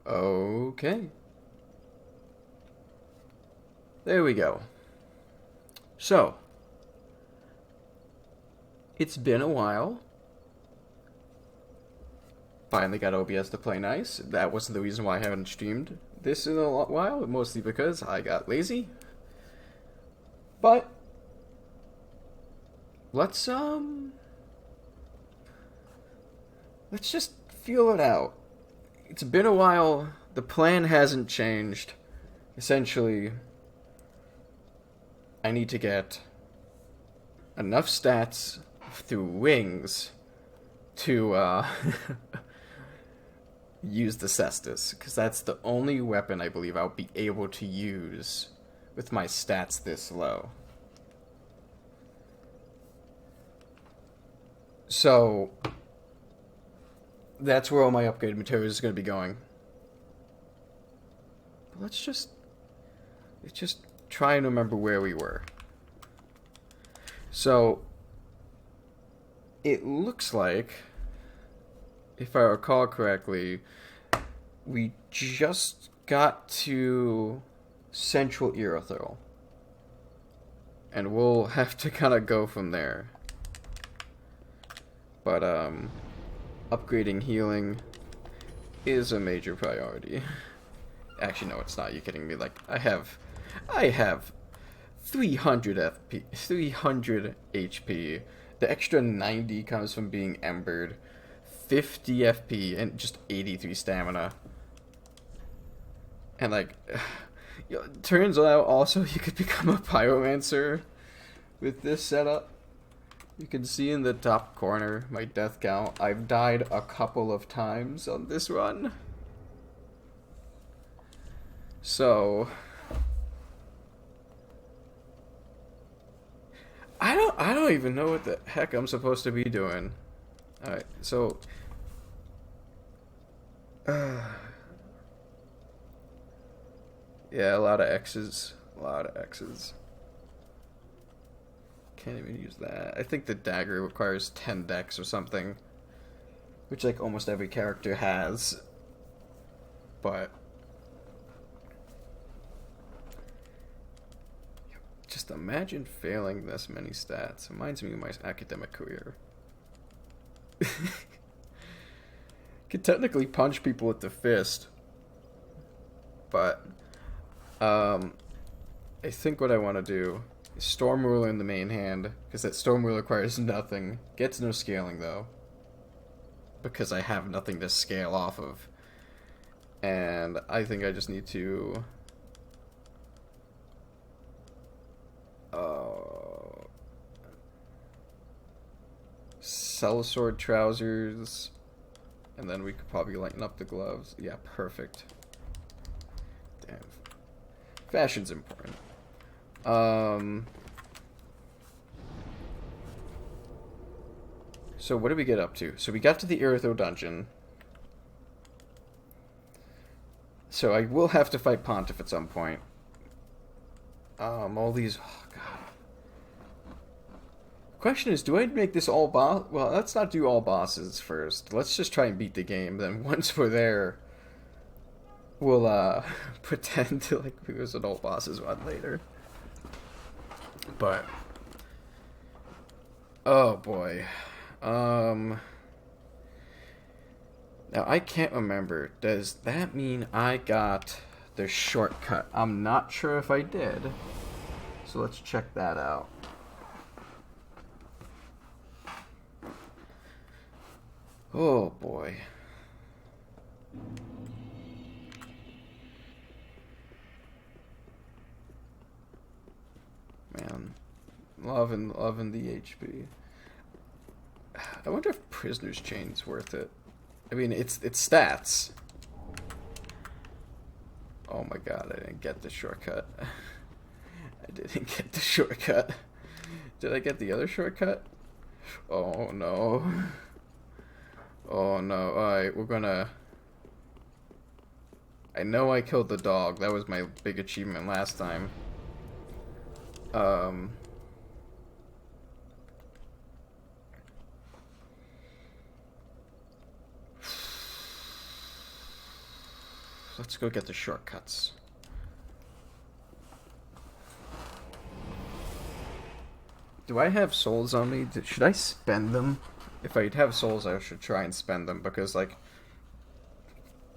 Okay. There we go. So, it's been a while. Finally got OBS to play nice. That wasn't the reason why I haven't streamed this in a while, mostly because I got lazy. But let's let's just feel it out. It's been a while. The plan hasn't changed. Essentially, I need to get enough stats through wings to use the Cestus, because that's the only weapon I believe I'll be able to use with my stats this low. So that's where all my upgrade materials is going to be going. But let's just try and remember where we were. So it looks like, if I recall correctly, we just got to Central Irithyll. And we'll have to kind of go from there. But, upgrading healing is a major priority. Actually, no, it's not. You're kidding me. Like, I have 300 FP, 300 HP. The extra 90 comes from being embered. 50 FP and just 83 stamina. And like, turns out also you could become a pyromancer with this setup. You can see in the top corner my death count. I've died a couple of times on this run. So I don't even know what the heck I'm supposed to be doing. Alright, so yeah, a lot of X's. A lot of X's. Can't even use that. I think the dagger requires 10 dex or something, which like almost every character has. But just imagine failing this many stats. Reminds me of my academic career. Could technically punch people with the fist, but I think what I want to do is Storm Ruler in the main hand, because that Storm Ruler requires nothing. Gets no scaling though, because I have nothing to scale off of. And I think I just need to sell sword trousers, and then we could probably lighten up the gloves. Yeah, perfect. Damn. Fashion's important. So what did we get up to? So we got to the Irithyll dungeon. So I will have to fight Pontiff at some point. All these... Oh, God. Question is, do I make this all boss? Well, let's not do all bosses first. Let's just try and beat the game. Then once we're there, we'll pretend to like visit all bosses one later. But oh boy, now I can't remember. Does that mean I got the shortcut? I'm not sure if I did. So let's check that out. Oh boy. Man, loving the HP. I wonder if Prisoner's Chain's worth it. I mean, it's stats. Oh my god, I didn't get the shortcut. I didn't get the shortcut. Did I get the other shortcut? Oh no. Oh no. Alright, we're gonna... I know I killed the dog. That was my big achievement last time. let's go get the shortcuts. Do I have souls on me? Should I spend them? If I have souls, I should try and spend them, because, like,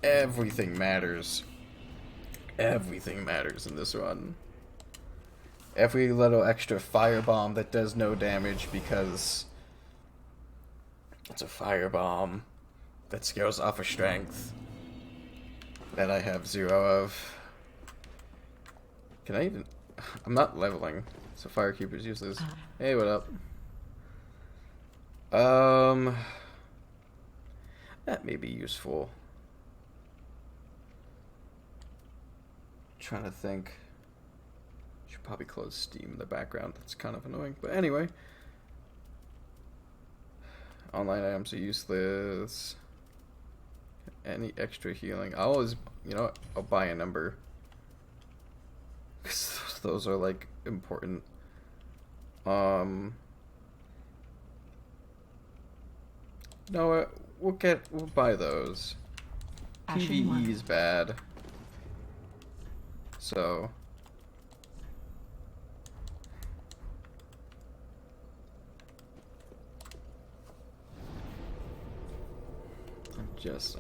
everything matters. Everything matters in this run. Every little extra firebomb that does no damage because it's a firebomb that scales off of strength that I have 0 of. Can I even... I'm not leveling, so Firekeeper's useless. Hey, what up? That may be useful. Trying to think. Should probably close Steam in the background. That's kind of annoying. But anyway. Online items are useless. Any extra healing? I'll always, you know what? I'll buy a number. Because those are, like, important. No, we'll buy those. PvE is bad. So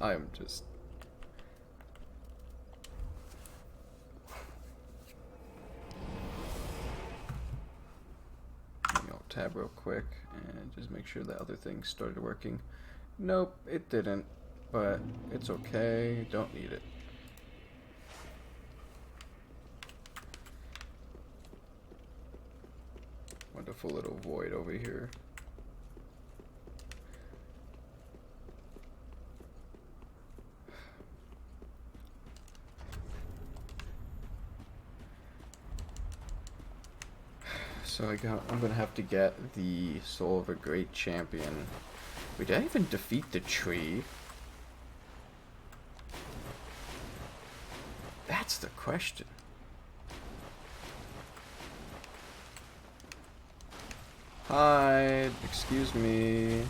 I'm just tab real quick and just make sure the other thing started working. Nope, it didn't, but it's okay. Don't need it. Wonderful little void over here. So I'm gonna have to get the Soul of a Great Champion. Wait, did I even defeat the tree? That's the question. Hi, excuse me.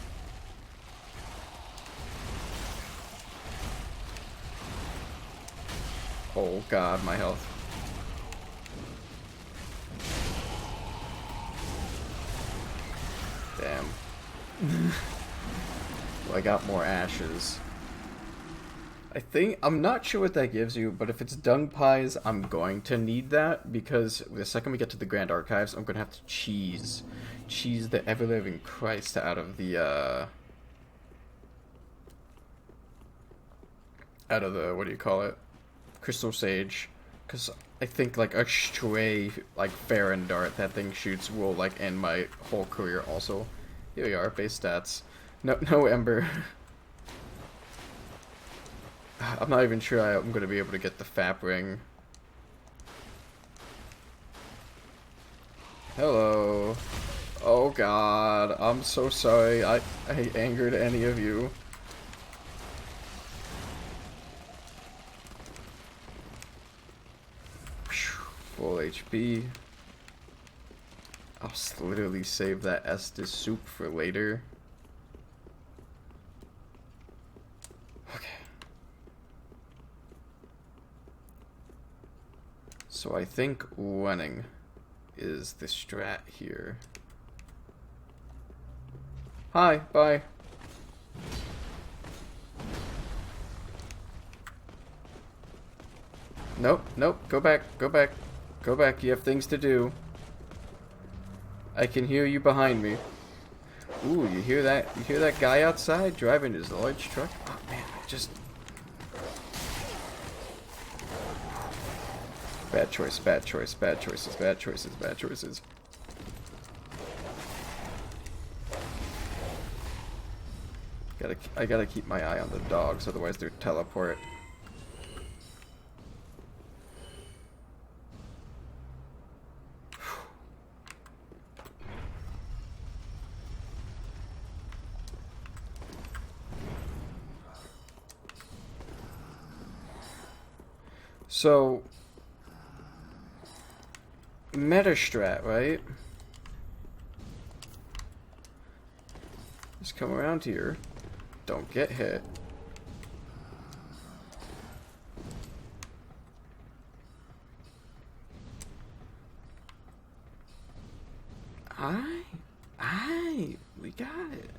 Oh god, my health. Damn. Well, I got more ashes. I'm not sure what that gives you, but if it's dung pies, I'm going to need that, because the second we get to the Grand Archives, I'm going to have to cheese the ever-living Christ out of the, what do you call it? Crystal Sage. Because I think, like, a stray, like, Farron dart that thing shoots will, like, end my whole career also. Here we are, base stats. No Ember. I'm not even sure I'm going to be able to get the Fap ring. Hello. Oh god, I'm so sorry. I angered any of you. Full HP. I'll literally save that Estus soup for later. Okay. So I think running is the strat here. Hi, bye. Nope, go back. Go back, you have things to do. I can hear you behind me. Ooh, you hear that? You hear that guy outside driving his large truck? Oh man, bad choices. I gotta keep my eye on the dogs, otherwise they're teleport. So, meta strat, right? Just come around here. Don't get hit. We got it.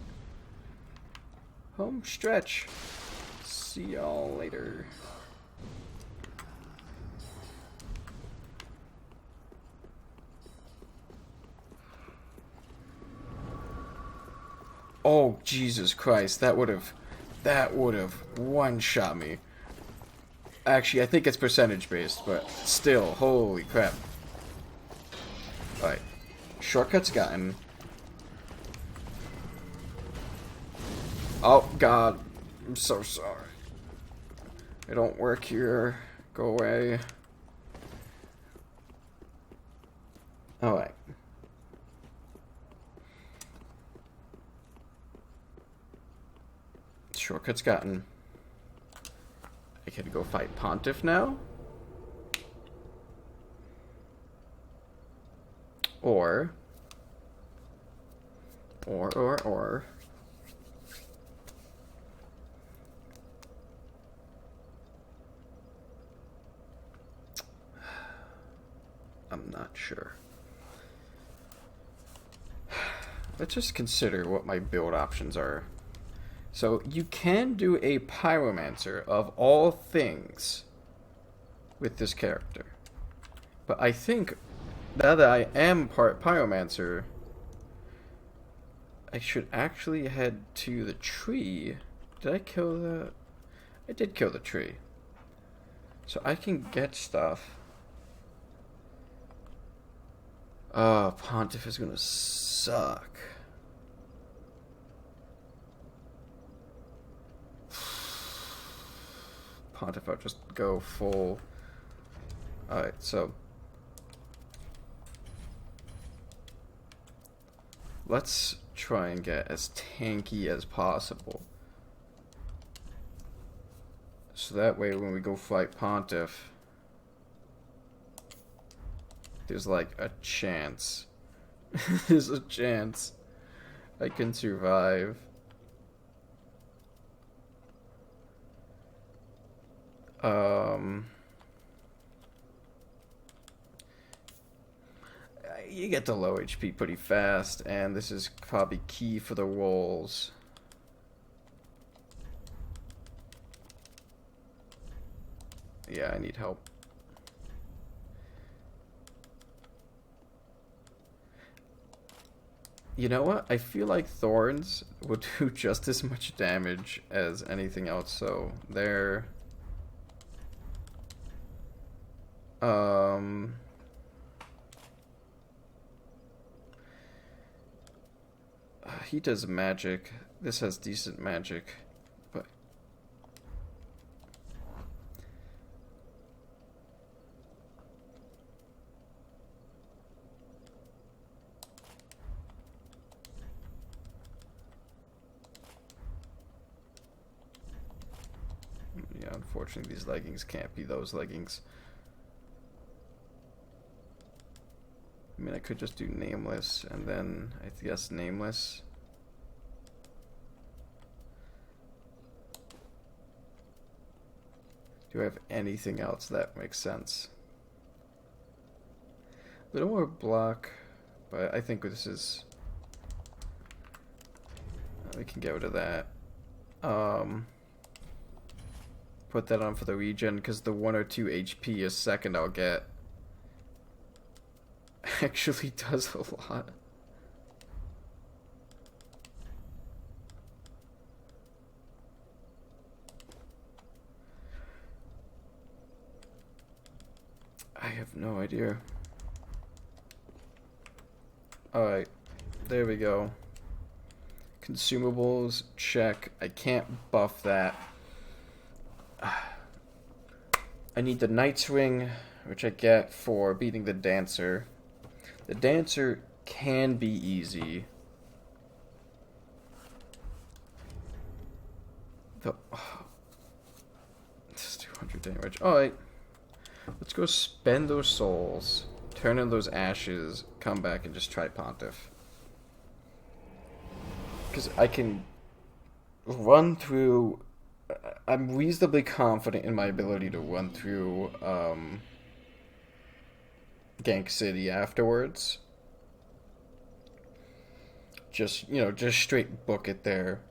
Home stretch. See y'all later. Oh, Jesus Christ, that would have one-shot me. Actually, I think it's percentage-based, but still, holy crap. Alright, shortcuts gotten. Oh, God, I'm so sorry. I don't work here. Go away. Alright. Shortcuts gotten. I can go fight Pontiff now. Or I'm not sure. Let's just consider what my build options are. So you can do a pyromancer of all things with this character. But I think now that I am part pyromancer, I should actually head to the tree. Did I kill the... I did kill the tree. So I can get stuff. Oh, Pontiff is gonna suck. Pontiff, I'll just go full. Alright, so let's try and get as tanky as possible. So that way when we go fight Pontiff, there's like a chance. There's a chance I can survive. You get to low HP pretty fast, and this is probably key for the rolls. Yeah, I need help. You know what? I feel like Thorns will do just as much damage as anything else, so they're... he does magic. This has decent magic, but yeah, unfortunately these leggings can't be those leggings. I mean, I could just do nameless, and then I guess nameless. Do I have anything else that makes sense? A little more block, but I think this is... we can get rid of that. Put that on for the regen, because the 1 or 2 HP a second I'll get actually does a lot. I have no idea. Alright, there we go. Consumables, check. I can't buff that. I need the Knight's Ring, which I get for beating the Dancer. The Dancer can be easy. This is 200 damage. Alright. Let's go spend those souls, turn in those ashes, come back and just try Pontiff. Because I can run through... I'm reasonably confident in my ability to run through Gank City afterwards. just, you know, just straight book it there.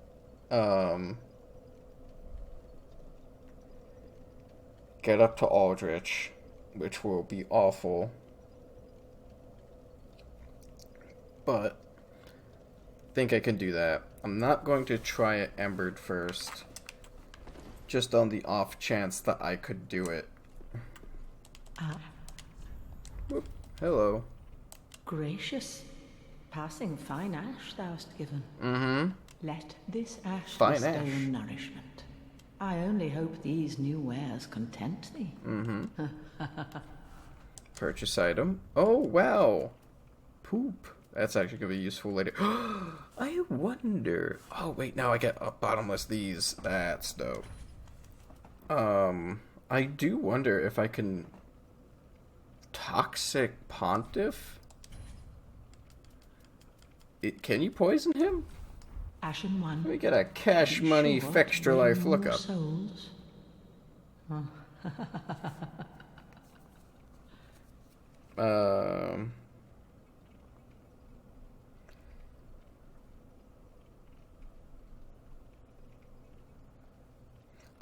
Get up to Aldrich, which will be awful. But I think I can do that. I'm not going to try it Embered first, just on the off chance that I could do it. Whoop. Hello. Gracious. Passing fine ash thou'st given. Mm-hmm. Let this ash Fine bestow ash. nourishment. I only hope these new wares content thee. Mm-hmm. Purchase item. Oh, wow. Poop. That's actually going to be useful later. I wonder. Oh, wait, now I get a bottomless these. That's dope. I do wonder if I can toxic Pontiff. Can you poison him? Ashen one. Let me get a cash money extra life lookup. Souls.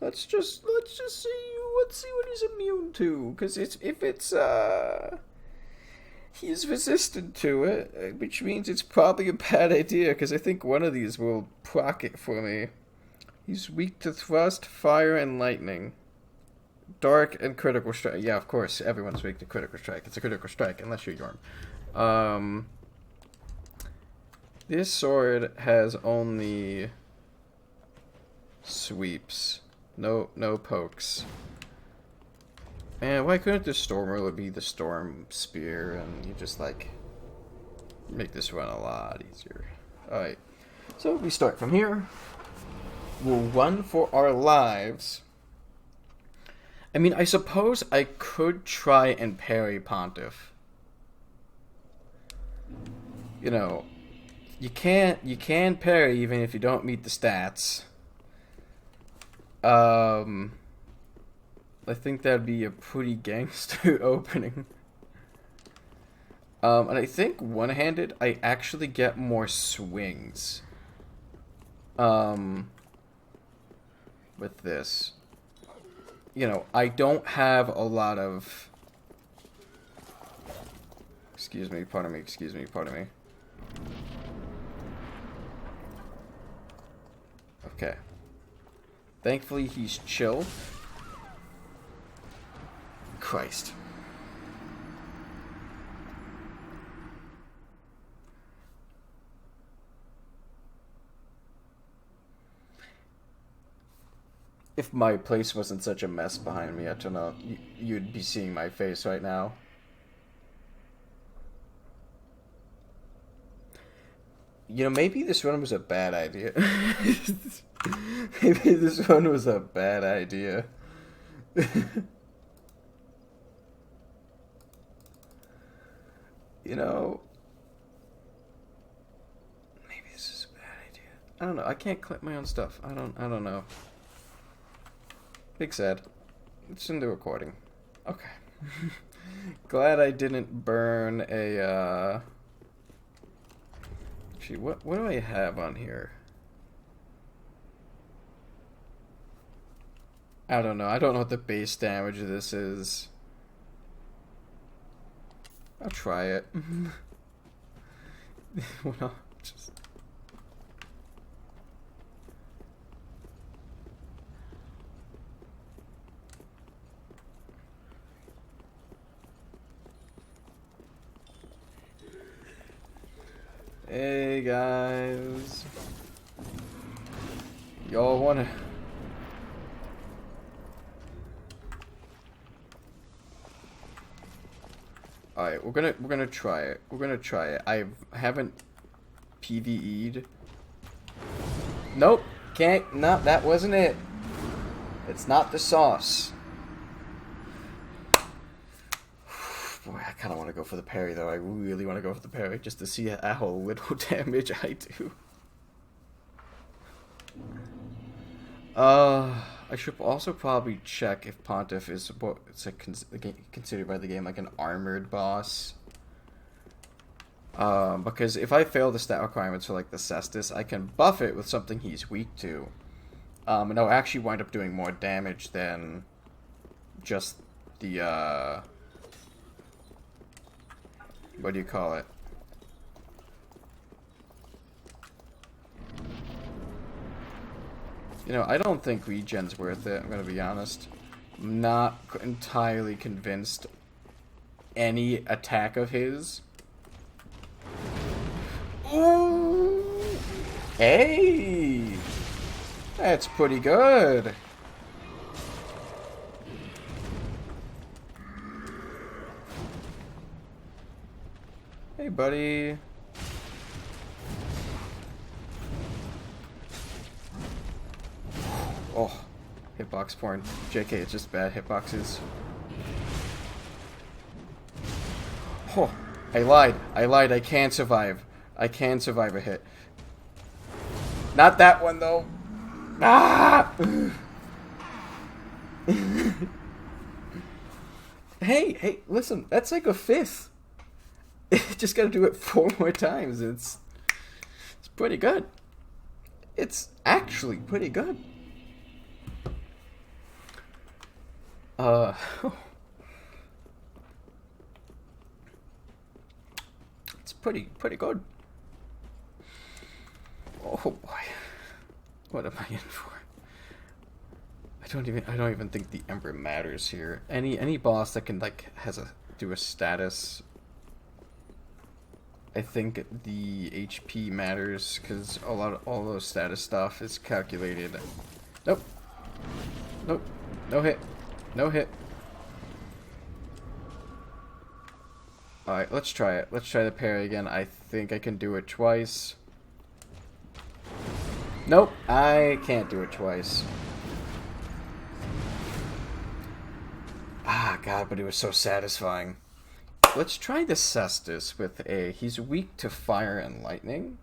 Let's just see what he's immune to, because if he's resistant to it, which means it's probably a bad idea, because I think one of these will proc it for me. He's weak to thrust, fire, and lightning. Dark and critical strike. Yeah, of course, everyone's weak to critical strike. It's a critical strike, unless you're Yorm. This sword has only sweeps. No pokes. Man, why couldn't the Storm Ruler be the Storm Spear and you just, like, make this run a lot easier? Alright, so we start from here. We'll run for our lives. I mean, I suppose I could try and parry Pontiff. You know, you can parry even if you don't meet the stats. I think that'd be a pretty gangster opening. And I think one-handed, I actually get more swings. With this. You know, I don't have a lot of... Excuse me, pardon me. Okay. Thankfully, he's chill. Christ. If my place wasn't such a mess behind me, I don't know, you'd be seeing my face right now. You know, maybe this one was a bad idea. Maybe this one was a bad idea. You know, maybe this is a bad idea. I don't know. I can't clip my own stuff. I don't know. Big sad. It's in the recording. Okay. Glad I didn't burn a, Actually, what do I have on here? I don't know. I don't know what the base damage of this is. I'll try it. Well, just... Hey guys. Y'all wanna... Alright, we're gonna try it. I haven't PvE'd. Nope, can't. No, that wasn't it. It's not the sauce. Boy, I kind of want to go for the parry though. I really want to go for the parry just to see how little damage I do. I should also probably check if Pontiff is considered by the game like an armored boss. Because if I fail the stat requirements for like the Cestus, I can buff it with something he's weak to. And I'll actually wind up doing more damage than just the, what do you call it? You know, I don't think regen's worth it, I'm gonna be honest. I'm not entirely convinced any attack of his. Ooh! Hey! That's pretty good. Hey, buddy. Oh, hitbox porn. JK, it's just bad hitboxes. Oh, I lied. I can survive. I can survive a hit. Not that one, though. Ah! Hey, listen. That's like a fifth. Just gotta do it 4 more times. It's pretty good. It's actually pretty good. It's pretty good. Oh boy, what am I in for? I don't even think the Ember matters here. Any boss that can like do a status. I think the HP matters because all those status stuff is calculated. Nope. No hit. No hit. Alright, let's try it. Let's try the parry again. I think I can do it twice. Nope, I can't do it twice. Ah, God, but it was so satisfying. Let's try the Cestus with a... He's weak to fire and lightning.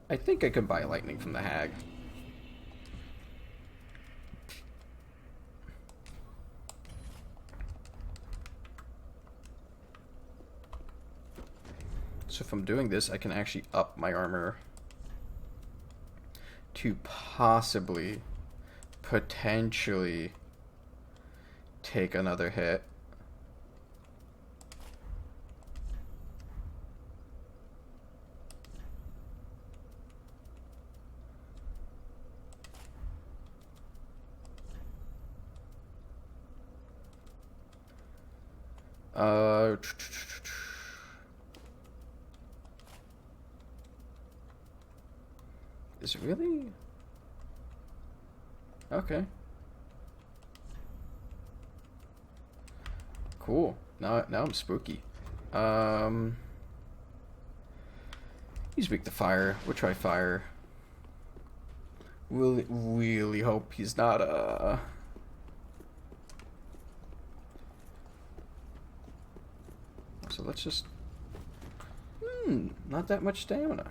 I think I could buy lightning from the hag. So if I'm doing this, I can actually up my armor to possibly, potentially take another hit. Is it really? Okay. Cool. Now I'm spooky. He's weak to fire. We'll try fire. We'll really hope he's not So let's just... not that much stamina.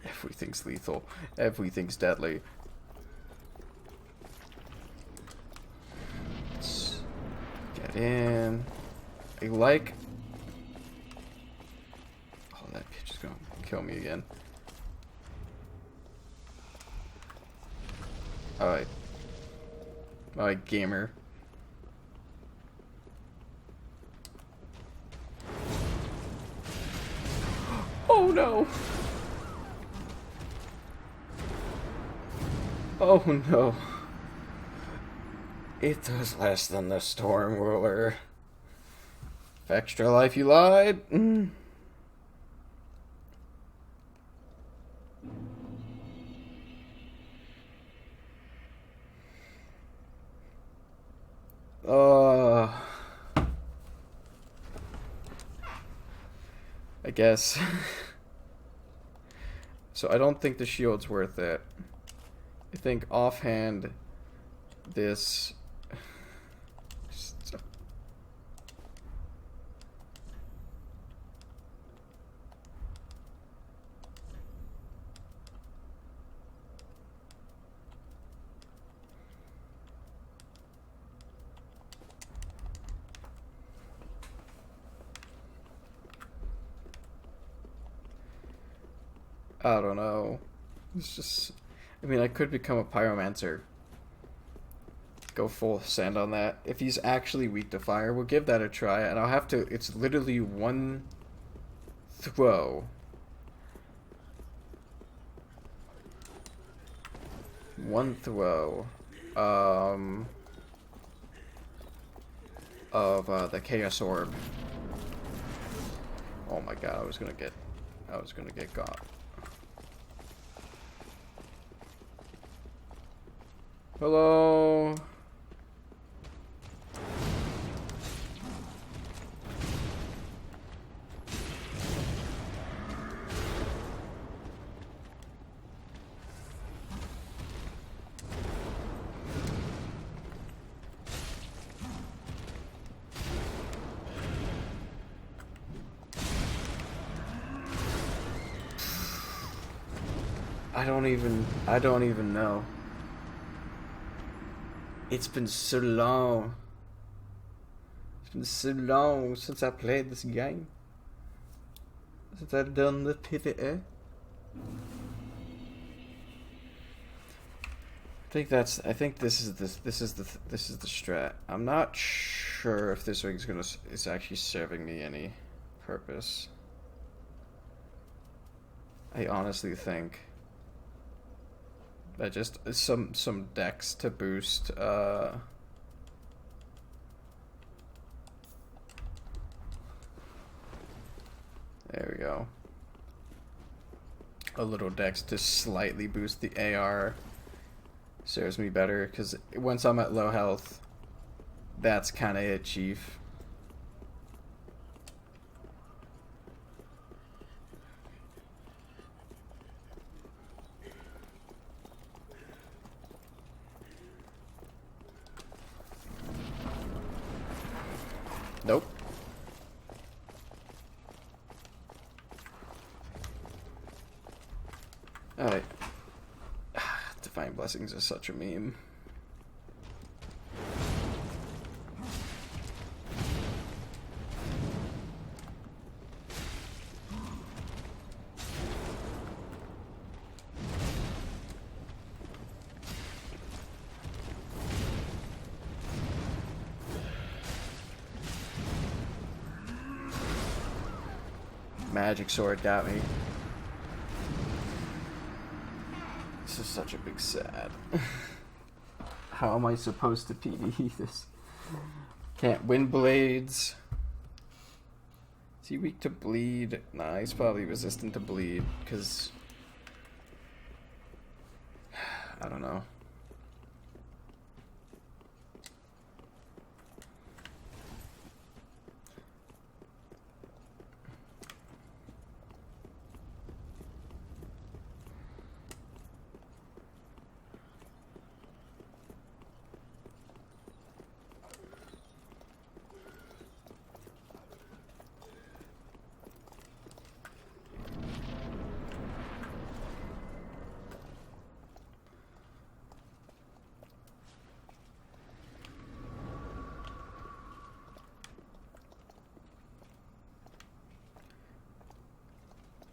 Everything's lethal. Everything's deadly. Let's get in. I like... Oh, that bitch is gonna kill me again. Alright. Alright, gamer. Oh no! Oh no. It does less than the Storm Ruler. Extra life, you lied. I guess. So I don't think the shield's worth it. I think offhand, this... I don't know. It's just... I mean, I could become a pyromancer. Go full send on that. If he's actually weak to fire, we'll give that a try. And I'll have to... It's literally one throw. One throw. Of the Chaos Orb. Oh my god, I was gonna get got. Hello. I don't even know. It's been so long. It's been so long since I played this game. Since I've done the PvE. I think this is the strat. I'm not sure if this ring's is actually serving me any purpose. I honestly think that just some dex to boost there we go. A little dex to slightly boost the AR serves me better, because once I'm at low health, that's kind of it, chief. Nope. Alright. Divine Blessings is such a meme. Magic sword got me. This is such a big sad. How am I supposed to PvE this? Can't win blades. Is he weak to bleed? Nah, he's probably resistant to bleed, because I don't know.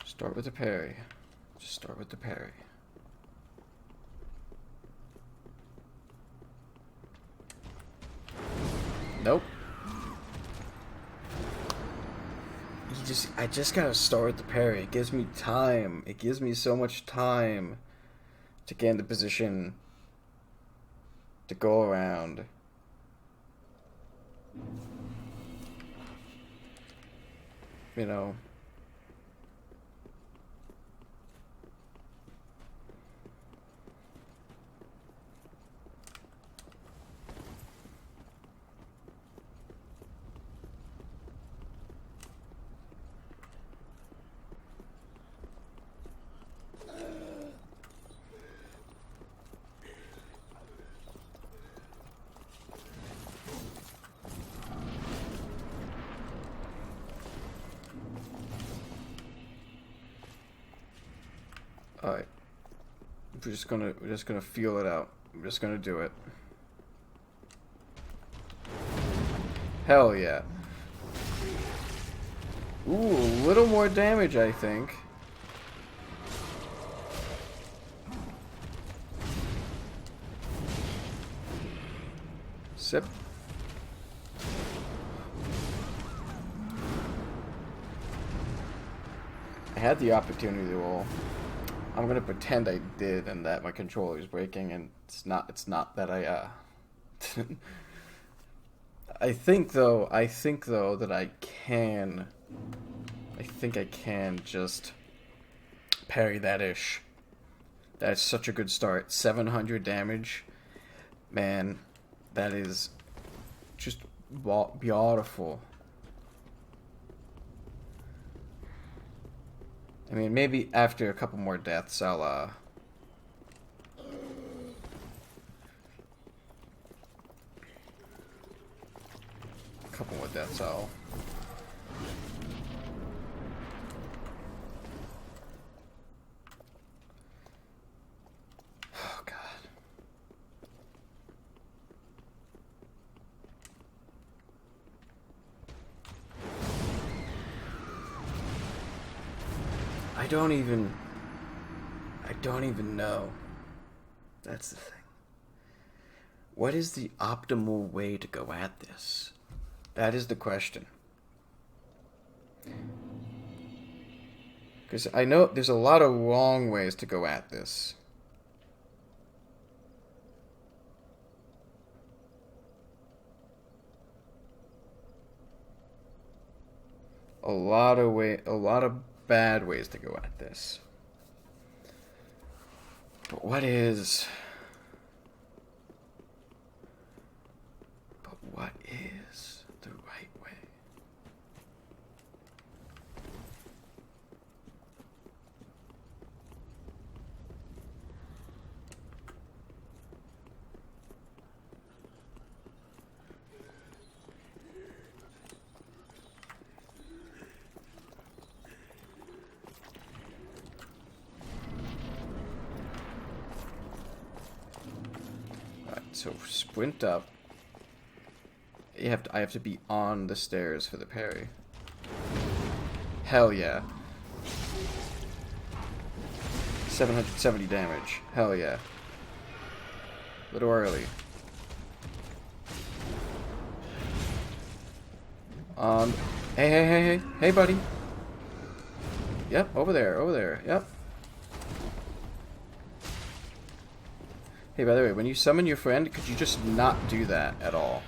Start with the parry. Just start with the parry. Nope. I just gotta start with the parry. It gives me time. It gives me so much time to get into position to go around. You know. Alright. We're just gonna feel it out. I'm just gonna do it. Hell yeah. Ooh, a little more damage, I think. Sip. I had the opportunity to roll. I'm gonna pretend I did and that my controller is breaking, and it's not that I I think though that I think I can just parry that ish. That's such a good start. 700 damage. Man, that is just beautiful. I mean, maybe after a couple more deaths, I'll, a couple more deaths, I'll... Oh, God. I don't even know. That's the thing. What is the optimal way to go at this? That is the question. Because I know there's a lot of wrong ways to go at this. A lot of bad ways to go at this. But what is the right way? So sprint up. I have to be on the stairs for the parry. Hell yeah. 770 damage. Hell yeah. A little early. Hey, buddy. Yep, over there. Yep. Hey, by the way, when you summon your friend, could you just not do that at all?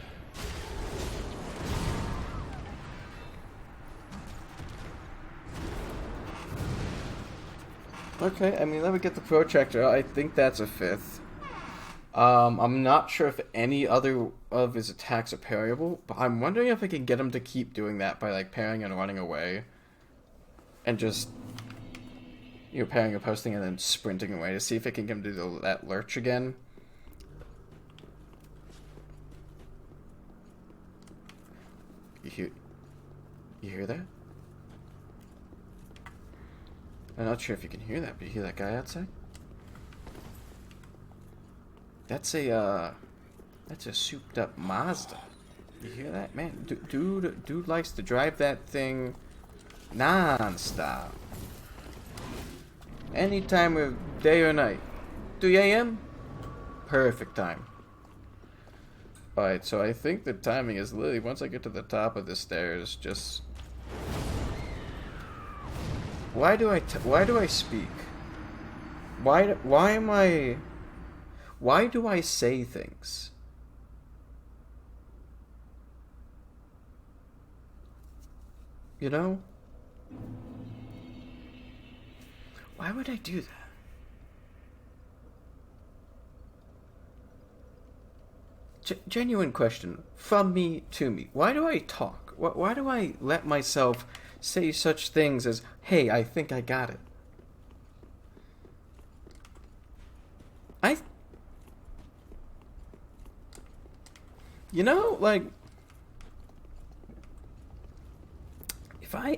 Okay, I mean, let me get the protractor. I think that's a 5th. I'm not sure if any other of his attacks are parryable, but I'm wondering if I can get him to keep doing that by, like, parrying and running away. And just... You're parrying and posting and then sprinting away to see if I can get him to do that lurch again. You hear that? I'm not sure if you can hear that, but you hear that guy outside? That's a souped up Mazda. You hear that? Man, dude likes to drive that thing non-stop. Any time of day or night. 3 a.m.? Perfect time. Alright, so I think the timing is literally once I get to the top of the stairs, just... Why do I speak? Why do I say things? You know? Why would I do that? Genuine question from me to me. Why do I talk? Why do I let myself say such things as, hey, I think I got it? You know, like, why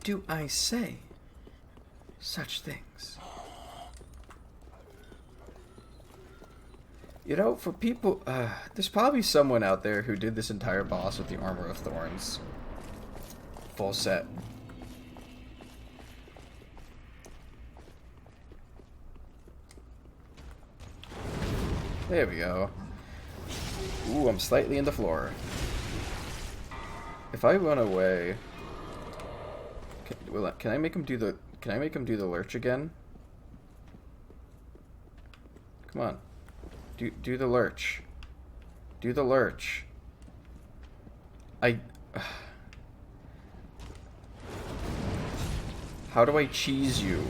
do I say such things? You know, for people, there's probably someone out there who did this entire boss with the Armor of Thorns. Full set. There we go. Ooh, I'm slightly in the floor. If I run away, can I make him do the? Can I make him do the lurch again? Come on, do the lurch. Do the lurch. How do I cheese you?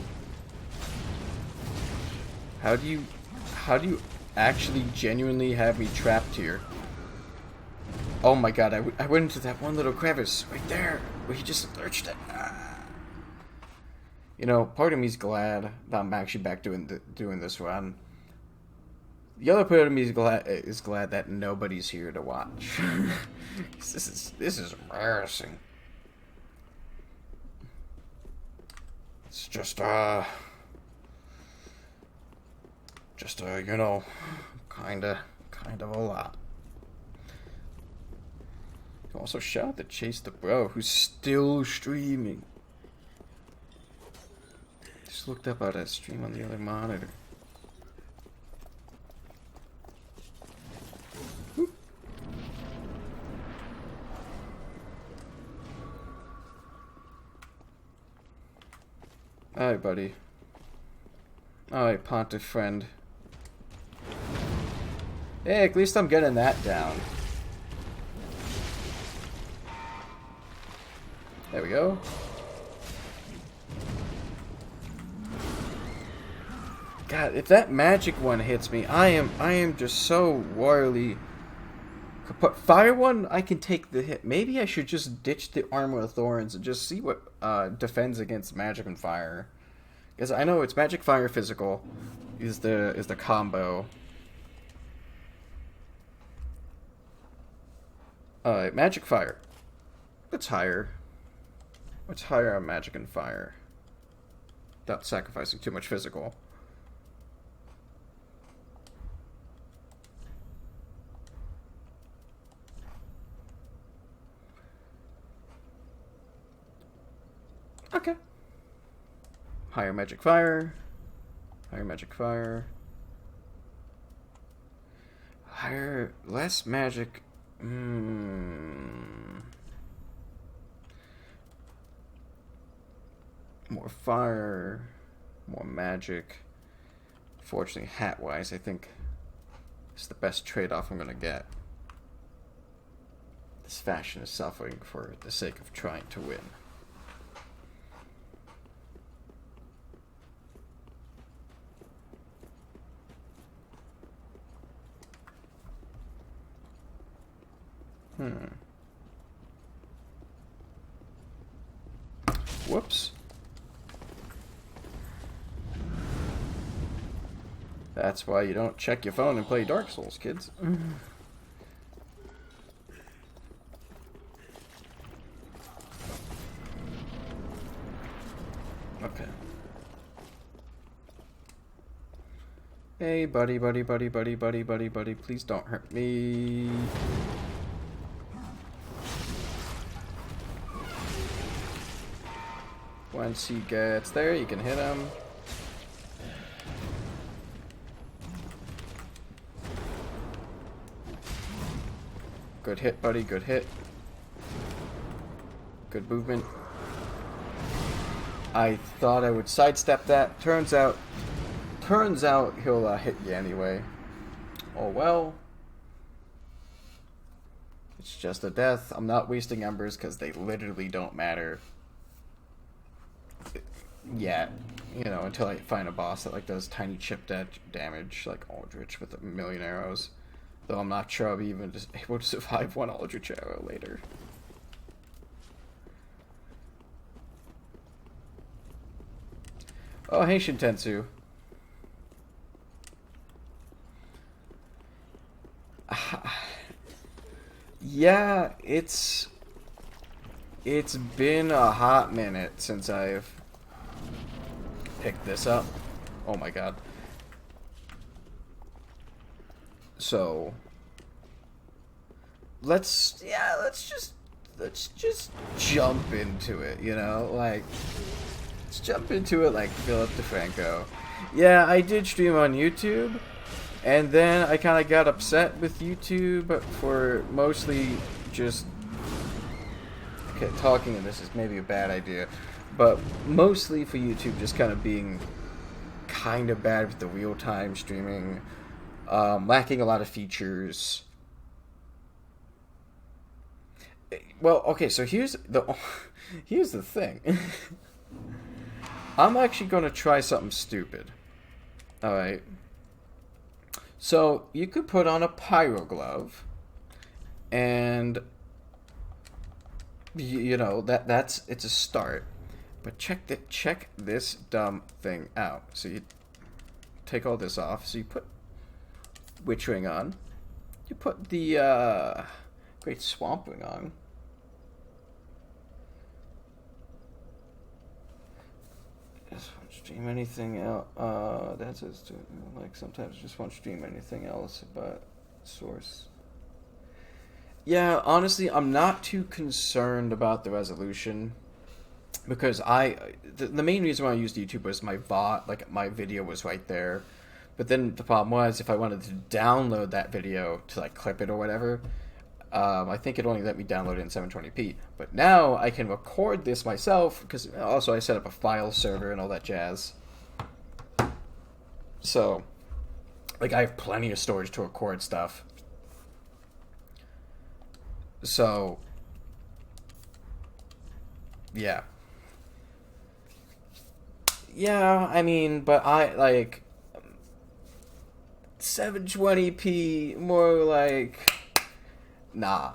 How do you actually genuinely have me trapped here? Oh my god, I went into that one little crevice right there where he just lurched it. Ah. You know, part of me's glad that I'm actually back doing this run. The other part of me is glad that nobody's here to watch. This is embarrassing. It's just you know, kind of a lot. Also, shout out to Chase the Bro, who's still streaming. Just looked up at that stream on the other monitor. Whoop. Alright, buddy. Alright, Pontiff friend. Hey, at least I'm getting that down. There we go. God, if that magic one hits me, I am just so royally kaput. Fire one, I can take the hit. Maybe I should just ditch the Armor of Thorns and just see what defends against magic and fire. Because I know it's magic, fire, physical is the combo. Magic, fire. Let's higher. Let's higher on magic and fire. Without sacrificing too much physical. Okay. Higher magic fire. Higher magic fire. Higher, less magic. More fire, more magic. Fortunately, hat-wise, I think it's the best trade-off I'm gonna get. This faction is suffering for the sake of trying to win. Whoops. That's why you don't check your phone and play Dark Souls, kids. Okay. Hey, buddy, please don't hurt me. Once he gets there, you can hit him. Good hit, buddy, good hit. Good movement. I thought I would sidestep that. Turns out he'll hit you anyway. Oh well. It's just a death. I'm not wasting embers because they literally don't matter. Yet, you know, until I find a boss that like does tiny chip damage, like Aldrich with a million arrows. Though I'm not sure I'll be even just able to survive one Aldrich arrow later. Oh, hey Shintensu. Yeah, it's been a hot minute since I've picked this up. Oh my god. So let's just jump into it, you know? Like, let's jump into it like Philip DeFranco. Yeah, I did stream on YouTube, And then I kind of got upset with YouTube for mostly just... Okay, talking in this is maybe a bad idea. But mostly for YouTube just kind of being kind of bad with the real-time streaming. Lacking a lot of features. Well, okay, so here's the thing. I'm actually going to try something stupid. Alright. So, you could put on a pyro glove, and, you know, it's a start. But check this dumb thing out. So you take all this off, so you put Witch Ring on, you put the, Great Swamp Ring on, just won't stream anything else. That's just like sometimes just won't stream anything else but source. Yeah, honestly, I'm not too concerned about the resolution because the main reason why I used YouTube was my VOD, like my video was right there. But then the problem was if I wanted to download that video to like clip it or whatever, I think it only let me download it in 720p. But now I can record this myself because also I set up a file server and all that jazz. So, like, I have plenty of storage to record stuff. So, yeah. Yeah, I mean, but I, like, 720p, more like, nah.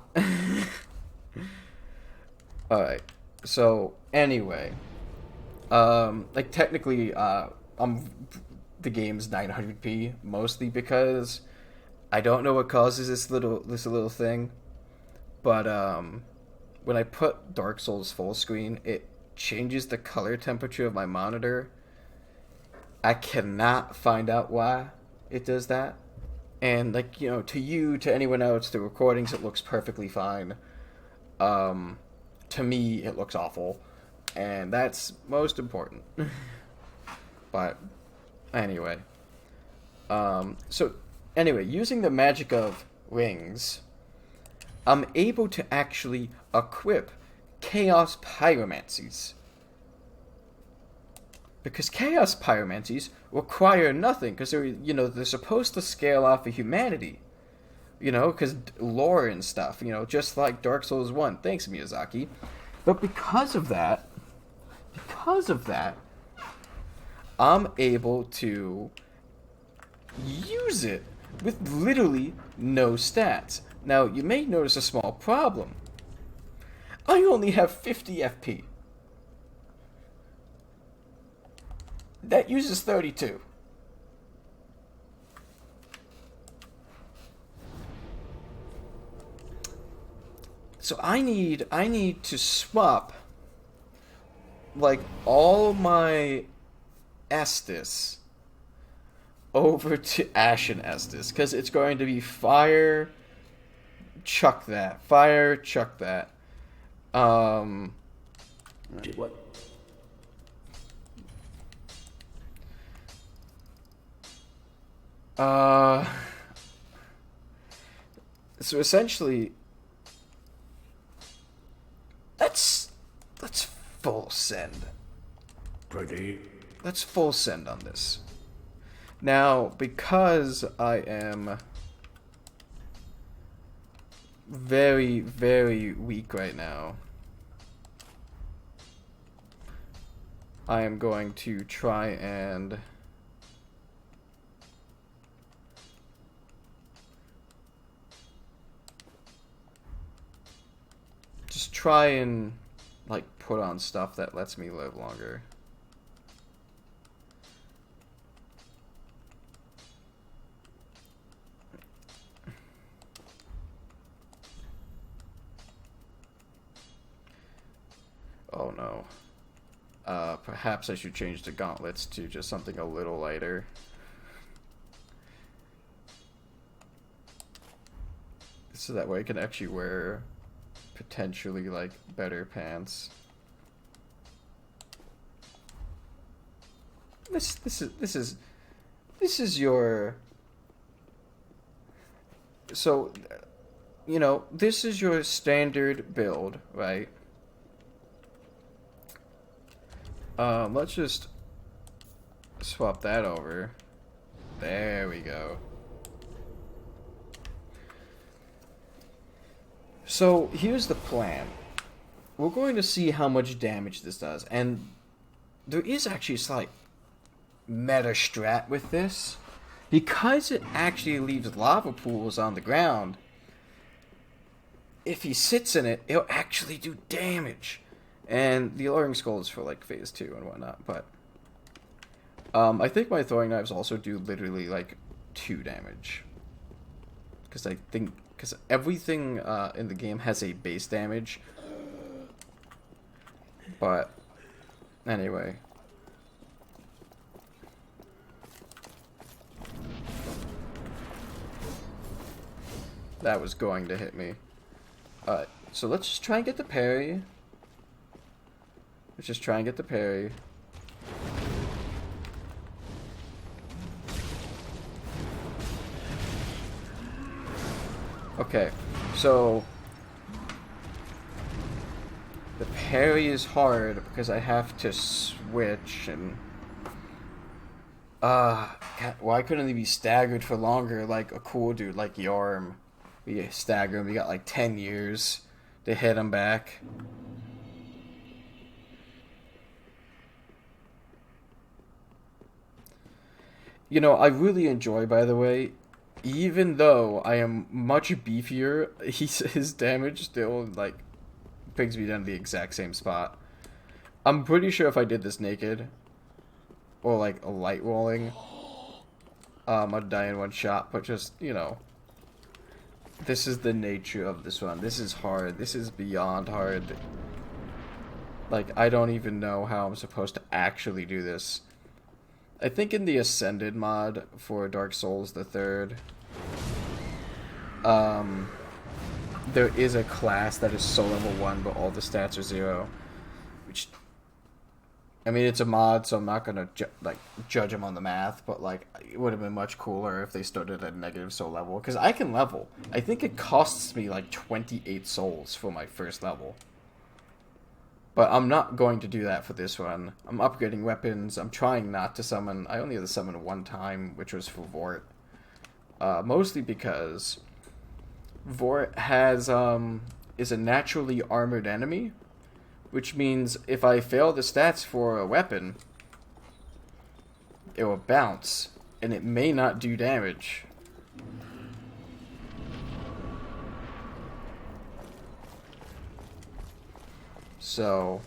Alright, so, anyway. Like, technically, the game's 900p, mostly because I don't know what causes this little thing, but, when I put Dark Souls full screen, it changes the color temperature of my monitor. I cannot find out why it does that. And, like, you know, to anyone else, the recordings, it looks perfectly fine. To me, it looks awful. And that's most important. But, anyway. So, anyway, using the magic of rings, I'm able to actually equip Chaos Pyromancies. Because Chaos Pyromancies require nothing, because they're supposed to scale off of humanity. Because lore and stuff, just like Dark Souls 1. Thanks, Miyazaki. But because of that, I'm able to use it with literally no stats. Now, you may notice a small problem. I only have 50 FP. That uses 32. So I need to swap like all my Estus over to Ashen Estus, because it's going to be fire, chuck that. Fire, chuck that. What? So essentially, let's full send. Ready? Let's full send on this. Now, because I am very, very weak right now, I am going to try and just try and like put on stuff that lets me live longer. Oh no. Perhaps I should change the gauntlets to just something a little lighter. So that way I can actually wear potentially like better pants. This is your So, you know, this is your standard build, right? Let's just swap that over. There we go. So, here's the plan. We're going to see how much damage this does, and there is actually a slight meta strat with this. Because it actually leaves lava pools on the ground, if he sits in it, it'll actually do damage. And the Alluring Skull is for, like, phase 2 and whatnot, but... I think my Throwing Knives also do literally, like, 2 damage. Because I think... Because everything in the game has a base damage. But... Anyway... That was going to hit me. So let's just try and get the parry. Let's just try and get the parry. Okay, so... The parry is hard because I have to switch and... why couldn't he be staggered for longer like a cool dude like Yarm? We stagger him, we got like 10 years to hit him back. You know, I really enjoy, by the way, even though I am much beefier, his damage still, like, brings me down to the exact same spot. I'm pretty sure if I did this naked, or like a light rolling, I'd die in one shot, but just, you know... This is the nature of this one. This is hard. This is beyond hard. Like, I don't even know how I'm supposed to actually do this. I think in the Ascended mod for Dark Souls the Third, there is a class that is soul level 1, but all the stats are 0. Which, I mean, it's a mod, so I'm not gonna judge them on the math, but like, it would have been much cooler if they started at negative soul level, because I can level. I think it costs me like 28 souls for my first level. But I'm not going to do that for this one. I'm upgrading weapons. I'm trying not to summon. I only had to summon one time, which was for Vort. Mostly because Vort has is a naturally armored enemy. Which means if I fail the stats for a weapon, it will bounce, and it may not do damage. So,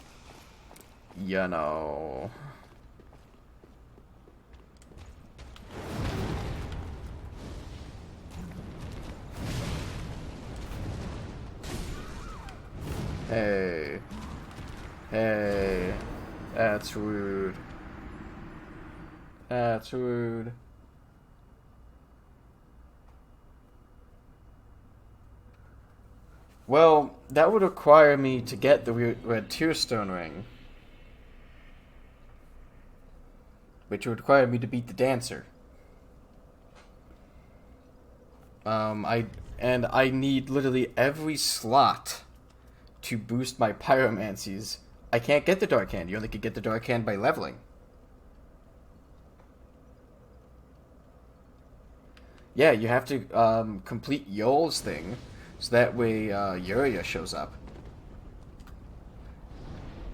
you know... Hey... Hey, that's rude. That's rude. Well, that would require me to get the red Tearstone ring. Which would require me to beat the Dancer. I need literally every slot to boost my Pyromancies. I can't get the Dark Hand. You only can get the Dark Hand by leveling. Yeah, you have to complete Yol's thing, so that way Yuria shows up.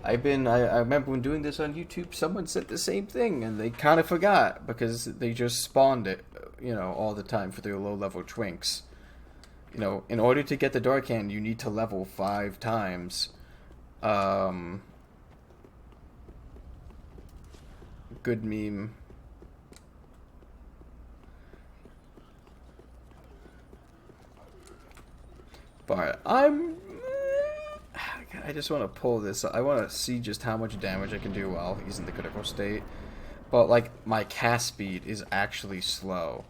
I remember when doing this on YouTube, someone said the same thing, and they kind of forgot, because they just spawned it, you know, all the time for their low-level twinks. You know, in order to get the Dark Hand, you need to level 5 times. Good meme. But I just want to pull this. I want to see just how much damage I can do while he's in the critical state. But like, my cast speed is actually slow.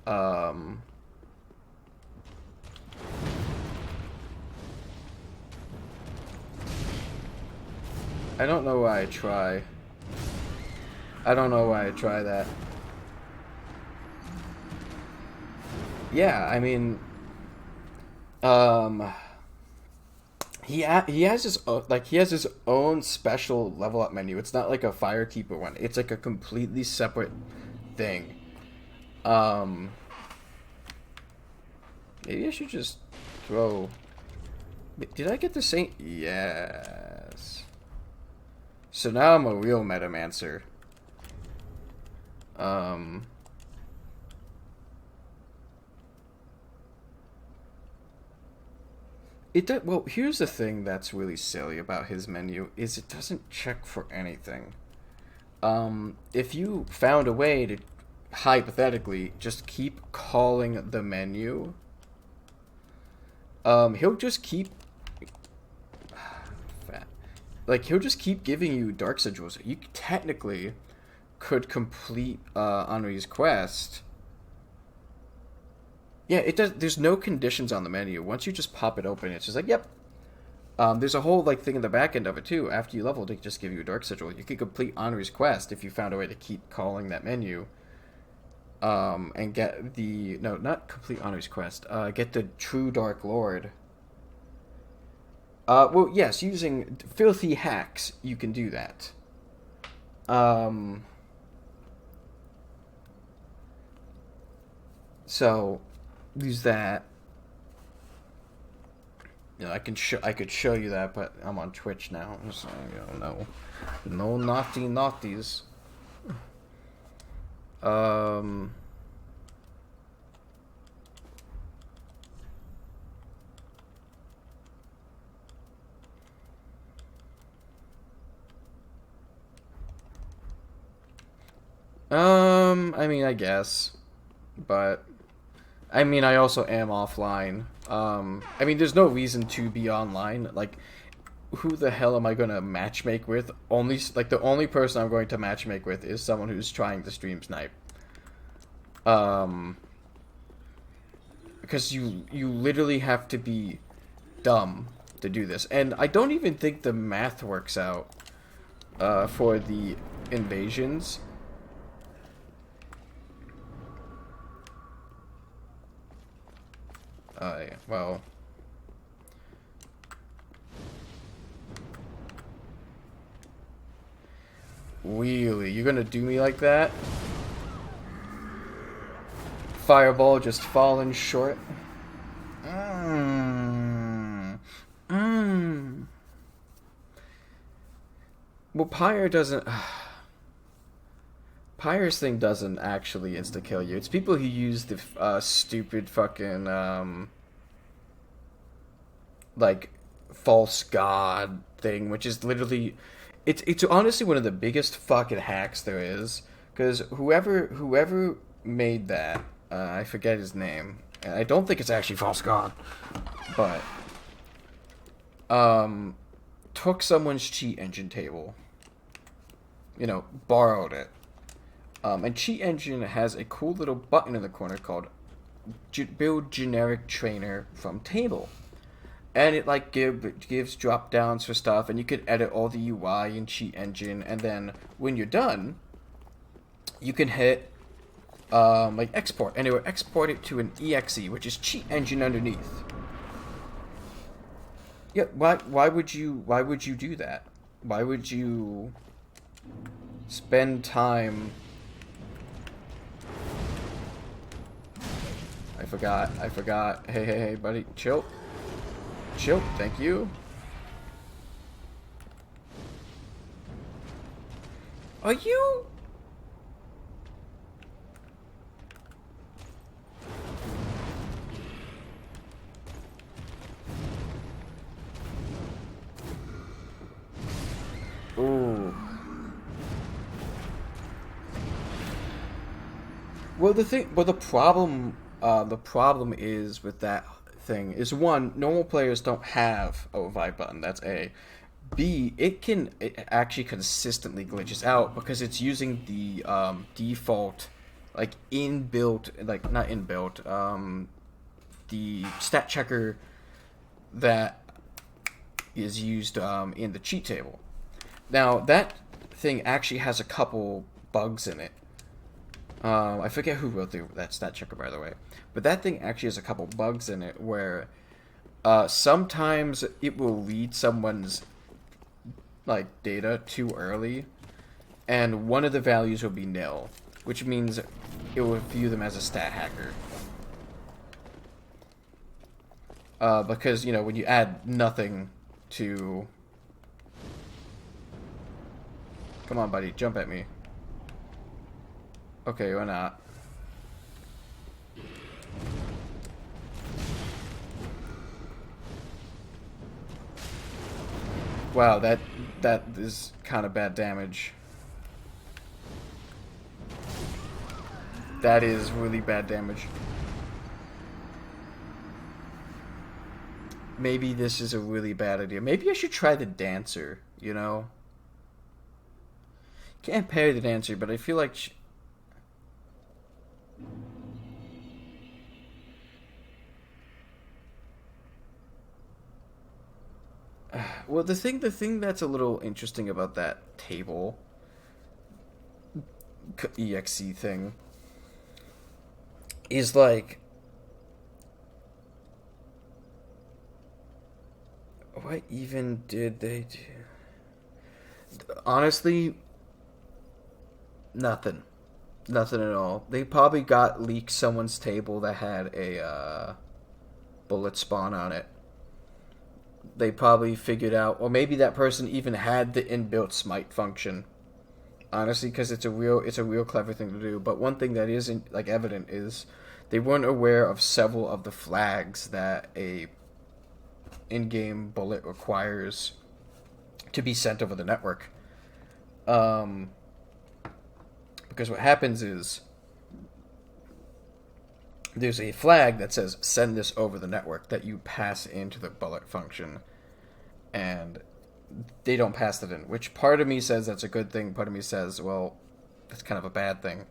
I don't know why I try. I don't know why I try that. yeah, I mean, um, he has his own, like he has his own special level up menu. It's not like a Firekeeper one. It's like a completely separate thing. Um, maybe I should just throw. Did I get the same? Yes. So now I'm a real Metamancer. Um. Well, here's the thing that's really silly about his menu is it doesn't check for anything. If you found a way to hypothetically just keep calling the menu, he'll just keep he'll just keep giving you dark sigils. You technically could complete Henri's quest. Yeah, it does. There's no conditions on the menu. Once you just pop it open, it's just like, yep. There's a whole thing in the back end of it too. After you level, they just give you a dark sigil. You could complete Henri's quest if you found a way to keep calling that menu. And get the not complete Henri's quest. Get the true Dark Lord. Well, yes, using filthy hacks, you can do that. So use that. I could show you that, but I'm on Twitch now, so no naughty naughties. I mean, I guess, but I mean, I also am offline. I mean, there's no reason to be online. Like, who the hell am I gonna matchmake with? The only person I'm going to matchmake with is someone who's trying to stream snipe. Because you literally have to be dumb to do this, and I don't even think the math works out for the invasions. Yeah, well. Really? You're gonna do me like that? Fireball just falling short? Well, Pyre doesn't... Pyre's thing doesn't actually insta-kill you. It's people who use the stupid fucking, like, false god thing, which is literally... It's honestly one of the biggest fucking hacks there is, because whoever made that, I forget his name, and I don't think it's actually false god, but, took someone's cheat engine table, borrowed it. And Cheat Engine has a cool little button in the corner called Build Generic Trainer from Table. And it gives drop downs for stuff, and you could edit all the UI in Cheat Engine, and then when you're done, you can hit export, and it will export it to an exe, which is Cheat Engine underneath. Yeah, why would you do that? Why would you spend time... I forgot. Hey, buddy. Chill, thank you. Are you... Ooh. Well, the problem is with that thing is, one, normal players don't have a revive button. That's A. B, it actually consistently glitches out because it's using the default, not inbuilt, the stat checker that is used in the cheat table. Now, that thing actually has a couple bugs in it. I forget who wrote that stat checker, by the way. But that thing actually has a couple bugs in it where sometimes it will read someone's like data too early, and one of the values will be nil, which means it will view them as a stat hacker. Because, you know, when you add nothing to... Come on, buddy, jump at me. Okay, or not. Wow, that is kind of bad damage. That is really bad damage. Maybe this is a really bad idea. Maybe I should try the dancer, you know? Can't parry the dancer, but I feel like... Well, the thing that's a little interesting about that table... exe thing... is like... What even did they do? Honestly, nothing. Nothing at all. They probably got leaked someone's table that had a bullet spawn on it. They probably figured out, or maybe that person even had the inbuilt smite function. Honestly, because it's a real clever thing to do. But one thing that isn't like evident is they weren't aware of several of the flags that a in-game bullet requires to be sent over the network. Because what happens is there's a flag that says send this over the network that you pass into the bullet function, and they don't pass it in, which part of me says that's a good thing, part of me says, well, that's kind of a bad thing.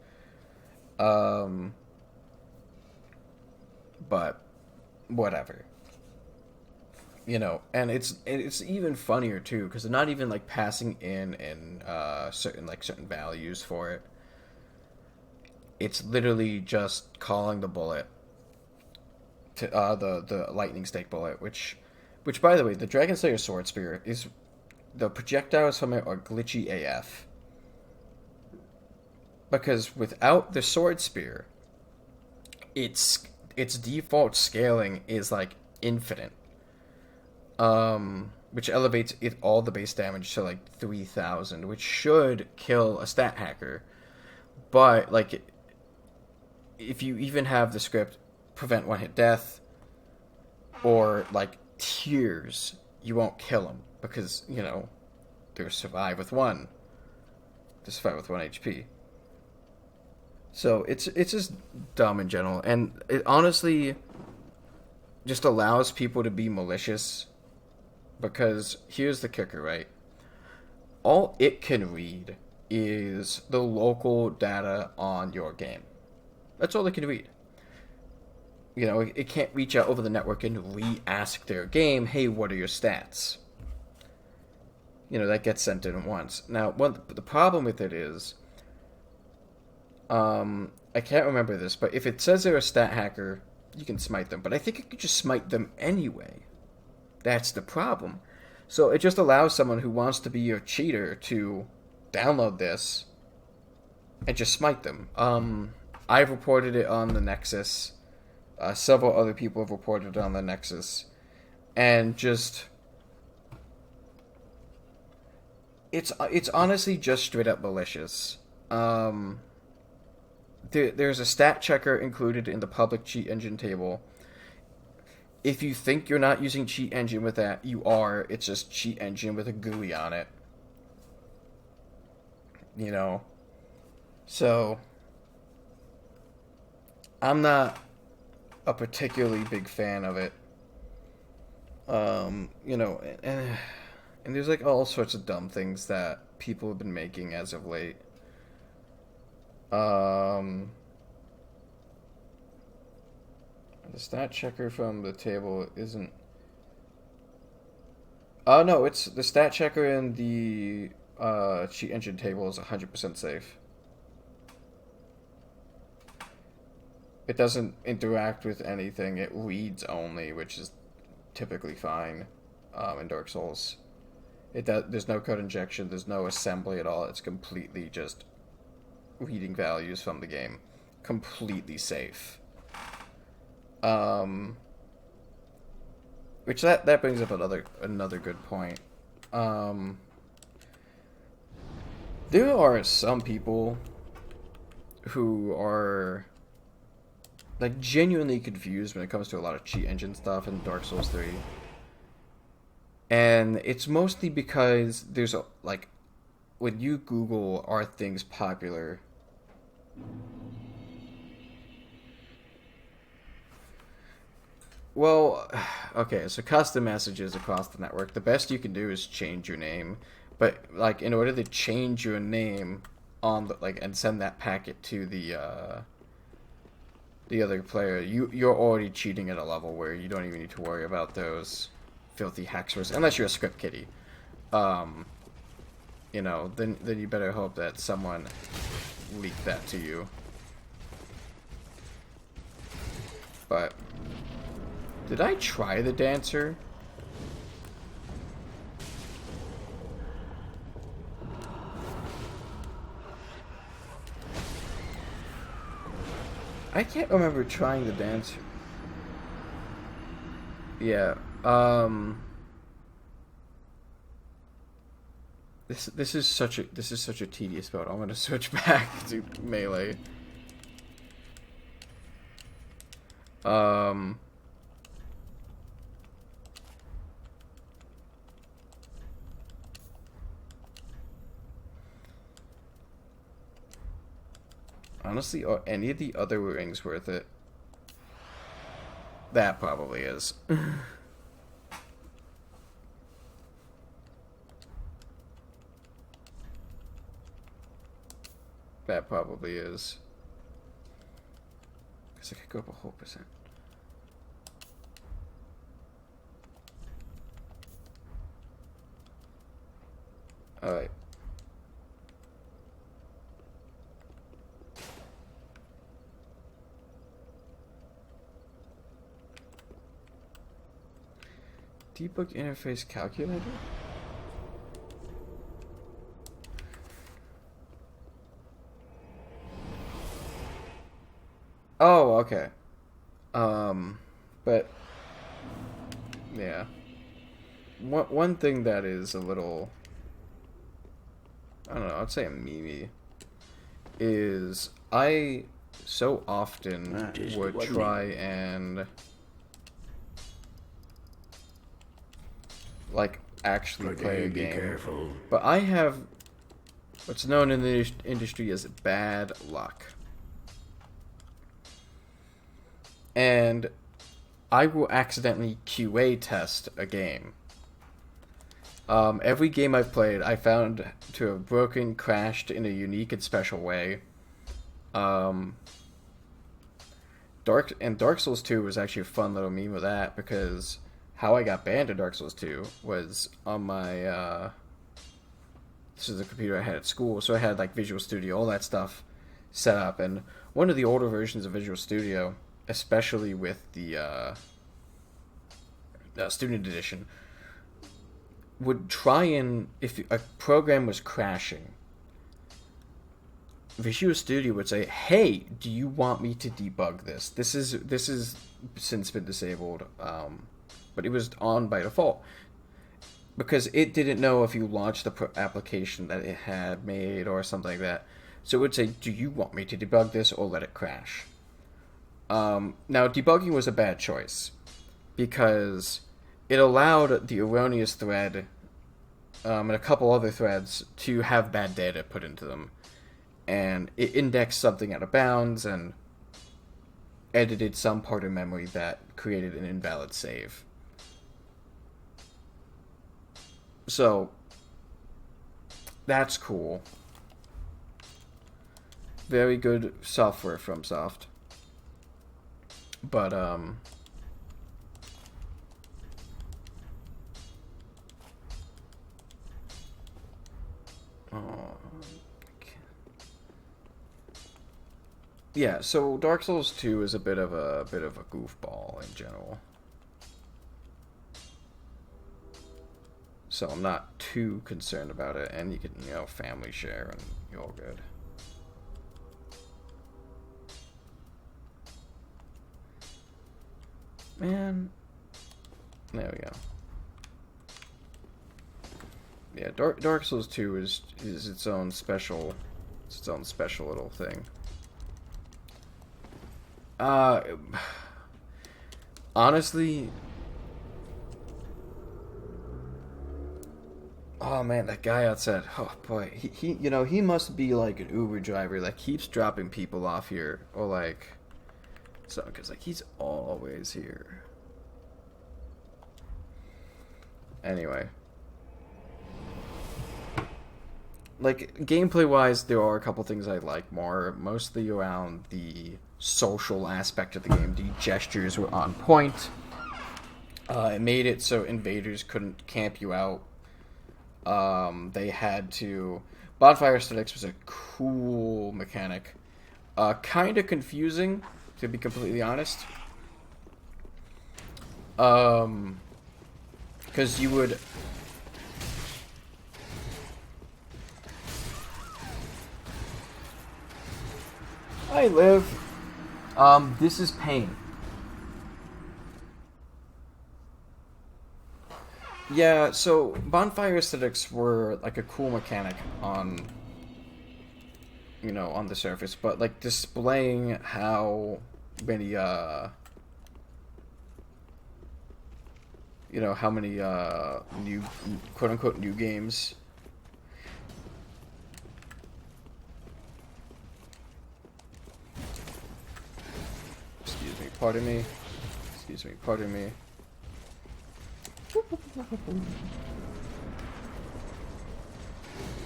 But whatever. You know, and it's even funnier too, because they're not even like passing in certain values for it. It's literally just calling the bullet to the lightning stake bullet, which by the way, the Dragon Slayer Sword Spear is the projectiles from it are glitchy AF. Because without the sword spear, its default scaling is like infinite. Which elevates all the base damage to like 3,000, which should kill a stat hacker. But like, if you even have the script prevent one-hit death or like tears, you won't kill them because, you know, they survive with 1. They survive with 1 HP. So it's just dumb in general, and it honestly just allows people to be malicious. Because here's the kicker, right? All it can read is the local data on your game. That's all it can read. You know, it can't reach out over the network and re-ask their game, hey, what are your stats? You know, that gets sent in once. Now, the problem with it is, I can't remember this, but if it says they're a stat hacker, you can smite them. But I think you could just smite them anyway. That's the problem. So it just allows someone who wants to be a cheater to download this and just smite them. I've reported it on the Nexus. Several other people have reported it on the Nexus. And just... It's honestly just straight up malicious. There's a stat checker included in the public cheat engine table. If you think you're not using cheat engine with that, you are. It's just cheat engine with a GUI on it. You know? So, I'm not a particularly big fan of it. You know, and there's like all sorts of dumb things that people have been making as of late. The stat checker from the table isn't... Oh, no, it's the stat checker in the cheat engine table is 100% safe. it doesn't interact with anything. It reads only, which is typically fine in Dark Souls. There's no code injection. There's no assembly at all. It's completely just reading values from the game. Completely safe. Which that brings up another good point. There are some people who are like genuinely confused when it comes to a lot of cheat engine stuff in Dark Souls 3. And it's mostly because there's like when you Google are things popular, well, okay, so custom messages across the network. The best you can do is change your name, but like in order to change your name on the and send that packet to the other player, you're already cheating at a level where you don't even need to worry about those filthy hackers unless you're a script kiddie. Then you better hope that someone leaked that to you. But did I try the dancer? I can't remember trying the dancer. Yeah. This is such a tedious build. I'm gonna switch back to melee. Honestly, are any of the other rings worth it? That probably is. That probably is. Because I could go up a whole %. Alright. Debug interface calculator? Oh, okay. But yeah. One thing that is a little, I don't know, I'd say a meme is I so often would try and like actually play a game. Careful. But I have what's known in the industry as bad luck. And I will accidentally QA test a game. Every game I've played, I found to have broken, crashed in a unique and special way. Dark Souls 2 was actually a fun little meme of that, because how I got banned in Dark Souls 2 was on my this is the computer I had at school, so I had like Visual Studio, all that stuff set up, and one of the older versions of Visual Studio, especially with the student edition, would try and, if a program was crashing, Visual Studio would say, "Hey, do you want me to debug this? This is since been disabled, but it was on by default because it didn't know if you launched the application that it had made or something like that. So it would say, "Do you want me to debug this or let it crash?" Now, debugging was a bad choice because it allowed the erroneous thread and a couple other threads to have bad data put into them. And it indexed something out of bounds and edited some part of memory that created an invalid save. So, that's cool. Very good software from Soft. But, Yeah, so Dark Souls 2 is a bit of a goofball in general. So I'm not too concerned about it, and you can, family share and you're all good. Man, there we go. Yeah, Dark Souls 2 is its own special little thing. Honestly, oh man, that guy outside. Oh boy, he must be like an Uber driver that keeps dropping people off here, or like, so because like he's always here. Anyway, like gameplay wise, there are a couple things I like more, mostly around the social aspect of the game. The gestures were on point. It made it so invaders couldn't camp you out. They had to... Bonfire aesthetics was a cool mechanic. Kind of confusing, to be completely honest. Because you would... I live. This is pain. Yeah, so bonfire aesthetics were like a cool mechanic on, on the surface, but like displaying how many, how many new, quote unquote, new games. Excuse me, pardon me. Excuse me, pardon me.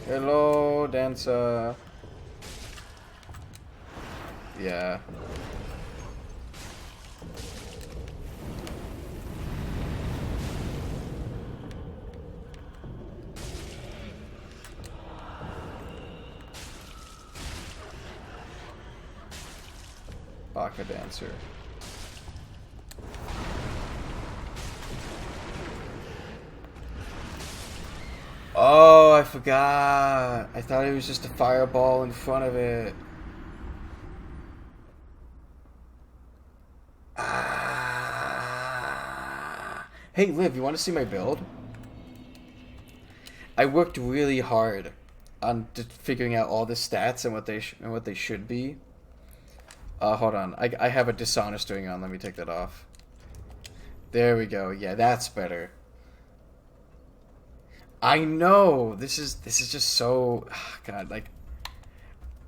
Hello, dancer. Yeah. Baka dancer. Oh, I forgot. I thought it was just a fireball in front of it. Ah. Hey, Liv, you want to see my build? I worked really hard on figuring out all the stats and what they should be. Hold on. I have a dishonest doing on. Let me take that off. There we go. Yeah, that's better. I know this is just so God, like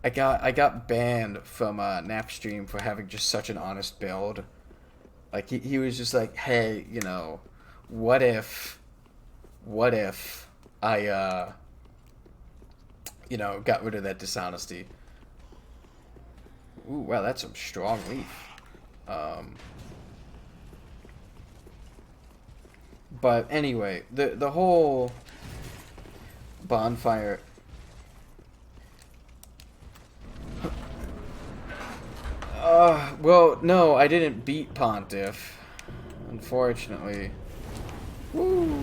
I got banned from Napstream for having just such an honest build. Like he was just like, hey, what if I got rid of that dishonesty. Ooh, wow, that's some strong leaf. But anyway, the whole bonfire. Well, no, I didn't beat Pontiff, unfortunately. Woo.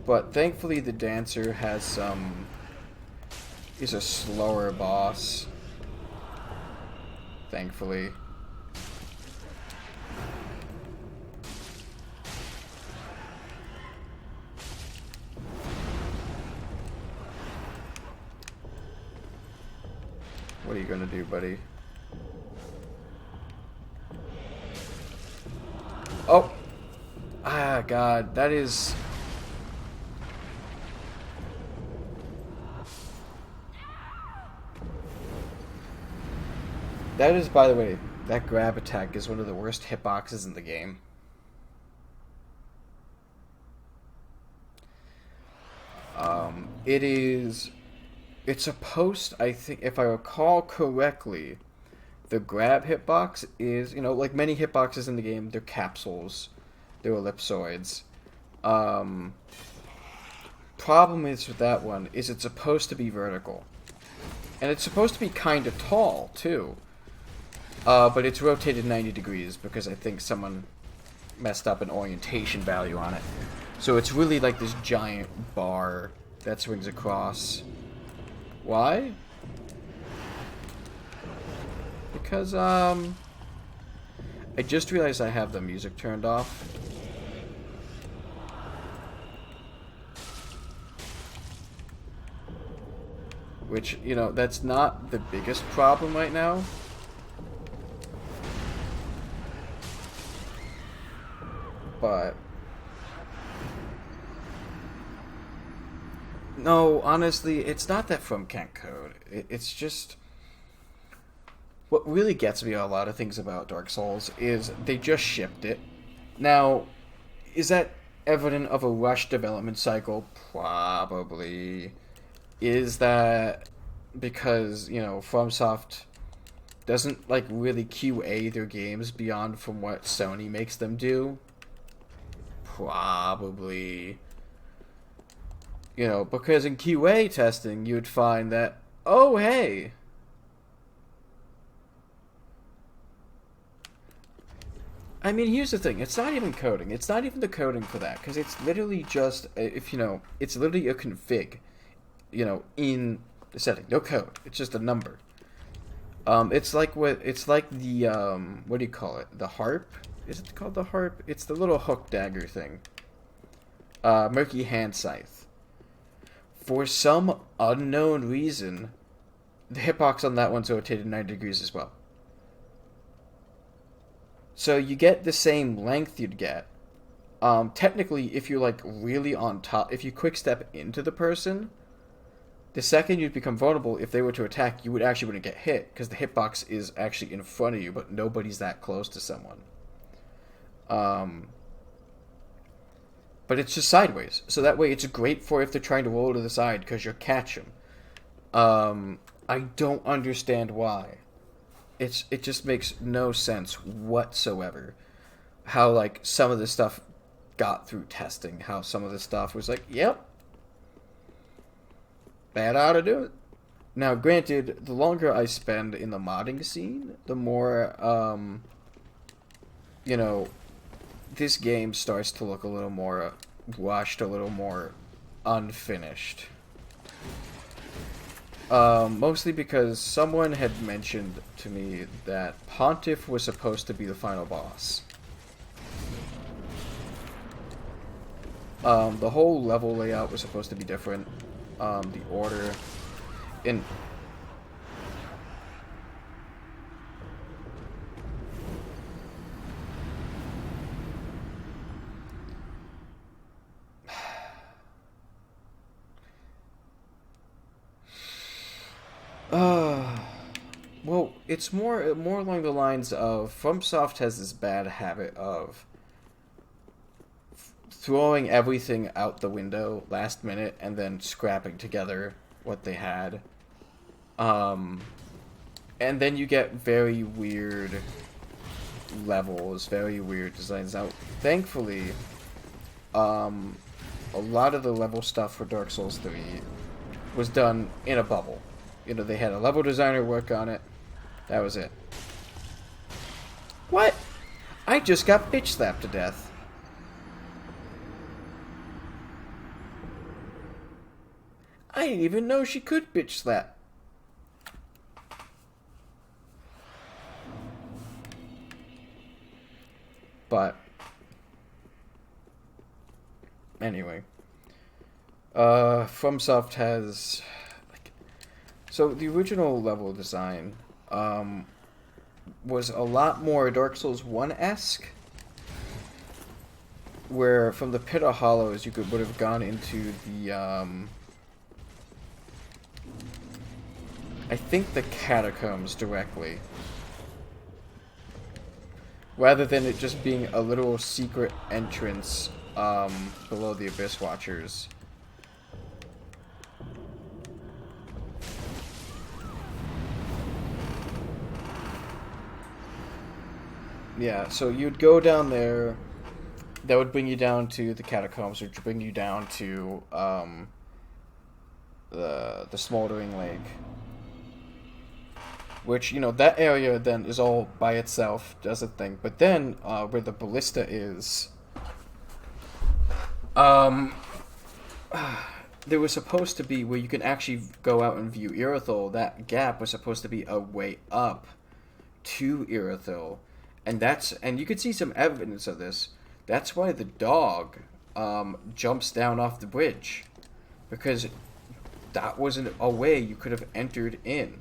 But thankfully, the dancer is a slower boss. Thankfully. What are you gonna do, buddy? Oh! Ah, God, that is... That is, by the way, that grab attack is one of the worst hitboxes in the game. It's supposed, I think, if I recall correctly, the grab hitbox is, like many hitboxes in the game, they're capsules, they're ellipsoids. problem is with that one is it's supposed to be vertical. And it's supposed to be kind of tall, too. But it's rotated 90 degrees because I think someone messed up an orientation value on it. So it's really like this giant bar that swings across. Why? Because, I just realized I have the music turned off. Which, you know, that's not the biggest problem right now. But... no, honestly, it's not that From can't code. It's just... what really gets me on a lot of things about Dark Souls is they just shipped it. Now, is that evident of a rushed development cycle? Probably. Is that because, you know, FromSoft doesn't, like, really QA their games beyond from what Sony makes them do? Probably. You know, because in QA testing, you'd find that, oh, hey, I mean, here's the thing. It's not even coding. It's not even the coding for that, because it's literally just, if you know, it's literally a config, you know, in the setting. No code. It's just a number. It's like the, what do you call it? The harp? Is it called the harp? It's the little hook dagger thing. Murky hand scythe. For some unknown reason, the hitbox on that one's rotated 90 degrees as well. So you get the same length you'd get. Technically, if you're like really on top, if you quick step into the person, the second you'd become vulnerable, if they were to attack, you wouldn't get hit, because the hitbox is actually in front of you, but nobody's that close to someone. But it's just sideways, so that way it's great for if they're trying to roll to the side, because you'll catch them. I don't understand why. It just makes no sense whatsoever. How, like, some of this stuff got through testing. How some of this stuff was like, yep, that ought to do it. Now, granted, the longer I spend in the modding scene, the more, you know, this game starts to look a little more rushed, a little more unfinished. Mostly because someone had mentioned to me that Pontiff was supposed to be the final boss. The whole level layout was supposed to be different. The order... in... well, it's more along the lines of FromSoft has this bad habit of throwing everything out the window last minute and then scrapping together what they had. And then you get very weird levels, very weird designs. Now, thankfully, a lot of the level stuff for Dark Souls 3 was done in a bubble. You know, they had a level designer work on it. That was it. What? I just got bitch slapped to death. I didn't even know she could bitch slap. But anyway, FromSoft has... so the original level design was a lot more Dark Souls 1-esque, where from the Pit of Hollows you would have gone into the I think the catacombs directly, rather than it just being a little secret entrance below the Abyss Watchers. Yeah, so you'd go down there, that would bring you down to the catacombs, which would bring you down to the smoldering lake. Which, you know, that area then is all by itself, does a thing. But then, where the ballista is, there was supposed to be where you can actually go out and view Irithyll. That gap was supposed to be a way up to Irithyll, and you could see some evidence of this. That's why the dog jumps down off the bridge, because that wasn't a way you could have entered in.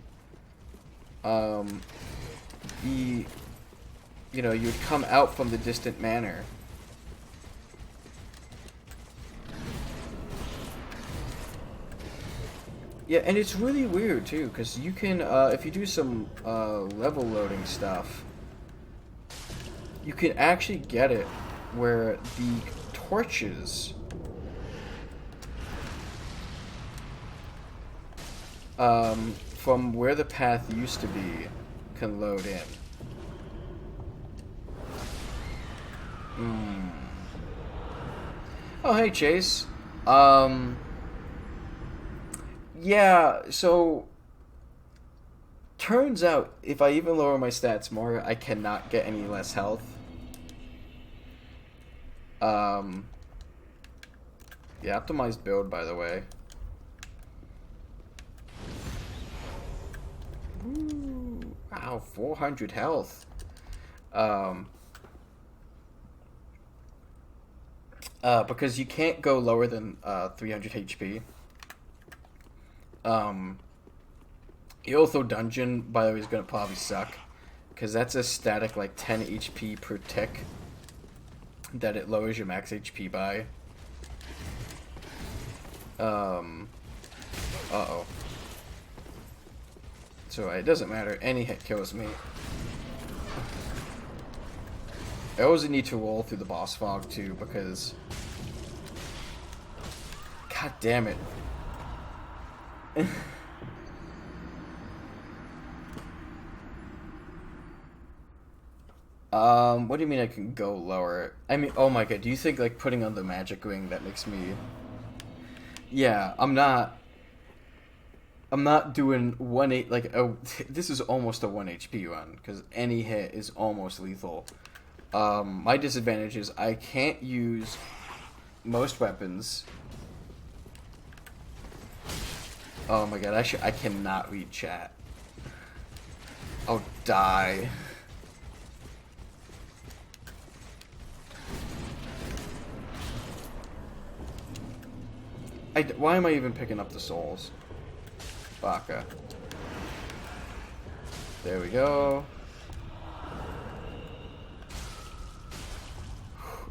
You'd come out from the distant manor. Yeah, and it's really weird too, because you can, if you do some level loading stuff, you can actually get it where the torches from where the path used to be can load in. Oh, hey, Chase. Yeah, so turns out if I even lower my stats more, I cannot get any less health. The optimized build, by the way. Ooh, wow, 400 health. Because you can't go lower than 300 HP. Irithyll dungeon, by the way, is gonna probably suck, because that's a static like 10 HP per tick that it lowers your max HP by. Uh-oh. So it doesn't matter, any hit kills me. I always need to roll through the boss fog too, because god damn it. What do you mean I can go lower? I mean, oh my god, do you think like putting on the magic ring that makes me... Yeah, I'm not doing 1-8, like, this is almost a 1 HP run, because any hit is almost lethal. My disadvantage is I can't use most weapons. Oh my god, I cannot read chat. I'll die. Why am I even picking up the souls? Baka. There we go.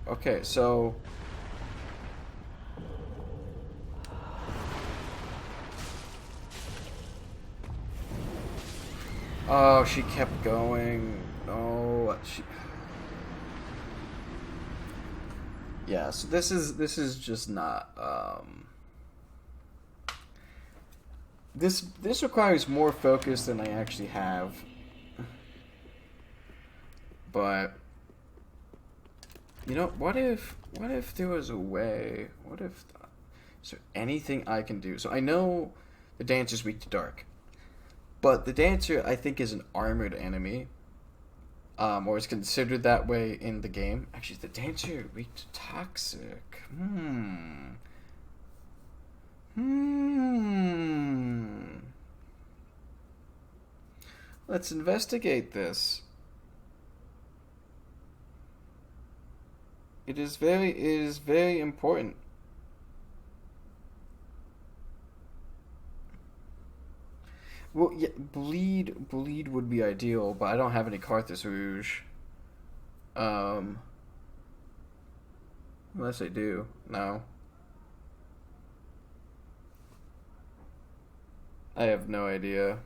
Okay, so... Oh, she kept going. No, she... Yeah, so this is just not, This requires more focus than I actually have. But you know, what if there was a way? Is there anything I can do? So I know the dancer's weak to dark, but the dancer I think is an armored enemy, or is considered that way in the game. Actually, the dancer weak to toxic. Let's investigate this. It is very important. Well, yeah, bleed would be ideal, but I don't have any Carthus Rouge. Unless I do. No. I have no idea.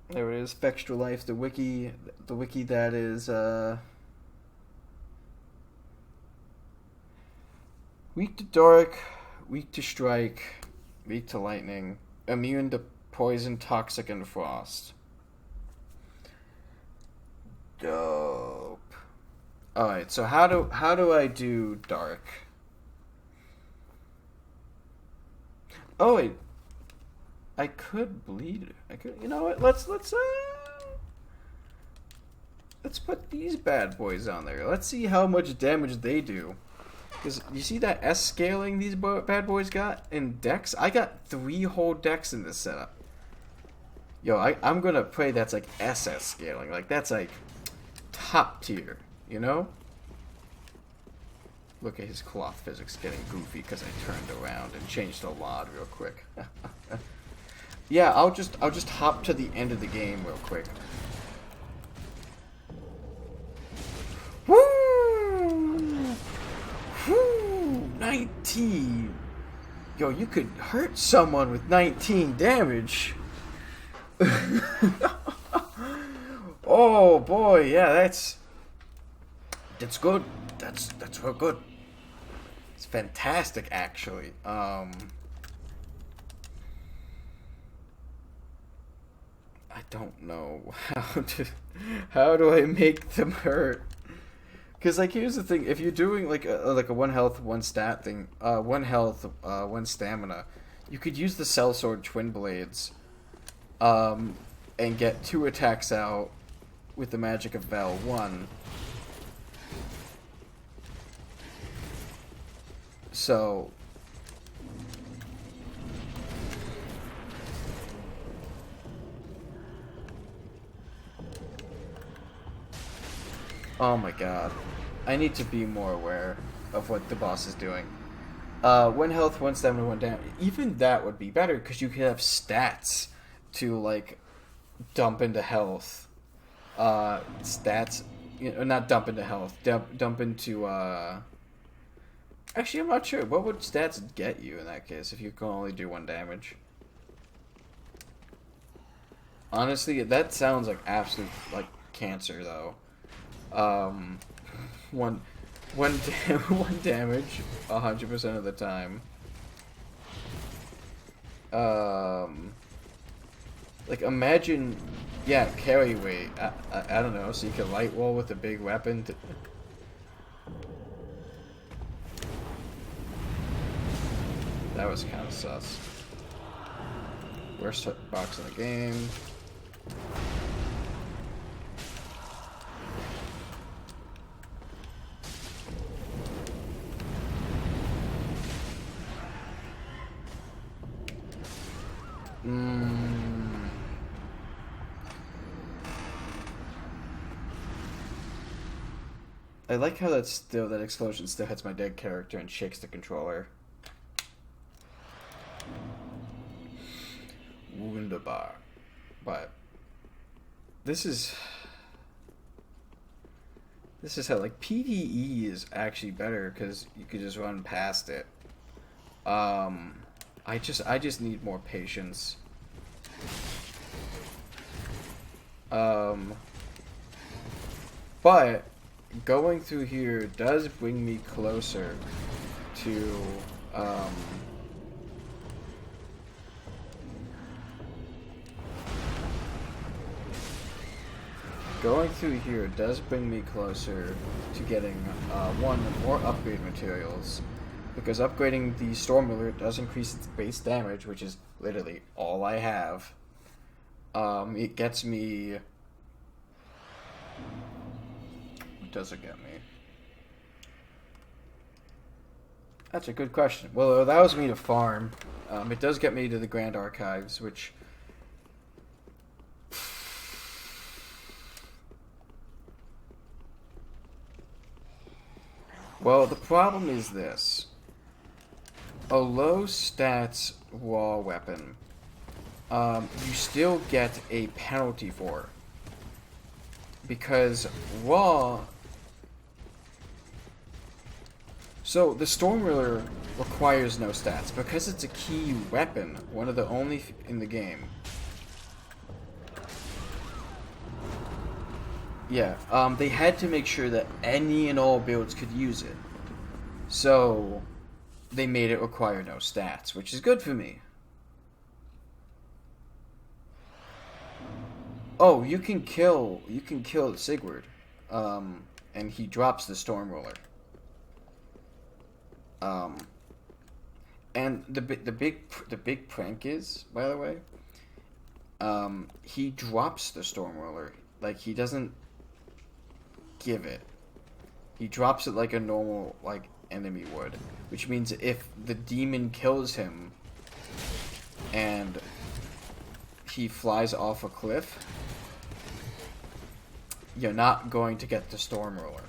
There it is, Spectral Life, the wiki that is, weak to dark, weak to strike, weak to lightning, immune to poison, toxic, and frost. Dope. Alright, so how do I do dark? Oh wait. I could bleed. I could, you know what? Let's put these bad boys on there. Let's see how much damage they do. Because you see that S scaling these bad boys got in decks? I got 3 whole decks in this setup. Yo, I'm gonna pray that's like SS scaling. Like, that's like top tier, you know? Look at his cloth physics getting goofy because I turned around and changed the LOD real quick. Yeah, I'll just hop to the end of the game real quick. Woo! Woo! 19. Yo, you could hurt someone with 19 damage. Oh boy, yeah, that's good. That's real good. It's fantastic, actually. I don't know how do I make them hurt? Because, like, here's the thing: if you're doing like a 1 health 1 stat thing, 1 health 1 stamina, you could use the Sellsword Twin Blades, and get 2 attacks out with the magic of Val 1. So. Oh my god. I need to be more aware of what the boss is doing. 1 health, 1 stamina, 1 damage. Even that would be better because you could have stats to, like, dump into health. Stats. You know, not dump into health. Dump into, Actually, I'm not sure. What would stats get you in that case if you can only do 1 damage? Honestly, that sounds like absolute, like, cancer, though. One damage 100% of the time. Like, imagine, yeah, carry weight. I don't know, so you can light wall with a big weapon. That was kind of sus. Worst box in the game. I like how that explosion still hits my dead character and shakes the controller. Wunderbar. But this is how, like, PvE is actually better because you could just run past it. I just need more patience. But going through here does bring me closer to getting more upgrade materials, because upgrading the Storm Alert does increase its base damage, which is literally all I have. It gets me. What does it get me? That's a good question. Well, it allows me to farm. It does get me to the Grand Archives, which. Well, the problem is this. A low stats raw weapon, you still get a penalty for. Because raw... So, the Stormwheeler requires no stats. Because it's a key weapon, one of the only in the game. Yeah, they had to make sure that any and all builds could use it. So, they made it require no stats, which is good for me. Oh, you can kill Sigurd. and he drops the Storm Ruler. And the big prank is, by the way, he drops the Storm Ruler. Like, he doesn't give it. He drops it like a normal, like, enemy would. Which means if the demon kills him and he flies off a cliff, you're not going to get the Storm Ruler.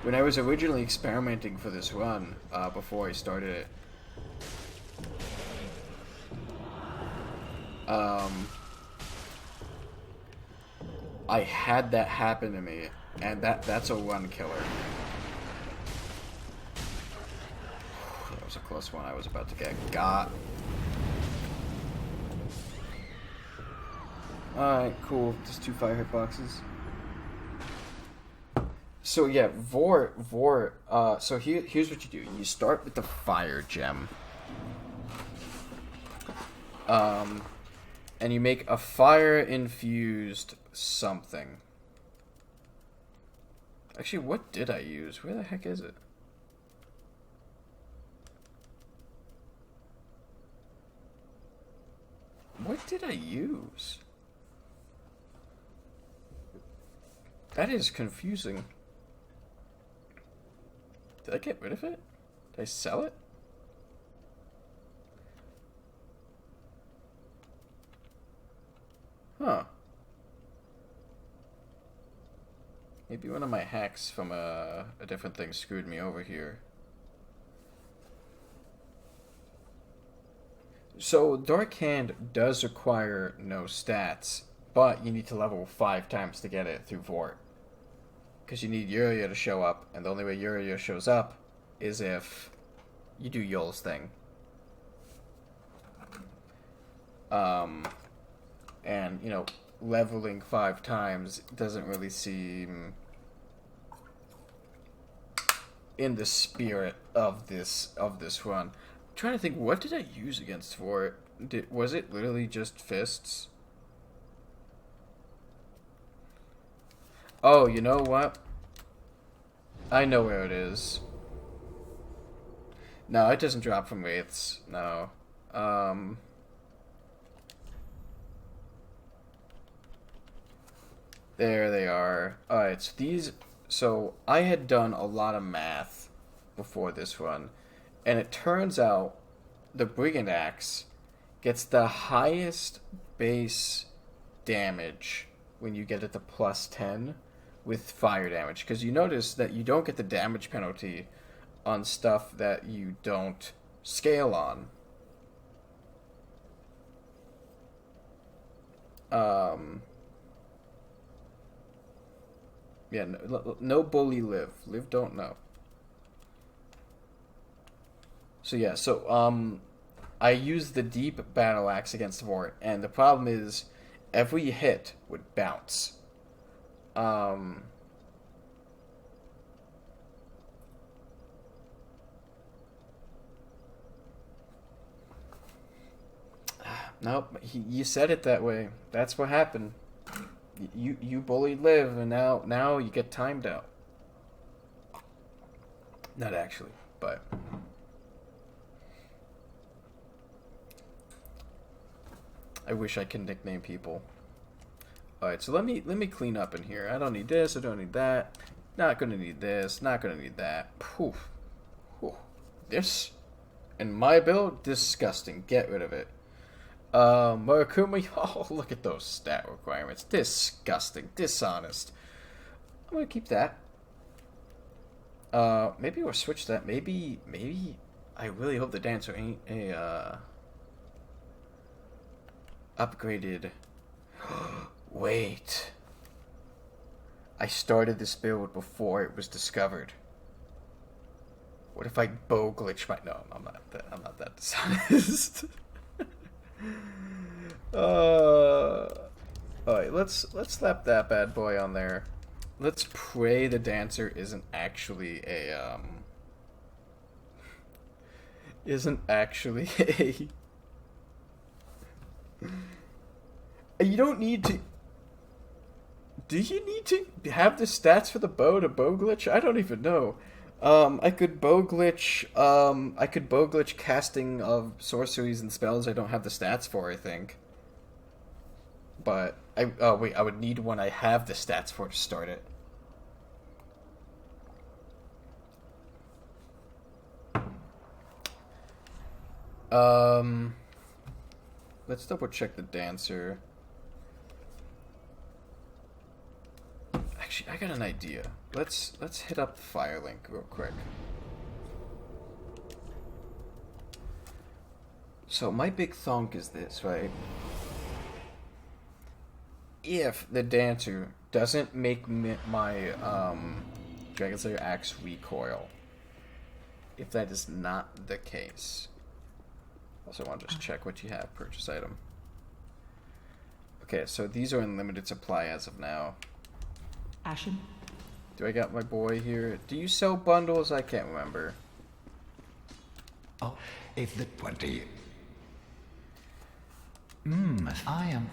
When I was originally experimenting for this run, before I started it, I had that happen to me, and that's a run killer. That was a close one. I was about to get got. Alright, cool. Just 2 fire hitboxes. So yeah, Vort, so here's what you do. You start with the fire gem. And you make a fire-infused something. Actually, what did I use? Where the heck is it? What did I use? That is confusing. Did I get rid of it? Did I sell it? Huh. Maybe one of my hacks from a different thing screwed me over here. So, Dark Hand does require no stats, but you need to level 5 times to get it through Vort. Because you need Uriah to show up, and the only way Uriah shows up is if you do Yul's thing. And, you know, leveling 5 times doesn't really seem in the spirit of this run. I'm trying to think, what did I use against Vort? Was it literally just fists? Oh, you know what? I know where it is. No, it doesn't drop from wraiths. No. There they are. Alright, so these... So, I had done a lot of math before this run. And it turns out the Brigand Axe gets the highest base damage when you get it to plus 10 with fire damage. Because you notice that you don't get the damage penalty on stuff that you don't scale on. Yeah, no bully live. Live don't know. So yeah, I used the deep battle axe against Vort, and the problem is every hit would bounce. Nope, you said it that way. That's what happened. You bullied Liv, and now you get timed out. Not actually, but I wish I could nickname people. Alright, so let me clean up in here. I don't need this, I don't need that. Not gonna need this, not gonna need that. Poof. This in my build, disgusting. Get rid of it. Murakumi, oh, look at those stat requirements. Disgusting. Dishonest. I'm gonna keep that. Maybe we'll switch that. Maybe, I really hope the dancer ain't a, upgraded. Wait. I started this build before it was discovered. What if I bow glitch my... No, I'm not that dishonest. Alright, let's slap that bad boy on there. Let's pray the dancer isn't actually a you don't need to Do you need to have the stats for the bow to bow glitch? I don't even know. I could bow glitch. I could bow glitch casting of sorceries and spells I don't have the stats for, I think. But I would need one I have the stats for to start it. Let's double check the dancer. Actually, I got an idea. Let's hit up the Firelink real quick. So my big thonk is this, right? If the dancer doesn't make my Dragon Slayer axe recoil, if that is not the case, also want to just check what you have. Purchase item. Okay, so these are in limited supply as of now. Ashen? Do I got my boy here? Do you sell bundles? I can't remember. Oh, if the 20. I am.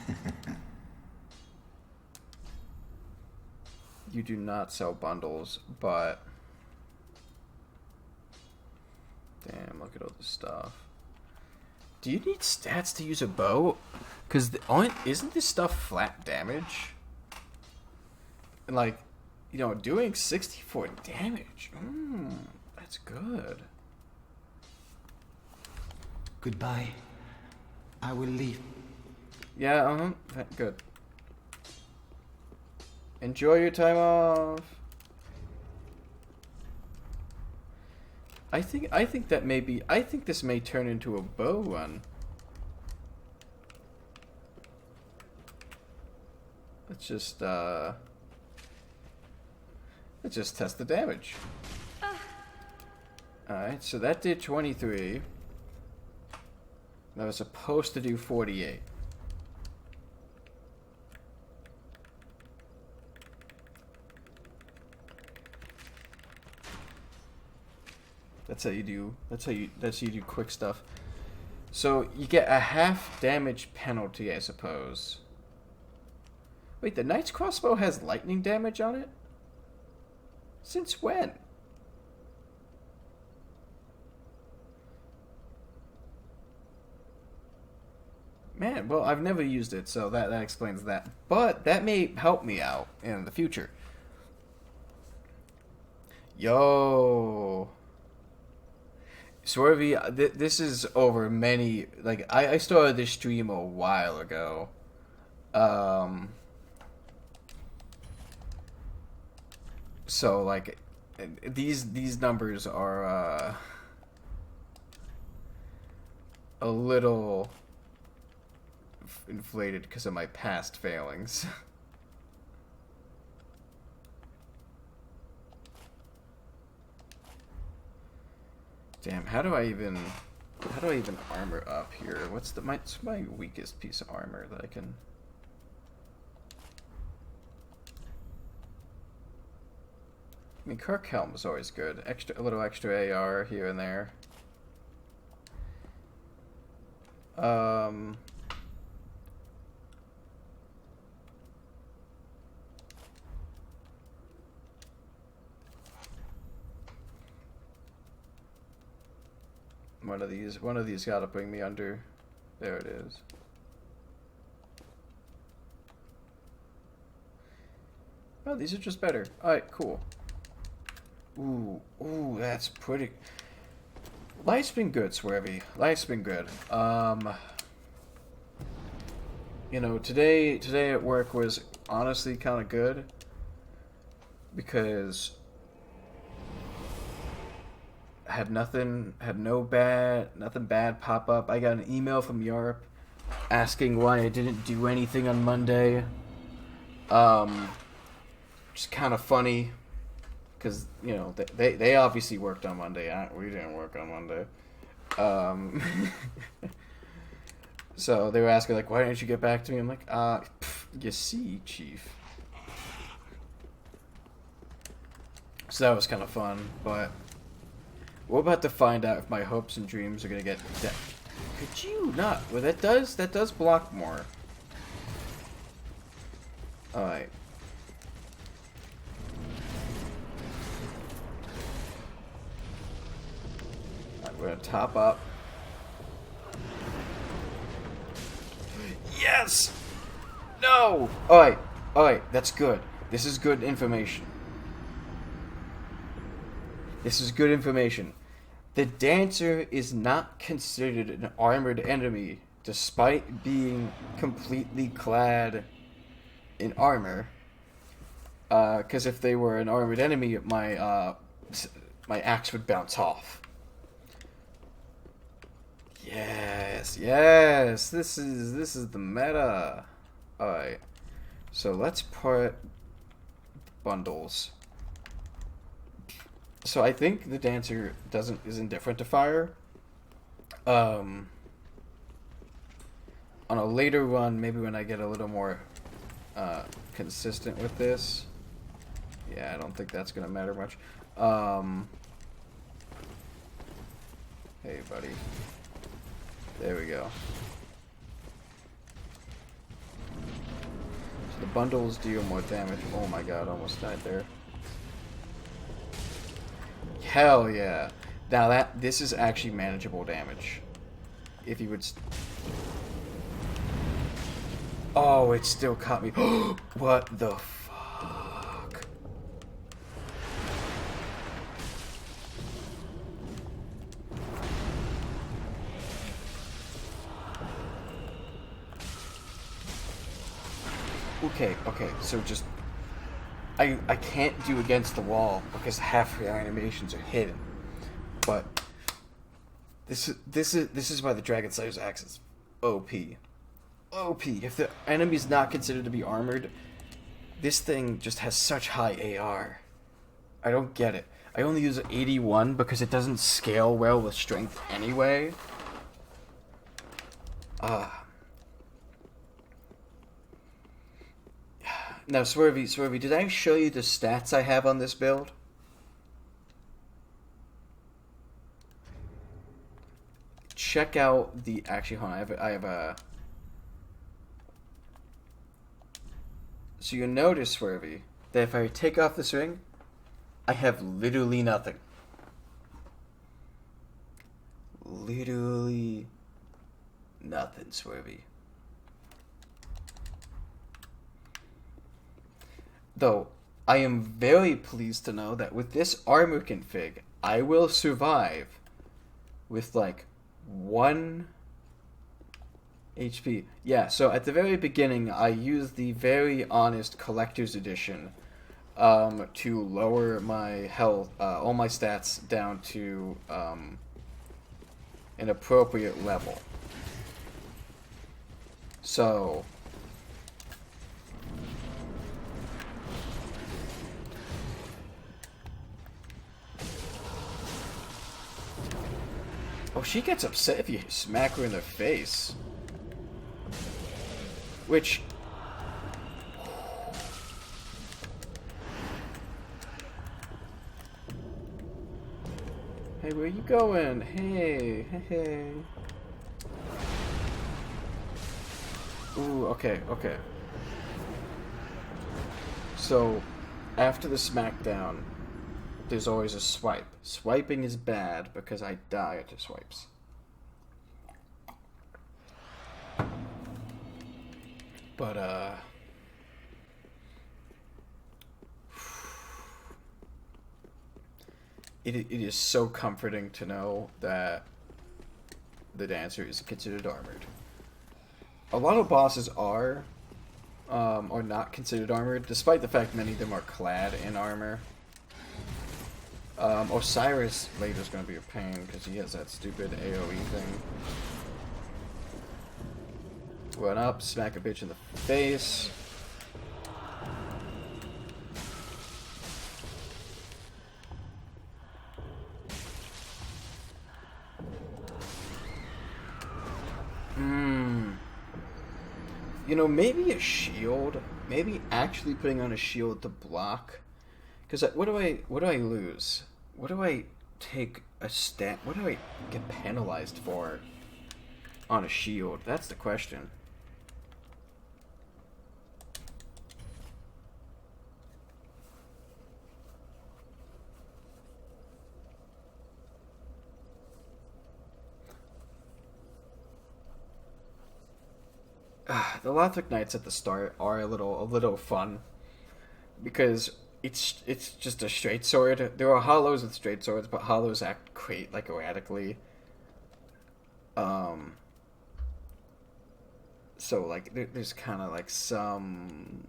You do not sell bundles, but damn, look at all this stuff. Do you need stats to use a bow? Because isn't this stuff flat damage? And like, you know, doing 64 damage. That's good. Goodbye. I will leave. Yeah, good. Enjoy your time off. I think this may turn into a bow run. Let's just test the damage. Alright, so that did 23. That was supposed to do 48. That's how you do quick stuff. So you get a half damage penalty, I suppose. Wait, the Knight's Crossbow has lightning damage on it? Since when? Man, well, I've never used it, so that explains that. But that may help me out in the future. Yo. Swervy, this is over many... Like, I started this stream a while ago. So, like, these numbers are, a little inflated because of my past failings. Damn, how do I even armor up here? What's my weakest piece of armor that I can... I mean, Kirk Helm is always good. A little extra AR here and there. One of these gotta bring me under. There it is. Oh, these are just better. Alright, cool. Ooh, that's pretty... Life's been good, Swervy. Life's been good. You know, today at work was honestly kind of good. Because... nothing bad pop up. I got an email from Europe asking why I didn't do anything on Monday. Which is kind of funny, because you know they obviously worked on Monday. We didn't work on Monday. So they were asking like, why didn't you get back to me? I'm like, you see, Chief. So that was kind of fun, but. We're about to find out if my hopes and dreams are gonna get... Could you not? Well, that does block more. Alright. gonna top up. Yes! No! Alright, that's good. This is good information. The Dancer is not considered an armored enemy, despite being completely clad in armor. Because if they were an armored enemy, my axe would bounce off. Yes. This is the meta. Alright. So let's put bundles. So I think the Dancer is indifferent to fire. On a later run, maybe when I get a little more consistent with this. Yeah, I don't think that's gonna matter much. Hey, buddy. There we go. So the bundles deal more damage. Oh my god, almost died there. Hell yeah. Now this is actually manageable damage. If he would... Oh, it still caught me. What the fuck? Okay, so just... I can't do against the wall because half the animations are hidden. But this is why the Dragon Slayer's axe is OP. If the enemy's not considered to be armored, this thing just has such high AR. I don't get it. I only use 81 because it doesn't scale well with strength anyway. Now, Swervy, did I show you the stats I have on this build? Check out the... Actually, hold on. I have a... So you notice, Swervy, that if I take off this ring, I have literally nothing. Literally nothing, Swervy. Though, I am very pleased to know that with this armor config, I will survive with, like, 1 HP. Yeah, so at the very beginning, I used the very honest Collector's Edition to lower my health, all my stats down to an appropriate level. So... Oh, she gets upset if you smack her in the face. Which... Hey, where you going? Hey. Ooh, okay. So, after the smackdown, there's always a swipe. Swiping is bad because I die after swipes. But, it is so comforting to know that the Dancer is considered armored. A lot of bosses are not considered armored, despite the fact many of them are clad in armor. Osiris later is going to be a pain because he has that stupid AoE thing. Run up, smack a bitch in the face. You know, maybe a shield. Maybe actually putting on a shield to block. Because what do I lose? What do I take a stat? What do I get penalized for on a shield? That's the question. the Lothric Knights at the start are a little fun because it's just a straight sword. There are hollows with straight swords, but hollows act like erratically. So like there's kind of like some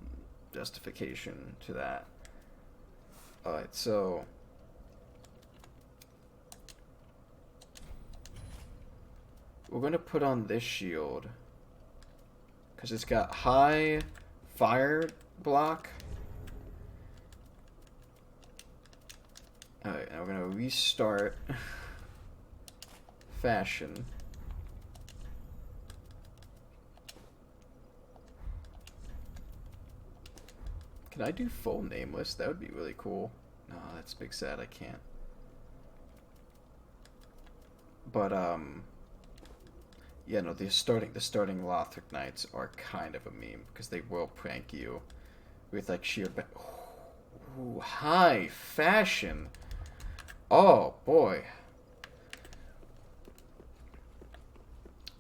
justification to that. All right, so we're gonna put on this shield because it's got high fire block. All right, now we're gonna restart fashion. Can I do full nameless? That would be really cool. No, that's big sad. I can't. But yeah, no. The starting Lothric Knights are kind of a meme because they will prank you with like sheer. Ooh, high fashion. Oh boy.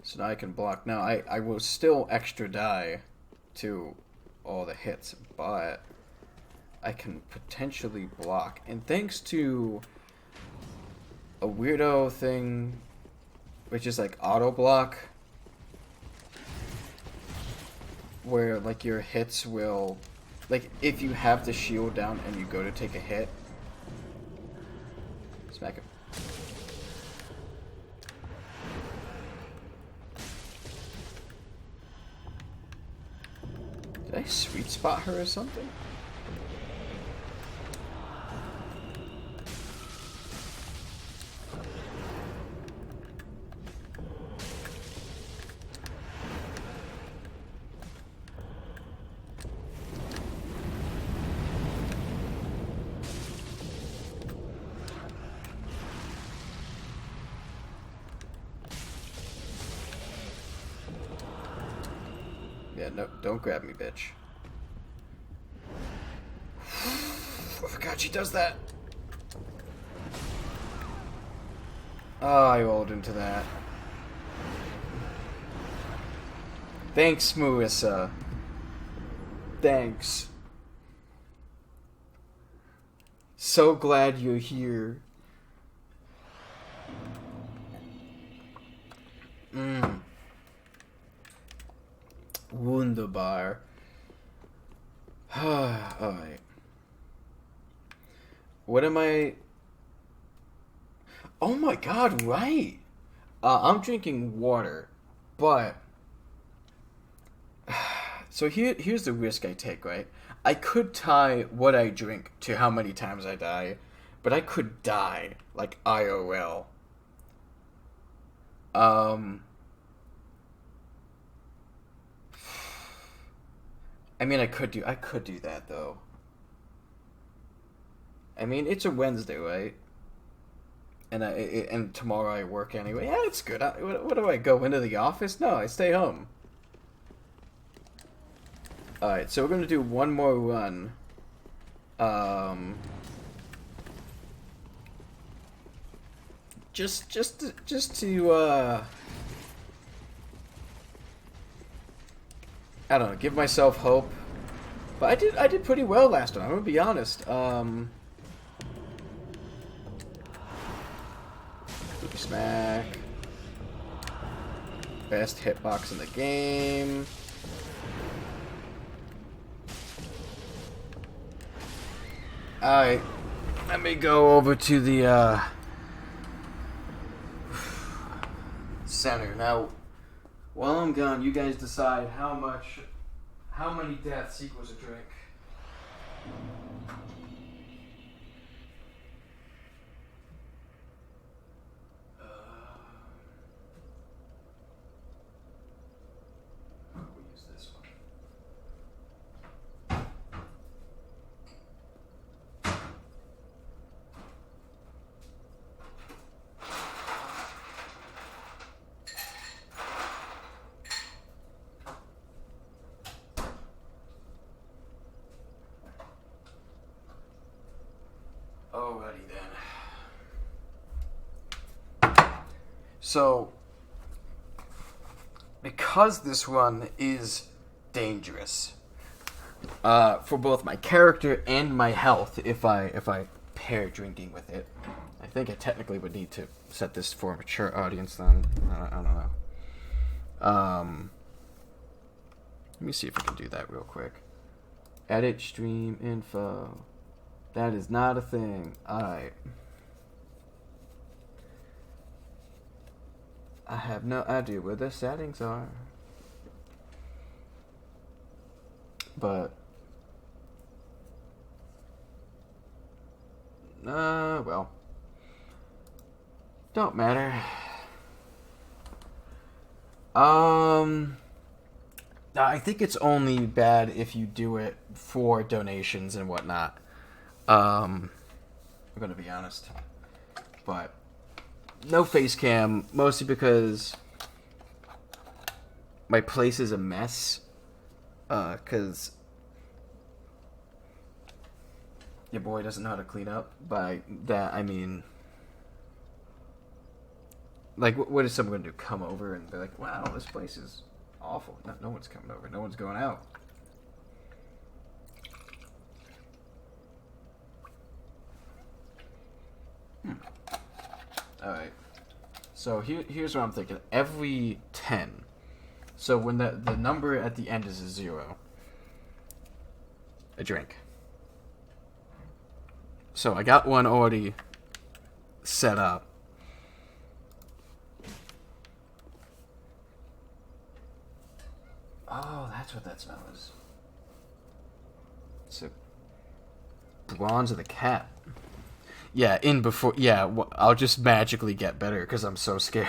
So now I can block. Now I will still extra die to all the hits, but I can potentially block. And thanks to a weirdo thing, which is like auto block, where like your hits will, like if you have the shield down and you go to take a hit, smack him. Did I sweet spot her or something? Yeah, no, don't grab me, bitch. I forgot she does that. Oh, I rolled into that. Thanks, Marissa. Thanks. So glad you're here. Wunderbar. Alright. What am I... Oh my god, right! I'm drinking water, but... So here's the risk I take, right? I could tie what I drink to how many times I die, but I could die, like IRL. I mean, I could do that though. I mean, it's a Wednesday, right? And and tomorrow I work anyway. Yeah, it's good. What do I go into the office? No, I stay home. All right, so we're gonna do one more run. Just to I don't know, give myself hope. But I did pretty well last time. I'm gonna be honest. Smack. Best hitbox in the game. Alright. Let me go over to the center. Now, while I'm gone, you guys decide how many deaths equals a drink. We'll use this one. Alrighty then. So, because this run is dangerous. For both my character and my health, if I pair drinking with it. I think I technically would need to set this for a mature audience then. I don't know. Let me see if I can do that real quick. Edit stream info. That is not a thing. Alright. I have no idea where the settings are. But well. Don't matter. I think it's only bad if you do it for donations and whatnot. I'm gonna be honest. But no face cam, mostly because my place is a mess. Cause your boy doesn't know how to clean up. By that I mean, like, what is someone gonna do? Come over and be like, "Wow, this place is awful." No one's coming over. No one's going out. All right. So here's what I'm thinking. Every 10. So when the number at the end is a 0, a drink. So I got one already set up. Oh, that's what that smell is. It's a bronze of the cat. Yeah, I'll just magically get better because I'm so scared.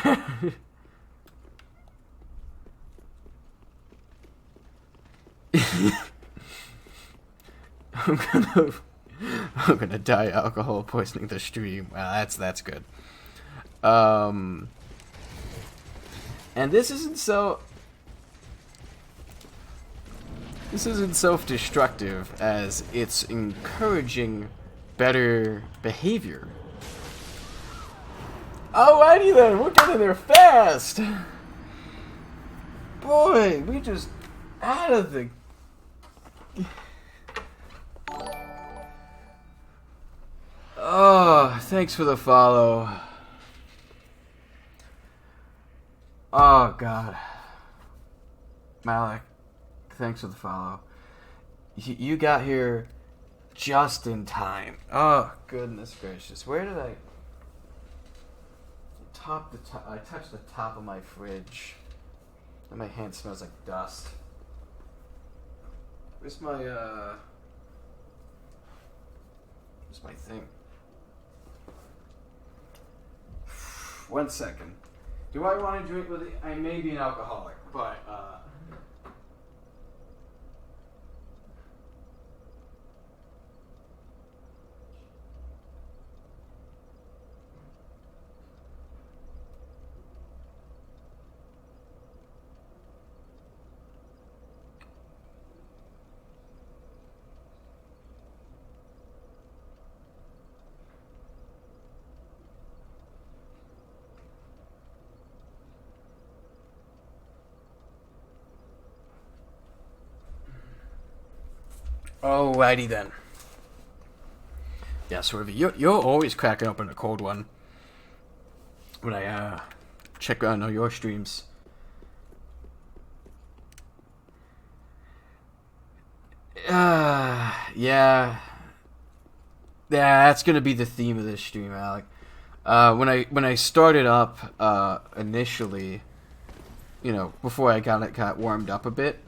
I'm gonna die alcohol poisoning the stream. Wow, that's good. And this isn't self-destructive as it's encouraging better behavior. Alrighty then, we're getting there fast. Boy, we just out of the. Oh, thanks for the follow. Oh God, Malik, thanks for the follow. You got here just in time. Oh goodness gracious, where did I I touched the top of my fridge, and my hand smells like dust. Where's my thing? 1 second. Do I want to drink with it? I may be an alcoholic, but alrighty then. Yeah, so you're always cracking open a cold one when I check on your streams. Yeah, that's gonna be the theme of this stream, Alec. When I started up initially, before I got warmed up a bit,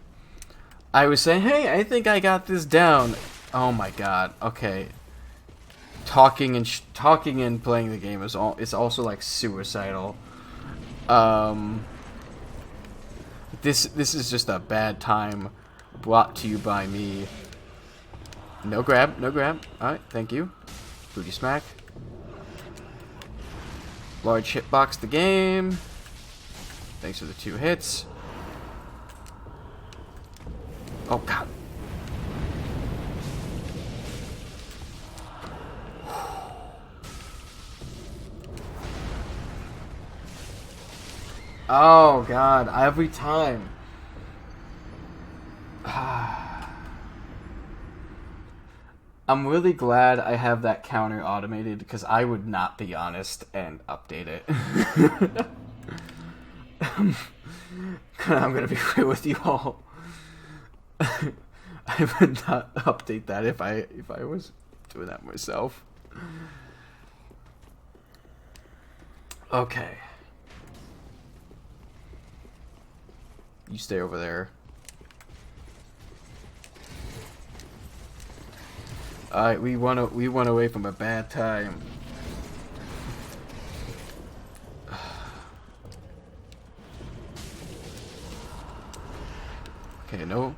I was saying, hey, I think I got this down. Oh my god. Okay. Talking and playing the game is also like suicidal. This is just a bad time brought to you by me. No grab. Alright, thank you. Booty smack. Large hitbox the game. Thanks for the 2 hits. Oh god. Oh god, every time. I'm really glad I have that counter automated because I would not be honest and update it. I'm gonna be real with you all. I would not update that if I was doing that myself. Okay. You stay over there. Alright, we went away from a bad time. Okay, no.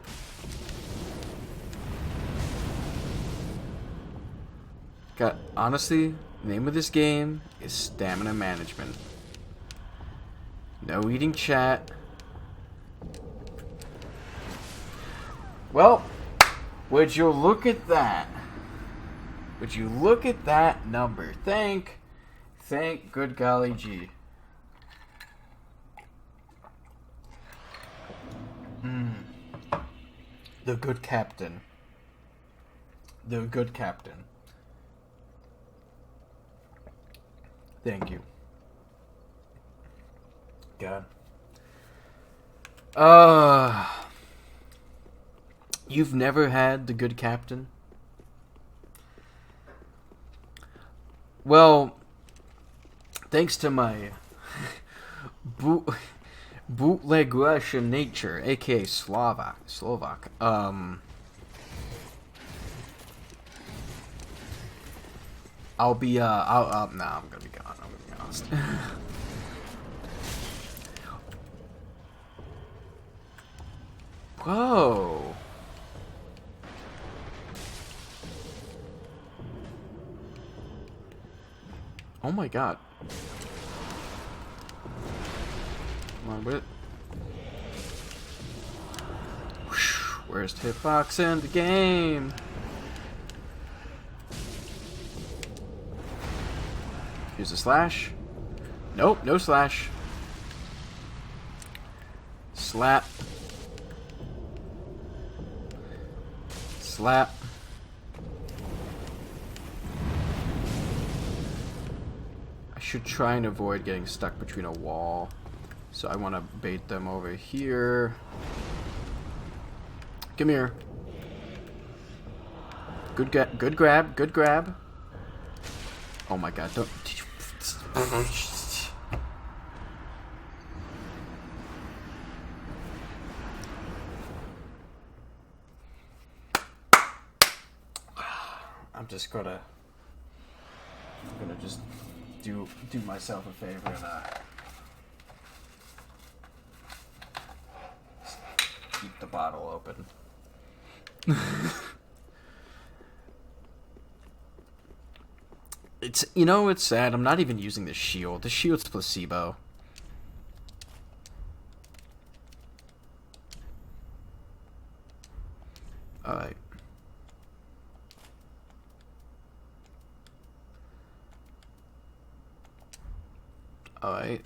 Honestly, the name of this game is Stamina Management. No eating chat. Well, would you look at that? Would you look at that number? Thank good golly gee. The good captain. The good captain. Thank you. God. You've never had the good captain? Well, thanks to my bootleg Russian nature, aka Slovak, I'll be nah, I'm gonna be gone. I'm gonna be honest. Whoa. Oh my god. Come on, Brit. Worst hitbox in the game. Here's a slash. Nope, no slash. Slap. Slap. I should try and avoid getting stuck between a wall. So I want to bait them over here. Come here. Good grab, good grab. Oh my god, don't... I'm gonna just do myself a favor and keep the bottle open. It's, you know, it's sad. I'm not even using the shield. The shield's placebo. Alright. Alright.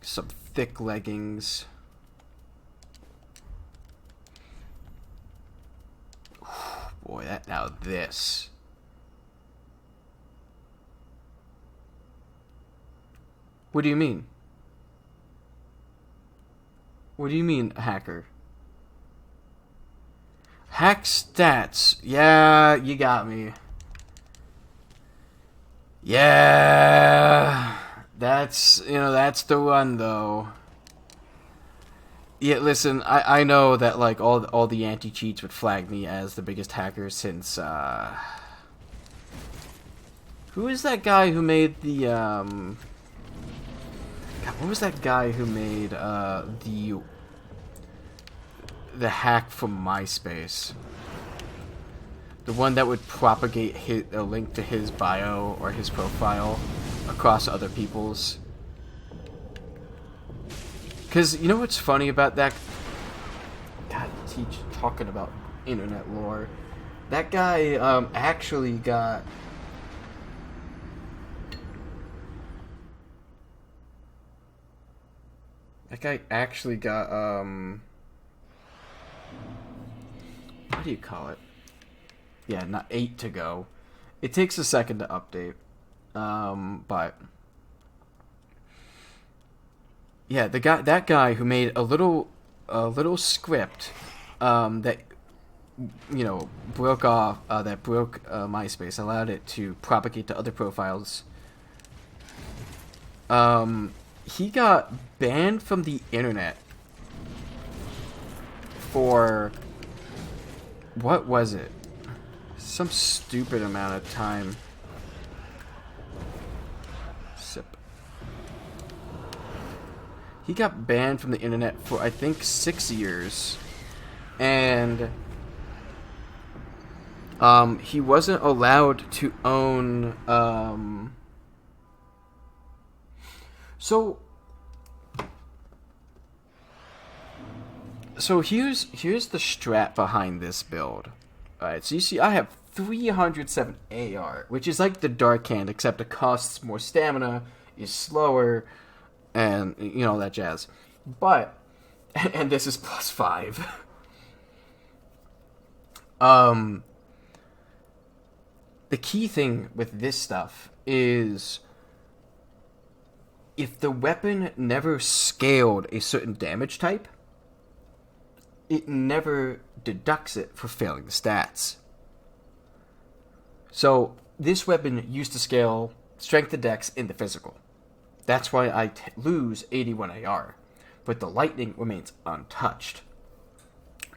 Some thick leggings. Boy, now this. What do you mean? What do you mean, hacker? Hack stats. Yeah, you got me. Yeah. That's the one, though. Yeah, listen, I know that, like, all the anti-cheats would flag me as the biggest hacker since, who is that guy who made the, God, what was that guy who made, the hack from MySpace? The one that would propagate a link to his bio or his profile across other people's. Because, you know what's funny about that? God, talking about internet lore. That guy, actually got... That guy actually got, what do you call it? Yeah, not 8 to go. It takes a second to update. But yeah, that guy who made a little script that broke MySpace, allowed it to propagate to other profiles. He got banned from the internet for, what was it? Some stupid amount of time. Sip. He got banned from the internet for, I think, 6 years. And he wasn't allowed to own So here's the strat behind this build. Alright, so you see I have 307 AR, which is like the Dark Hand, except it costs more stamina, is slower, and that jazz. But, and this is +5. The key thing with this stuff is if the weapon never scaled a certain damage type, it never deducts it for failing the stats. So this weapon used to scale strength to dex in the physical. That's why I lose 81 AR, but the lightning remains untouched.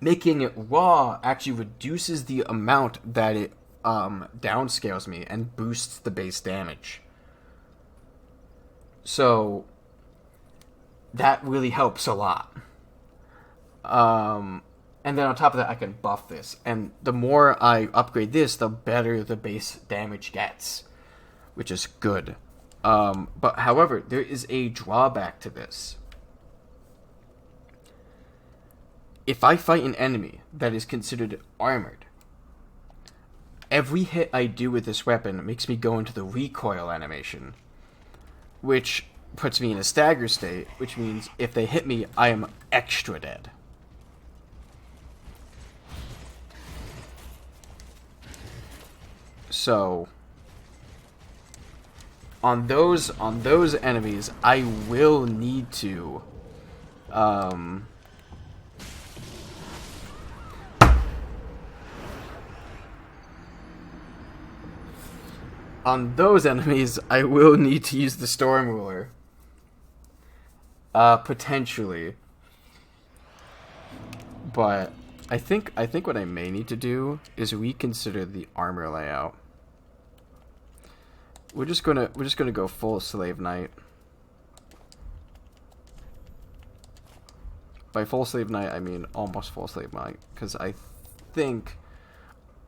Making it raw actually reduces the amount that it downscales me and boosts the base damage. So that really helps a lot. And then on top of that, I can buff this. And the more I upgrade this, the better the base damage gets, which is good. But however, there is a drawback to this. If I fight an enemy that is considered armored, every hit I do with this weapon makes me go into the recoil animation, which puts me in a stagger state, which means if they hit me, I am extra dead. So on those enemies, I will need to use the Storm Ruler. Potentially. But I think what I may need to do is reconsider the armor layout. We're just gonna go full Slave Knight. By full Slave Knight, I mean almost full Slave Knight, because I think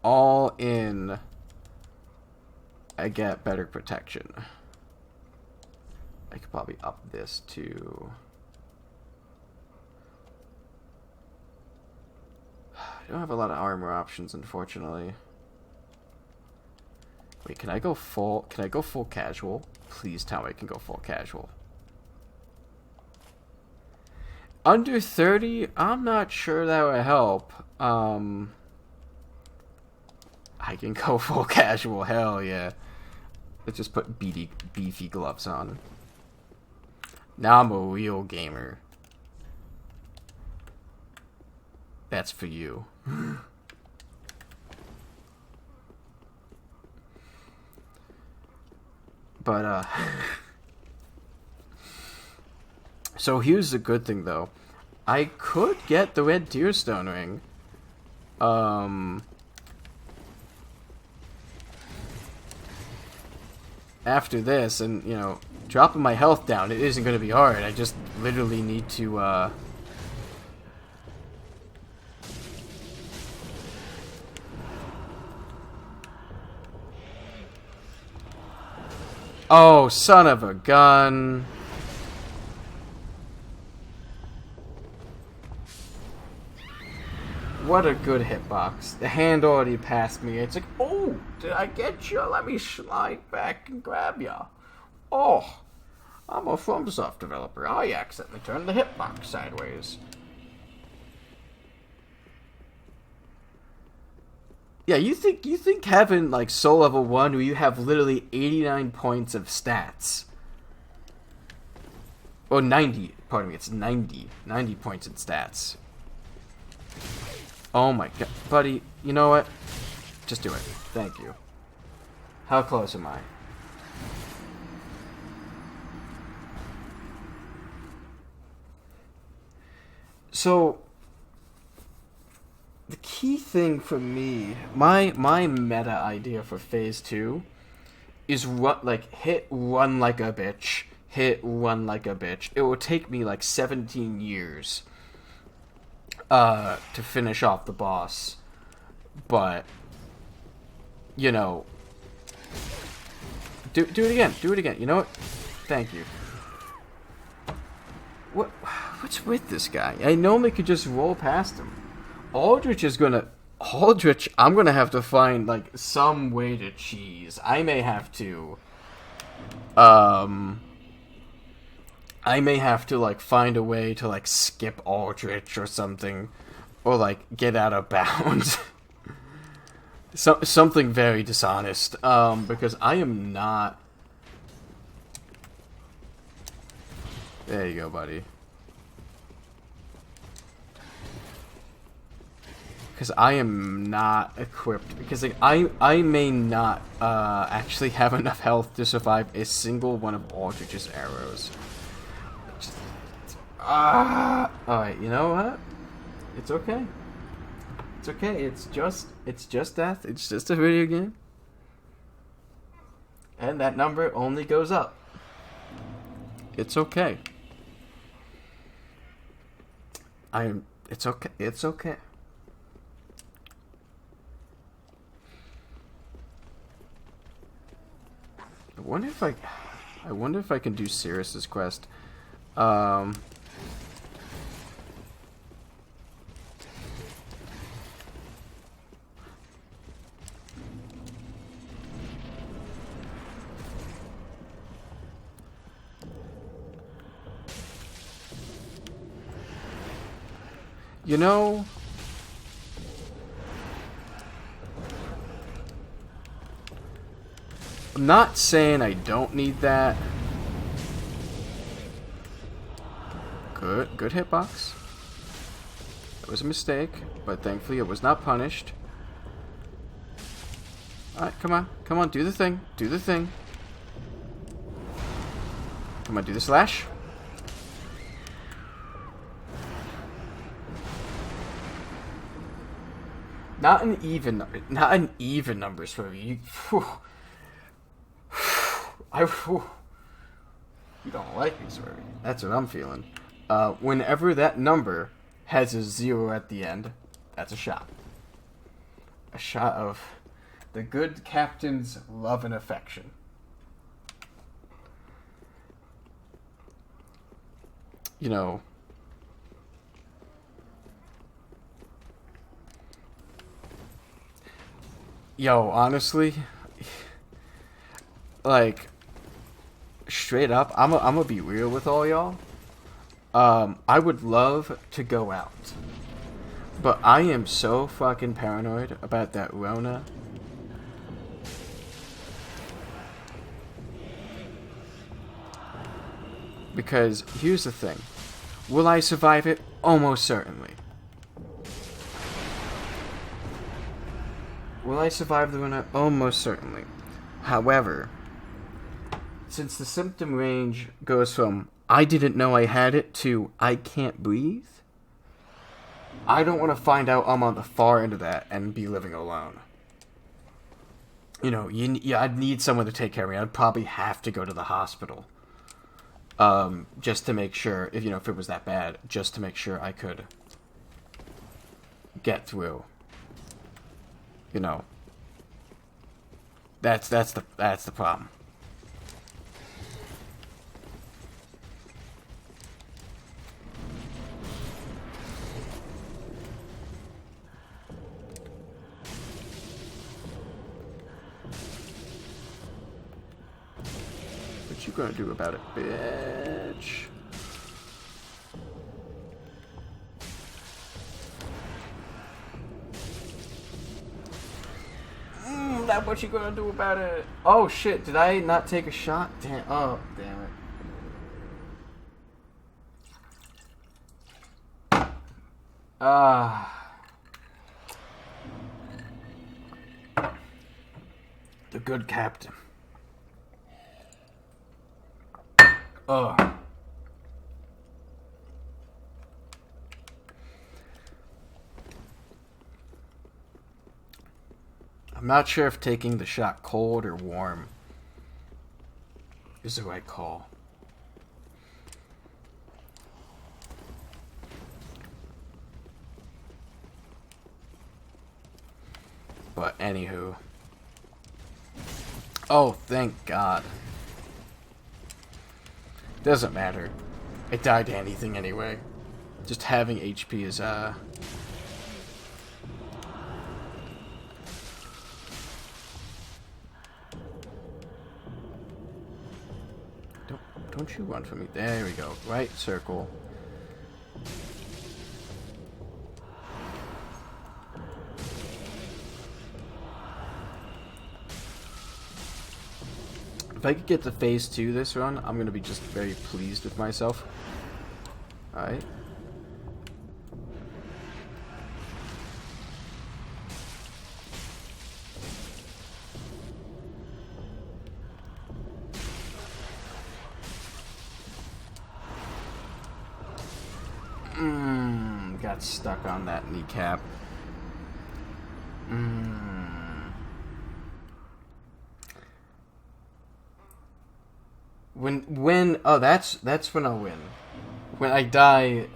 all in I get better protection. I could probably up this to... I don't have a lot of armor options, unfortunately. Wait, can I go full casual? Please tell me I can go full casual. Under 30, I'm not sure that would help. I can go full casual, hell yeah. Let's just put beefy gloves on. Now I'm a real gamer. That's for you. But, so here's the good thing, though. I could get the red Tearstone ring. After this, and, dropping my health down, it isn't going to be hard. I just literally need to, Oh, son of a gun. What a good hitbox. The hand already passed me. It's like, oh, did I get you? Let me slide back and grab ya. Oh, I'm a FromSoft developer. I accidentally turned the hitbox sideways. Yeah, you think having like soul level 1 where you have literally 89 points of stats. Or 90, pardon me, it's 90 points in stats. Oh my god, buddy, you know what? Just do it. Thank you. How close am I? So the key thing for me, my meta idea for phase 2 is run like run like a bitch. Run like a bitch. It will take me like 17 years to finish off the boss. But you know, do it again. Do it again. You know what? Thank you. What's with this guy? I normally could just roll past him. Aldrich, I'm gonna have to find like some way to cheese. I may have to like find a way to like skip Aldrich or something, or like get out of bounds. Something very dishonest. Because I am not. There you go, buddy. Because I am not equipped. Because like, I may not actually have enough health to survive a single one of Aldrich's arrows. Alright, you know what? It's okay. It's okay. It's just that. It's just a video game. And that number only goes up. It's okay. It's okay. It's okay. I wonder if I can do Sirius's quest. You know, I'm not saying I don't need that. Good hitbox. That was a mistake, but thankfully it was not punished. Alright, come on, do the thing. Come on, do the slash. Not an even numbers for me. You don't like me, Swervy. That's what I'm feeling. Whenever that number has a 0 at the end, that's a shot. A shot of the good captain's love and affection. You know, yo, honestly, like, straight up, I'm gonna be real with all y'all. I would love to go out, but I am so fucking paranoid about that Rona. Because here's the thing. Will I survive it? Almost certainly. Will I survive the Rona? Almost certainly. However, since the symptom range goes from I didn't know I had it to I can't breathe, I don't want to find out I'm on the far end of that and be living alone. You know, I'd need someone to take care of me. I'd probably have to go to the hospital. Just to make sure, if it was that bad, just to make sure I could get through. You know, that's the problem. What you gonna do about it, bitch? that what you gonna do about it? Oh shit, did I not take a shot? Damn, oh, damn it. The good captain. I'm not sure if taking the shot cold or warm is the right call. But anywho. Oh, thank God. Doesn't matter. It died to anything anyway. Just having HP is, Don't you run from me. There we go. Right circle. If I could get to phase 2 this run, I'm going to be just very pleased with myself. Alright. Got stuck on that kneecap. When oh that's when I'll win. When I die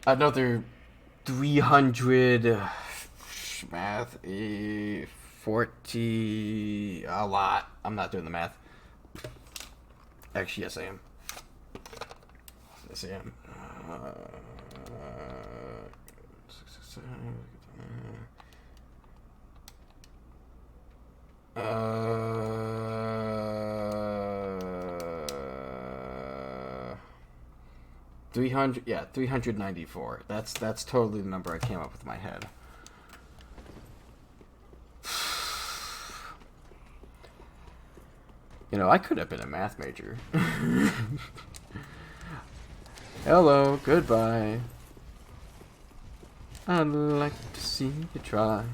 another 300 math 40 a lot. I'm not doing the math. Actually, yes I am. Yes I am. $300, yeah, 394. That's totally the number I came up with in my head. You know, I could have been a math major. Hello, goodbye. I'd like to see you try.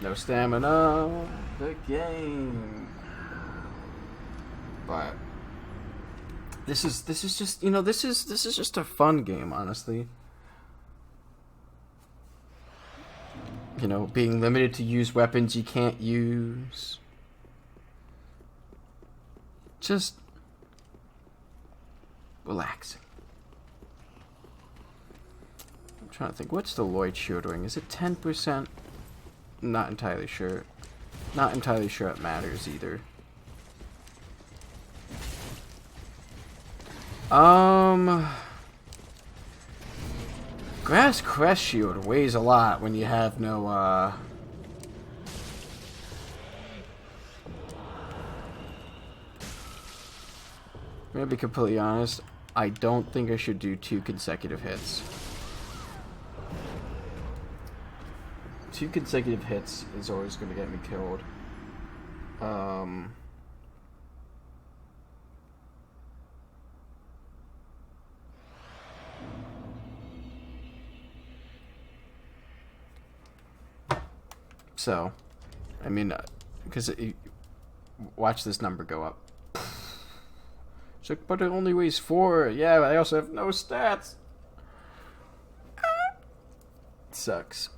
No stamina, the game. But this is just, you know, this is just a fun game, honestly. You know, being limited to use weapons you can't use. Just relaxing. I'm trying to think, what's the Lloyd shield ring? Is it 10%? Not entirely sure. Not entirely sure it matters either. Grass Crest Shield weighs a lot when you have no, I'm gonna be completely honest, I don't think I should do 2 consecutive hits. 2 consecutive hits is always gonna get me killed. So, I mean, because watch this number go up. It's like, but it only weighs 4. Yeah, but I also have no stats. Sucks.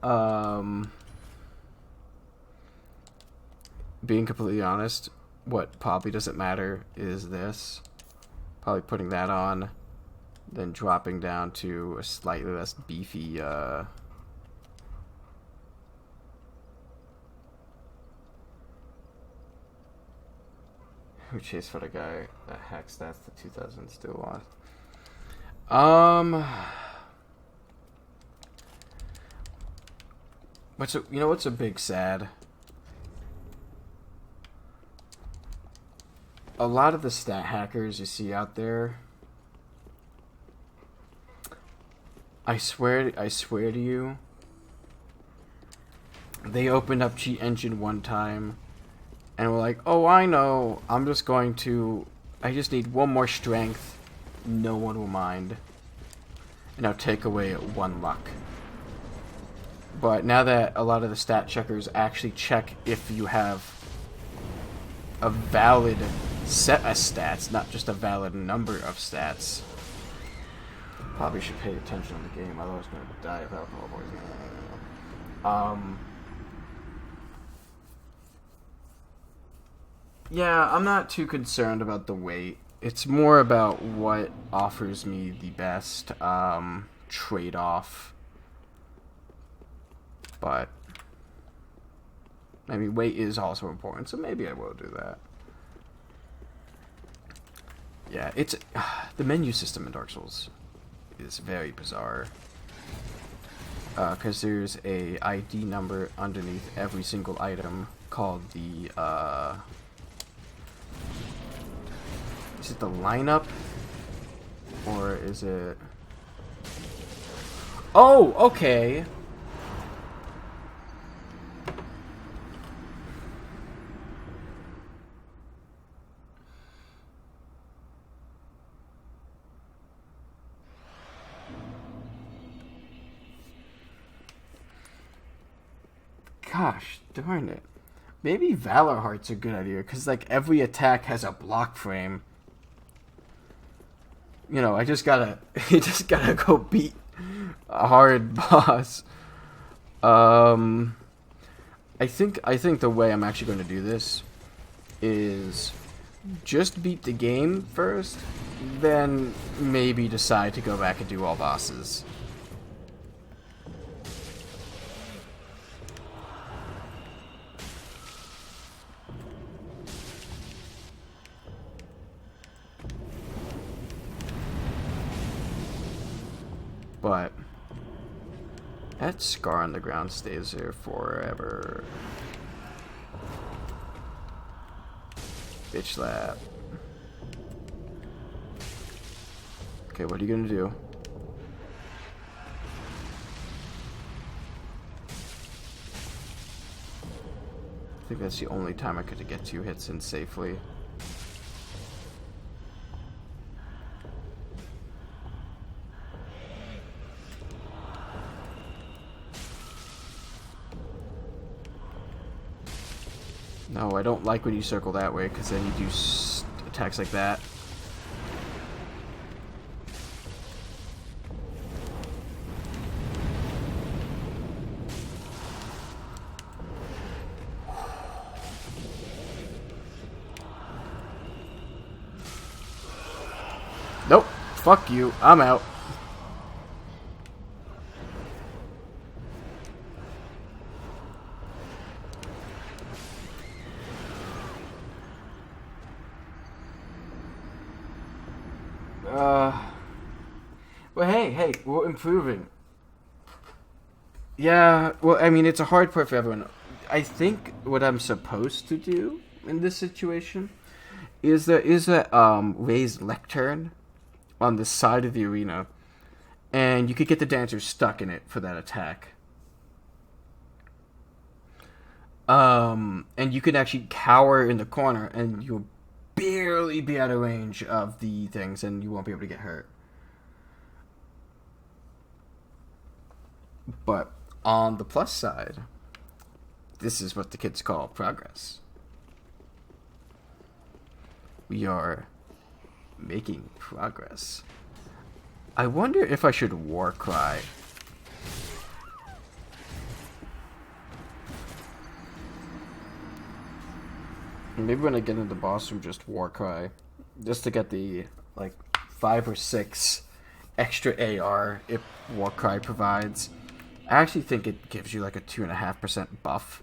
Being completely honest, what probably doesn't matter is this. Probably putting that on, then dropping down to a slightly less beefy, who chased for the guy that hacks stats to 2000 still lost. what's a big sad? A lot of the stat hackers you see out there, I swear to you, they opened up Cheat Engine one time and were like, oh, I know, I just need one more strength, no one will mind, and I'll take away 1 luck. But now that a lot of the stat checkers actually check if you have a valid set of stats, not just a valid number of stats. Probably should pay attention on the game, otherwise I'm gonna die of alcohol poisoning. Yeah, I'm not too concerned about the weight. It's more about what offers me the best trade-off. But I mean, weight is also important, so maybe I will do that. Yeah, it's the menu system in Dark Souls is very bizarre. Because there's a ID number underneath every single item called the is it the lineup? Or is it... Oh, okay. Gosh darn it. Maybe Valor Heart's a good idea, because like every attack has a block frame. You know, you just gotta go beat a hard boss. I think the way I'm actually going to do this is just beat the game first, then maybe decide to go back and do all bosses. But that scar on the ground stays there forever. Bitch slap. Okay, what are you gonna do? I think that's the only time I could get 2 hits in safely. No, I don't like when you circle that way, because then you do attacks like that. Nope. Fuck you. I'm out. Well, hey, we're improving. Yeah, well, I mean, it's a hard part for everyone. I think what I'm supposed to do in this situation is there is a raised lectern on the side of the arena, and you could get the dancers stuck in it for that attack. And you can actually cower in the corner, and you'll barely be out of range of the things, and you won't be able to get hurt. But on the plus side, this is what the kids call progress. We are making progress. I wonder if I should war cry. Maybe when I get into the boss room, just war cry, just to get the like 5 or 6 extra AR if war cry provides. I actually think it gives you like a 2.5% buff,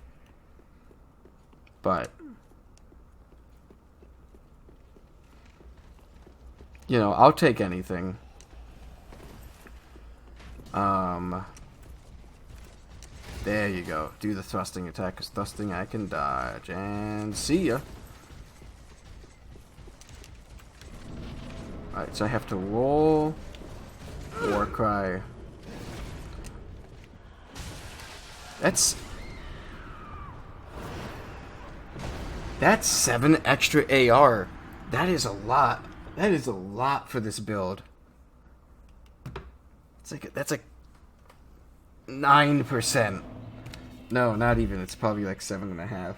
but you know, I'll take anything. There you go. Do the thrusting attack, because thrusting I can dodge. And see ya. Alright, so I have to roll War Cry. That's 7 extra AR. That is a lot. That is a lot for this build. That's like 9%. No, not even. It's probably like 7.5.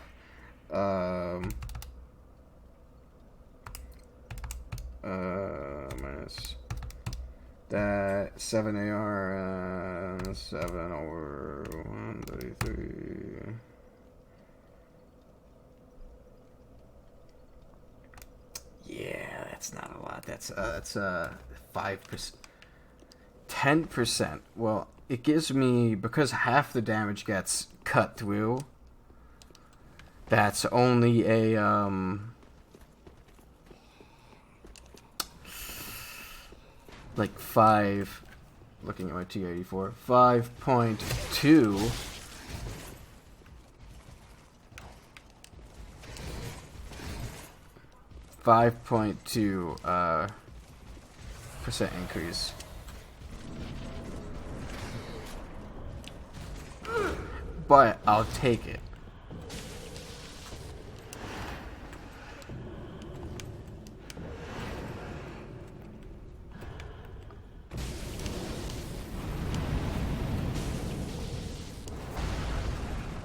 Minus that 7 AR, 7 over 133. Yeah, that's not a lot. That's 5%, 10%. Well, it gives me, because half the damage gets cut through. That's only a like 5. Looking at my T84, 5.2. Percent increase. But I'll take it.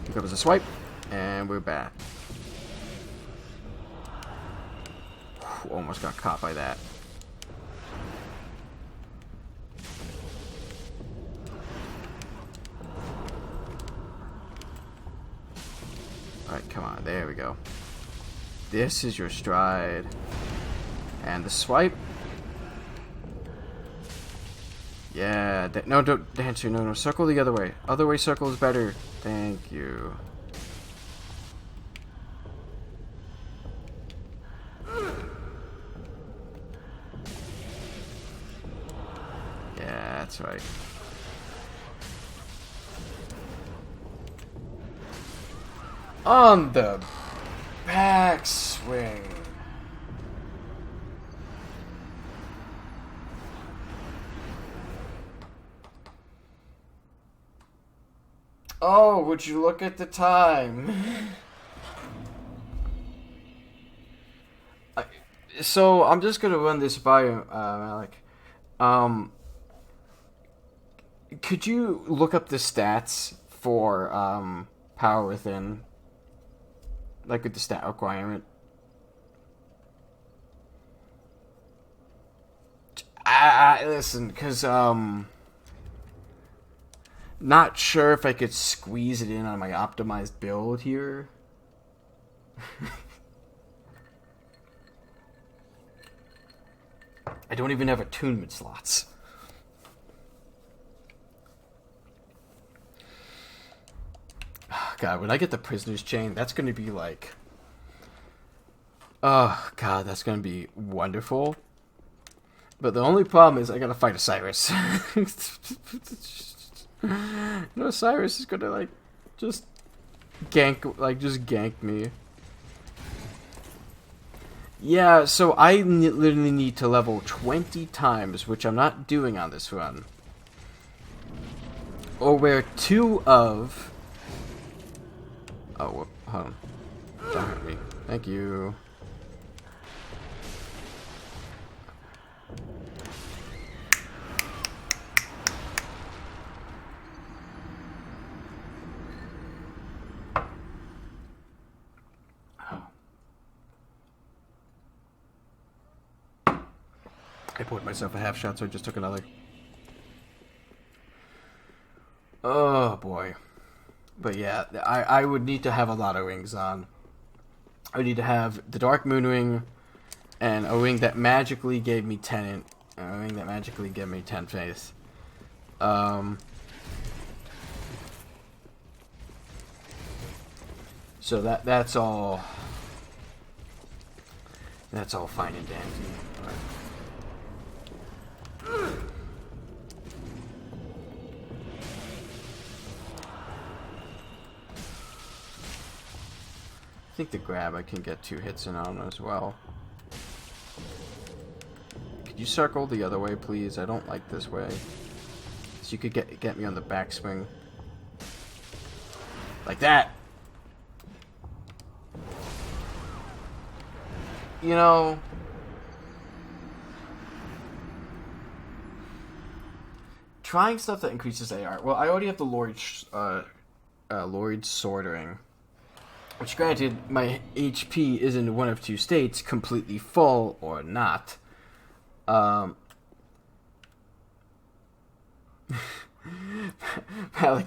Here comes a swipe, and we're back. Almost got caught by that. Alright, come on. There we go. This is your stride. And the swipe. Yeah. No, don't dance. No. Circle the other way. Other way circle is better. Thank you. Yeah, that's right. On the backswing. Oh, would you look at the time? So I'm just gonna run this by Malik. Could you look up the stats for power within, like with the stat requirement? Listen, because not sure if I could squeeze it in on my optimized build here. I don't even have attunement slots. Oh, God, when I get the prisoner's chain, that's going to be like... Oh, God, that's going to be wonderful. But the only problem is I got to fight Osiris. No, Osiris is going to, like, just gank me. Yeah, so I literally need to level 20 times, which I'm not doing on this run. Or where 2 of... Oh, hold on. Don't hurt me. Thank you. I poured myself a half shot, so I just took another. Oh, boy. But yeah, I would need to have a lot of wings on. I would need to have the Dark Moon Wing, and a wing that magically gave me 10, and a wing that magically gave me 10 faith. So that's all fine and dandy. think the grab I can get 2 hits in on as well. Could you circle the other way, please? I don't like this way. So you could get me on the backswing. Like that! You know... Trying stuff that increases AR. Well, I already have the Lord's Swordering. Which, granted, my HP is in one of 2 states, completely full or not. Like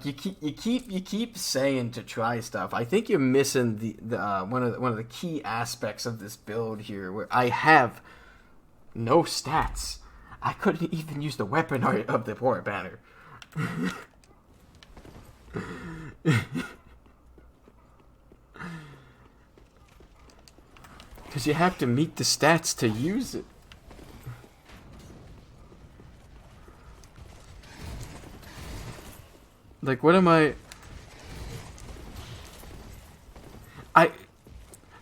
you keep saying to try stuff. I think you're missing the one of the key aspects of this build here, where I have no stats. I couldn't even use the weapon of the Boreal banner. Because you have to meet the stats to use it. Like, what am I...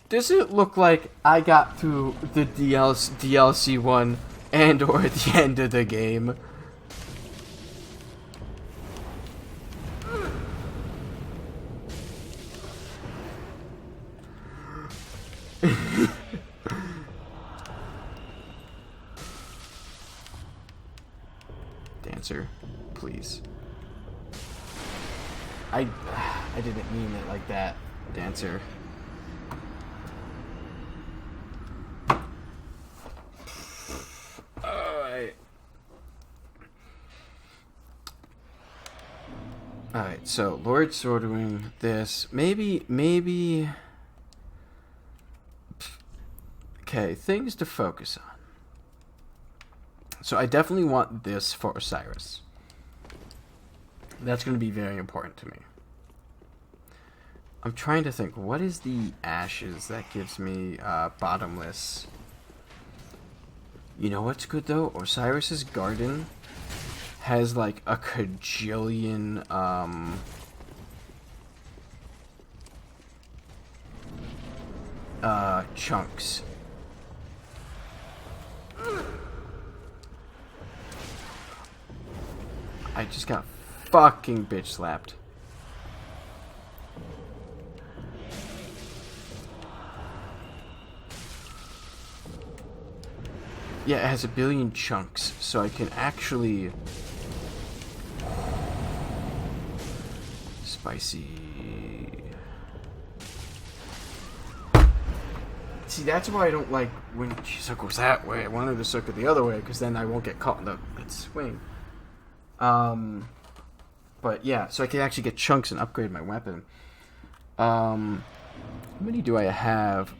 Does it look like I got through the DLC 1 and or at the end of the game? Dancer, please. I didn't mean it like that, Dancer. Alright, so Lord's ordering this. Maybe. Okay, things to focus on. So I definitely want this for Osiris. That's going to be very important to me. I'm trying to think, what is the ashes that gives me bottomless? You know what's good though? Osiris's garden has like a cajillion chunks. I just got fucking bitch slapped. Yeah, it has a billion chunks, so I can actually... Spicy... See, that's why I don't like when she circles that way. I want her to circle the other way, because then I won't get caught in the swing. But yeah, so I can actually get chunks and upgrade my weapon. How many do I have?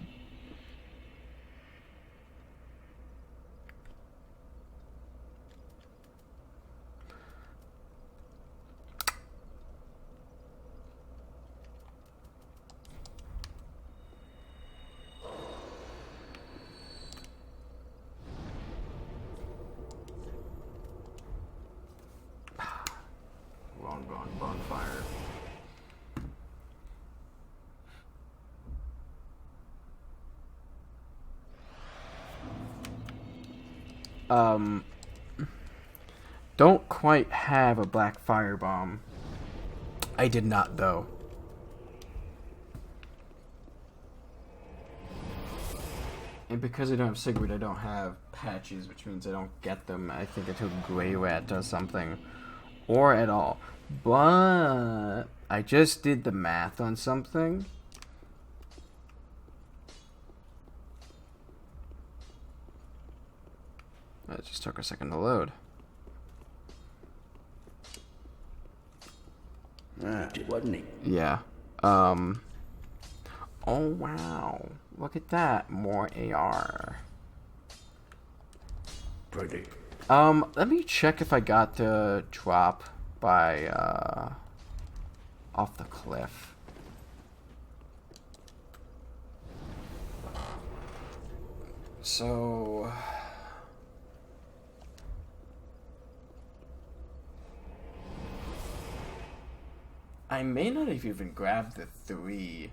Bonfire. Don't quite have a black firebomb. I did not, though. And because I don't have Sigurd, I don't have patches, which means I don't get them, I think, until Grey Rat does something. Or at all. But I just did the math on something. It just took a second to load. Wasn't he? Yeah. Oh wow. Look at that. More AR. Pretty. Let me check if I got the drop by off the cliff. So I may not have even grabbed the 3.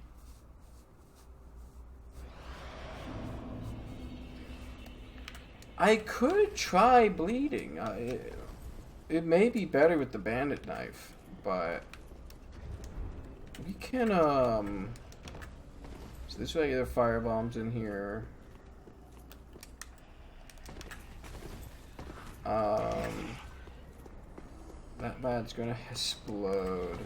I could try bleeding. It may be better with the bandit knife, but we can, so this regular firebombs in here. That bad's gonna explode.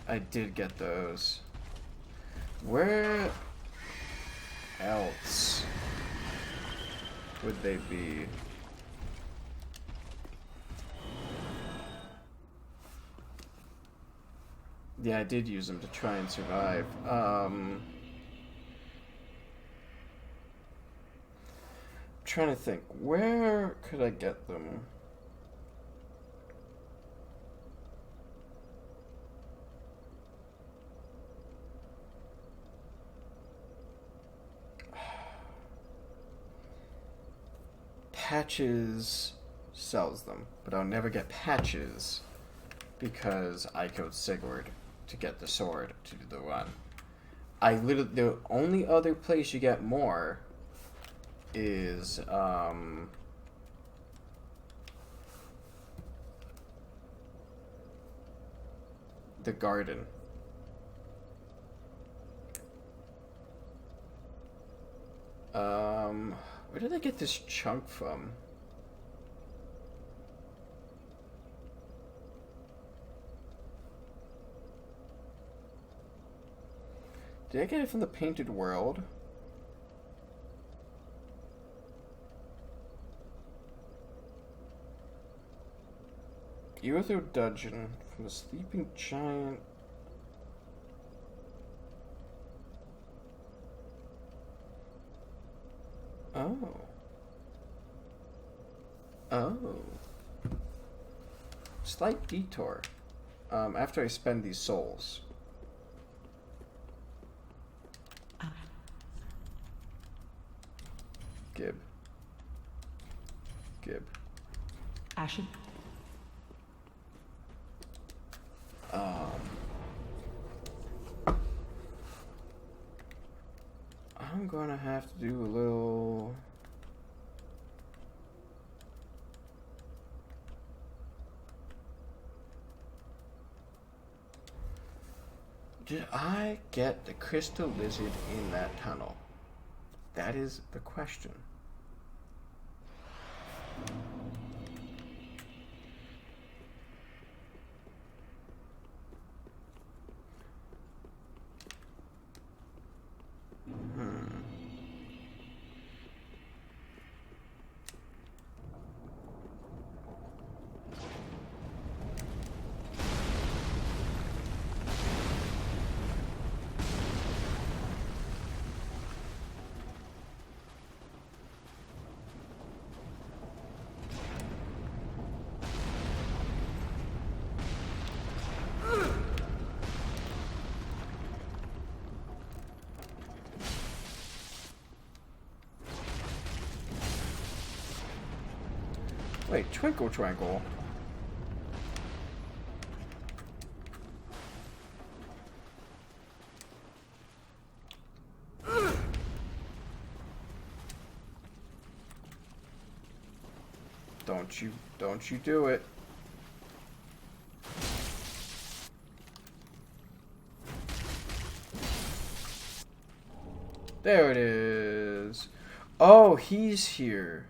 I did get those. Where else would they be? Yeah, I did use them to try and survive. Trying to think, where could I get them? Patches sells them, but I'll never get Patches because I killed Sigurd to get the sword to do the run. The only other place you get more is the garden. Where did I get this chunk from? Did I get it from the Painted World? Irithyll Dungeon from the Sleeping Giant. Oh. Oh. Slight detour. After I spend these souls. Gib. Ashen. I'm gonna have to do a little... Did I get the crystal lizard in that tunnel? That is the question. Wait, Twinkle Twinkle. Don't you do it. There it is. Oh, he's here.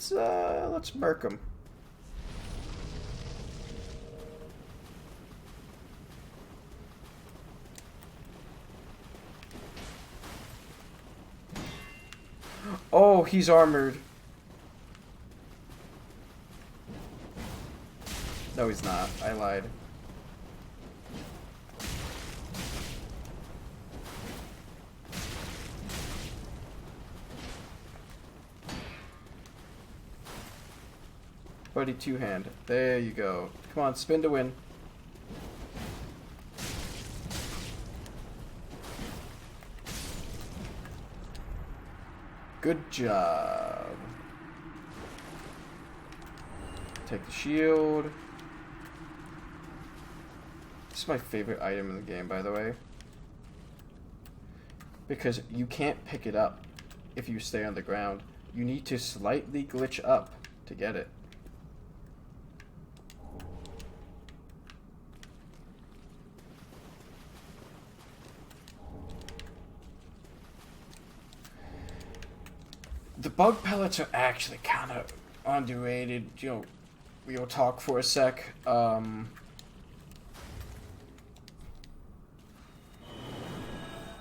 Let's murk him. Oh, he's armored. No, he's not. I lied. Buddy, two-hand. There you go. Come on, spin to win. Good job. Take the shield. is my favorite item in the game, by the way. Because you can't pick it up if you stay on the ground. You need to slightly glitch up to get it. The bug pellets are actually kind of underrated. You know, we'll talk for a sec.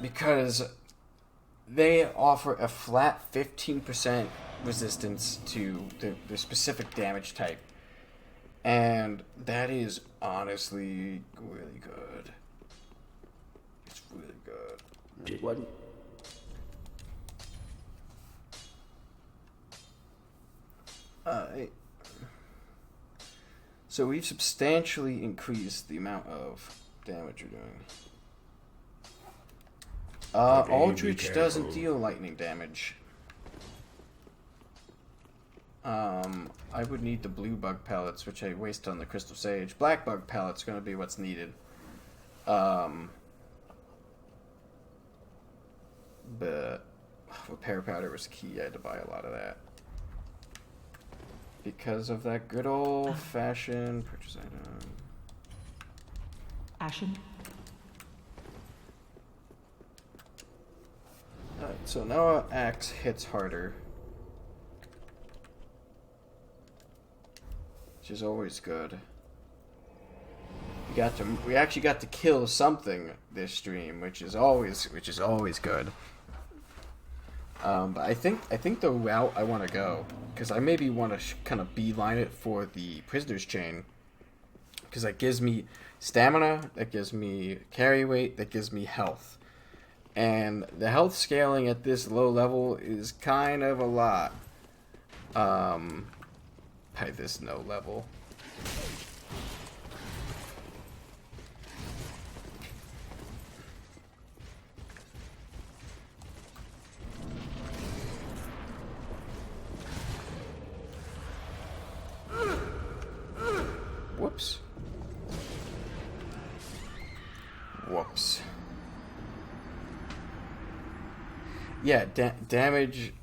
Because they offer a flat 15% resistance to the specific damage type. And that is honestly really good. It's really good. It wasn't. So we've substantially increased the amount of damage you're doing. Okay, Aldrich be doesn't careful. deal lightning damage. I would need the blue bug pellets, which I waste on the crystal sage. Black bug pellets going to be what's needed. But repair powder was key. I had to buy a lot of that. Because of that good old-fashioned purchase item. Ashen? Alright, so now our axe hits harder. Which is always good. We actually got to kill something this stream, which is always good. But I think the route I want to go, because I maybe want to kind of beeline it for the prisoner's chain, because that gives me stamina, that gives me carry weight, that gives me health, and the health scaling at this low level is kind of a lot. By this no level. Whoops. Whoops. Yeah, damage.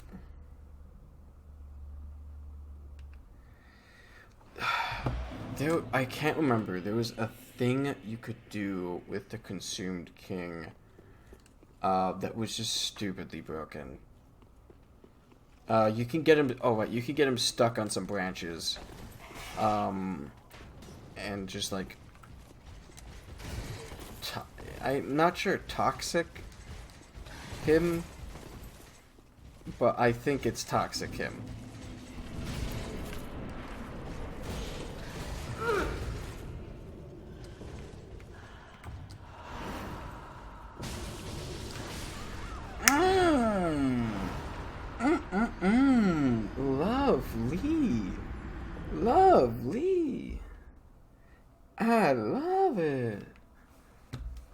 I can't remember. There was a thing you could do with the Consumed King that was just stupidly broken. You can get him. Oh wait, you can get him stuck on some branches, and just like. I'm not sure toxic him, but I think it's toxic him. Lovely. Lovely. I love it.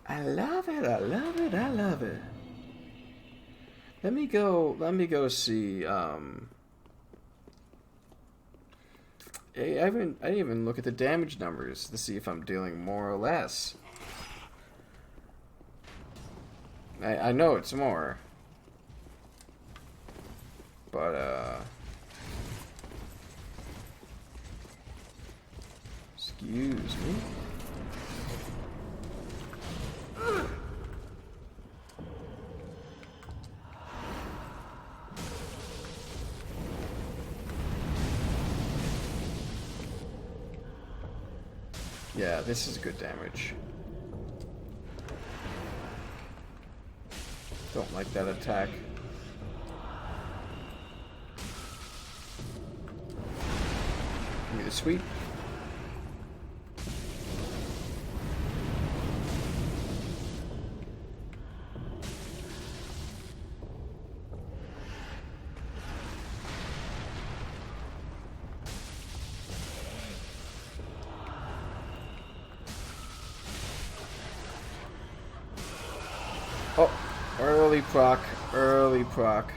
I love it. I love it. I love it. Let me go see I didn't even look at the damage numbers to see if I'm dealing more or less. I know it's more. But excuse me. Yeah, this is good damage. Don't like that attack. Give me the sweep. Oh, early proc, early proc.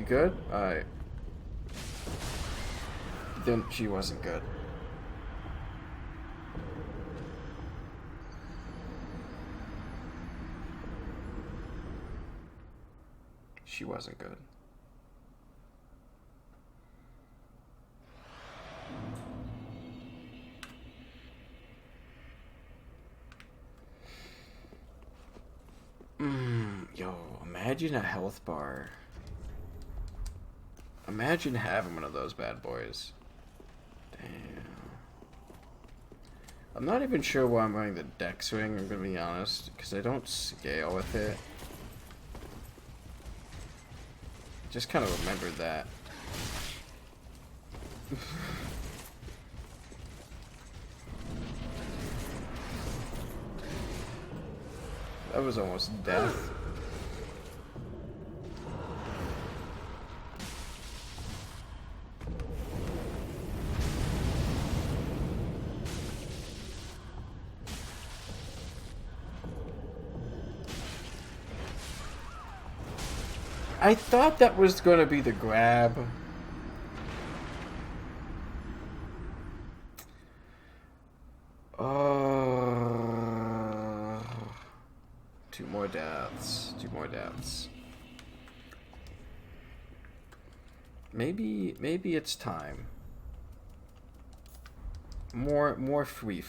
You good? Alright. Then she wasn't good. She wasn't good. Yo, imagine a health bar. Imagine having one of those bad boys. Damn. I'm not even sure why I'm running the deck swing, I'm gonna be honest, because I don't scale with it. Just kind of remembered that. That was almost death. I thought that was going to be the grab. Two more deaths. Two more deaths. Maybe it's time. More free.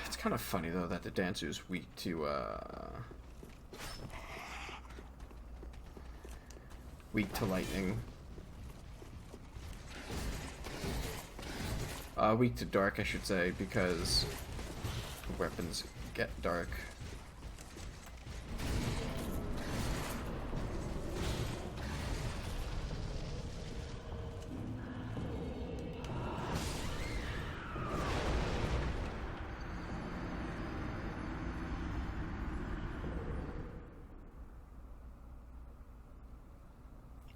It's kind of funny though that the dancer is weak to lightning. Weak to dark, I should say, because weapons get dark.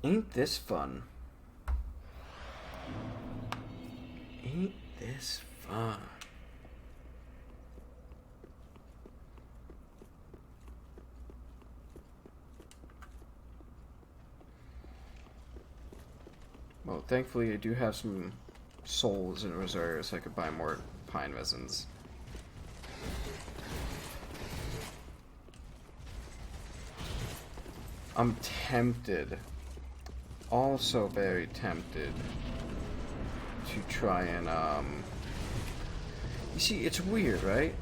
Ain't this fun? Ain't this fun? Well, thankfully I do have some souls in reserve so I could buy more pine resins. I'm tempted. Also very tempted to try and you see, it's weird, right?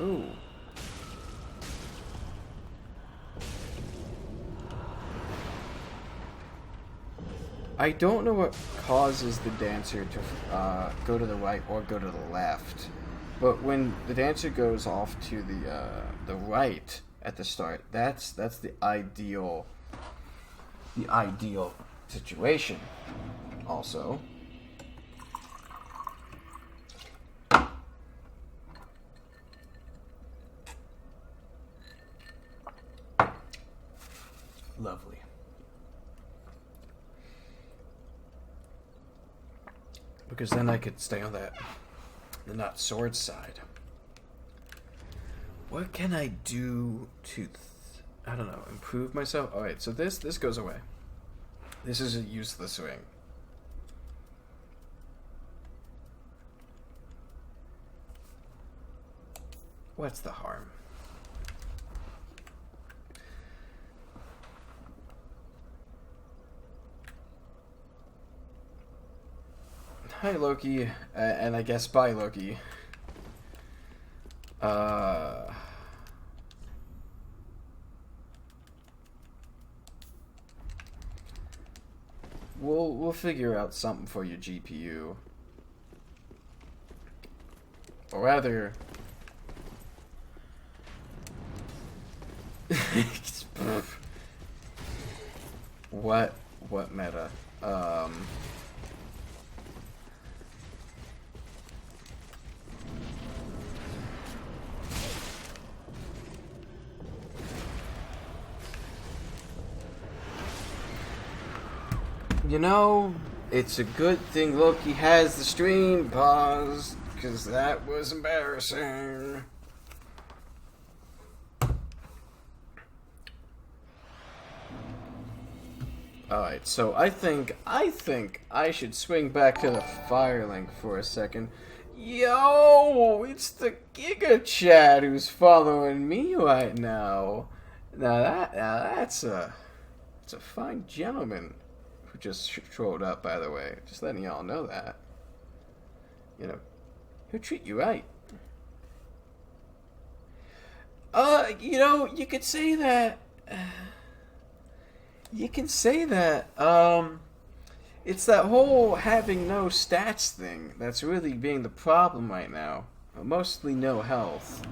Ooh. I don't know what causes the dancer to go to the right or go to the left, but when the dancer goes off to the right at the start, that's the ideal situation. Also, lovely. Because then I could stay on the not sword side. What can I do to, I don't know, improve myself? Alright, so this goes away. This is a useless ring. What's the harm? Hi, Loki, and I guess bye, Loki. We'll figure out something for your GPU. Or rather, what meta? You know, it's a good thing Loki has the stream paused, because that was embarrassing. Alright, so I think I should swing back to the Firelink for a second. Yo, it's the Giga Chad who's following me right now. That's a fine gentleman who just showed up, by the way. Just letting y'all know that. You know, he'll treat you right. You know, you could say that. You can say that. It's that whole having no stats thing that's really being the problem right now. Mostly no health.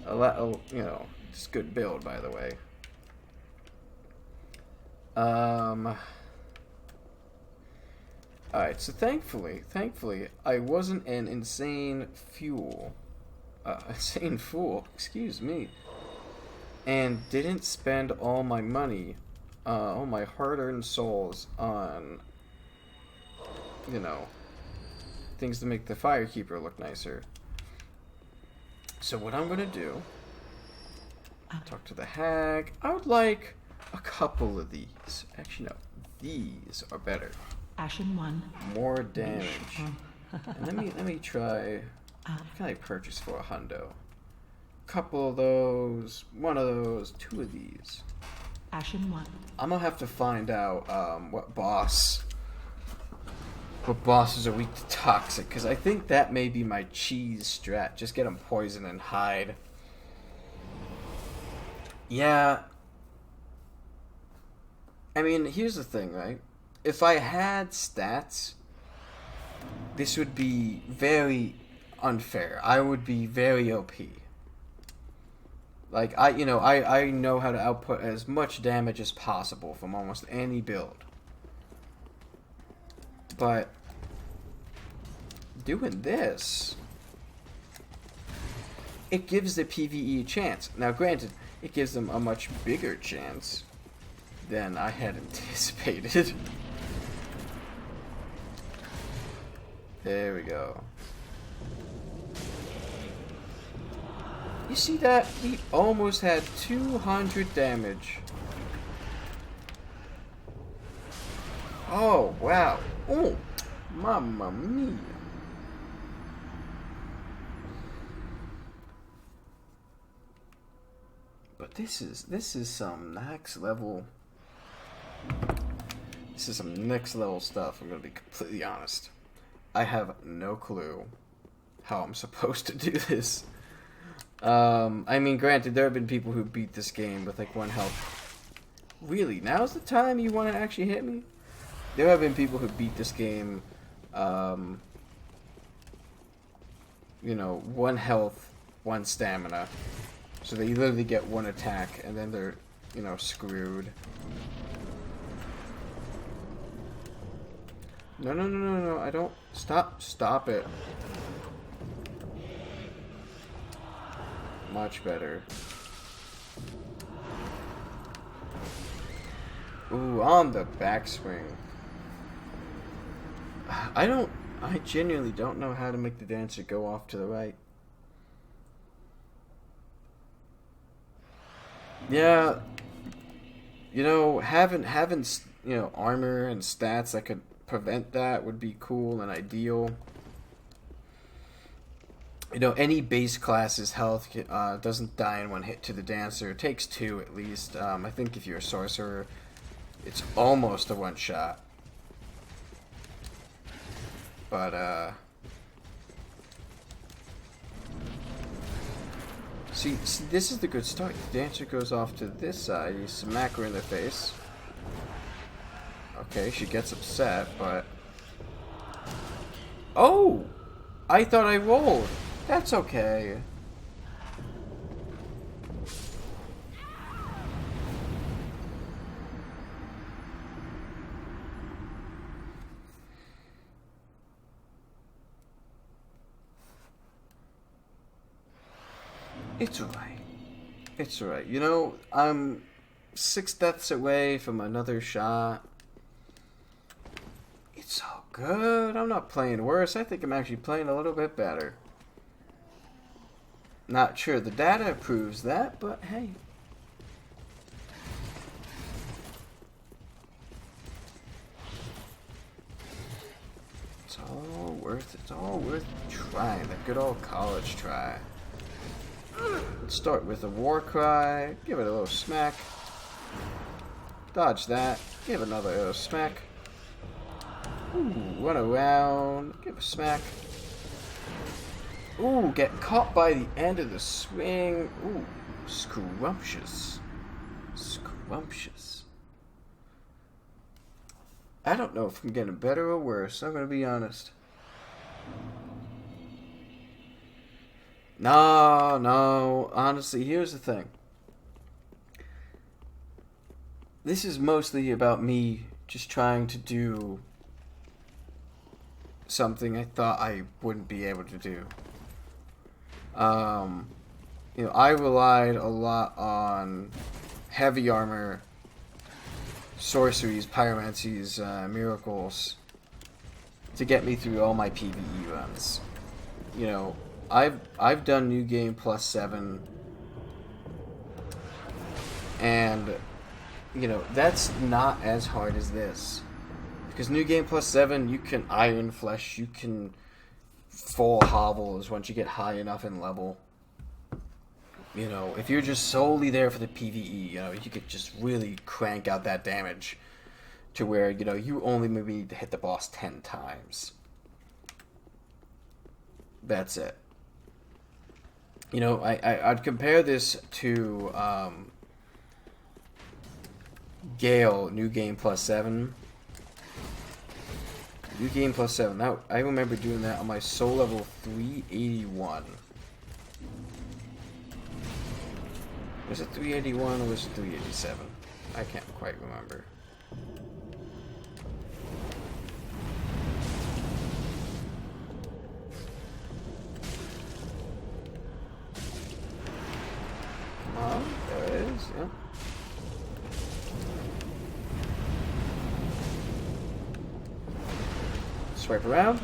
A lot, you know, just good build, by the way. Alright, so thankfully, I wasn't an insane fool, excuse me, and didn't spend all my money, all my hard-earned souls on, you know, things to make the Firekeeper look nicer. So what I'm gonna do, talk to the hag. I would like a couple of these. Actually, no, these are better. Ashen one. More damage. And let me try. What can I purchase for a hundo? Couple of those, one of those, two of these. Ashen one. I'm gonna have to find out what bosses are weak to toxic, because I think that may be my cheese strat. Just get them poison and hide. Yeah. I mean, here's the thing, right? If I had stats, this would be very unfair. I would be very OP. Like, I know how to output as much damage as possible from almost any build. But doing this, it gives the PvE a chance. Now, granted, it gives them a much bigger chance than I had anticipated. There we go. You see that? He almost had 200 damage. Oh, wow. Oh, mamma mia. But this is some next level. This is some next level stuff, I'm gonna be completely honest. I have no clue how I'm supposed to do this. I mean, granted, there have been people who beat this game with like 1 health. Really? Now's the time you want to actually hit me? There have been people who beat this game, you know, 1 health, 1 stamina. So they literally get 1 attack, and then they're, you know, screwed. No, I don't... Stop it. Much better. Ooh, on the backswing. I genuinely don't know how to make the dancer go off to the right. Yeah, you know, having you know, armor and stats that could prevent that would be cool and ideal. You know, any base class's health doesn't die in 1 hit to the dancer. It takes 2 at least. I think if you're a sorcerer, it's almost a 1-shot. But see, this is the good start. The dancer goes off to this side. You smack her in the face. Okay, she gets upset, but... Oh! I thought I rolled. That's okay. It's alright. It's alright. You know, I'm 6 deaths away from another shot. It's all good. good. I'm not playing worse. I think I'm actually playing a little bit better. Not sure the data proves that, but hey. It's all worth trying. That good old college try. Let's start with a war cry. Give it a little smack. Dodge that. Give another little smack. Ooh, run around. Give a smack. Ooh, get caught by the end of the swing. Ooh, scrumptious. Scrumptious. I don't know if I'm getting better or worse. I'm gonna be honest. No. Honestly, here's the thing. This is mostly about me just trying to do something I thought I wouldn't be able to do. I relied a lot on heavy armor, sorceries, pyromancies, miracles to get me through all my PvE runs. I've done New Game plus 7, and that's not as hard as this, because New Game plus 7 you can Iron Flesh, you can full hovels once you get high enough in level. If you're just solely there for the PvE, you could just really crank out that damage to where you only maybe need to hit the boss 10 times. That's it. I'd compare this to Gale, New Game plus 7. New Game plus 7. Now, I remember doing that on my soul level 381. Was it 381 or was it 387? I can't quite remember. There it is, yeah. Swipe around.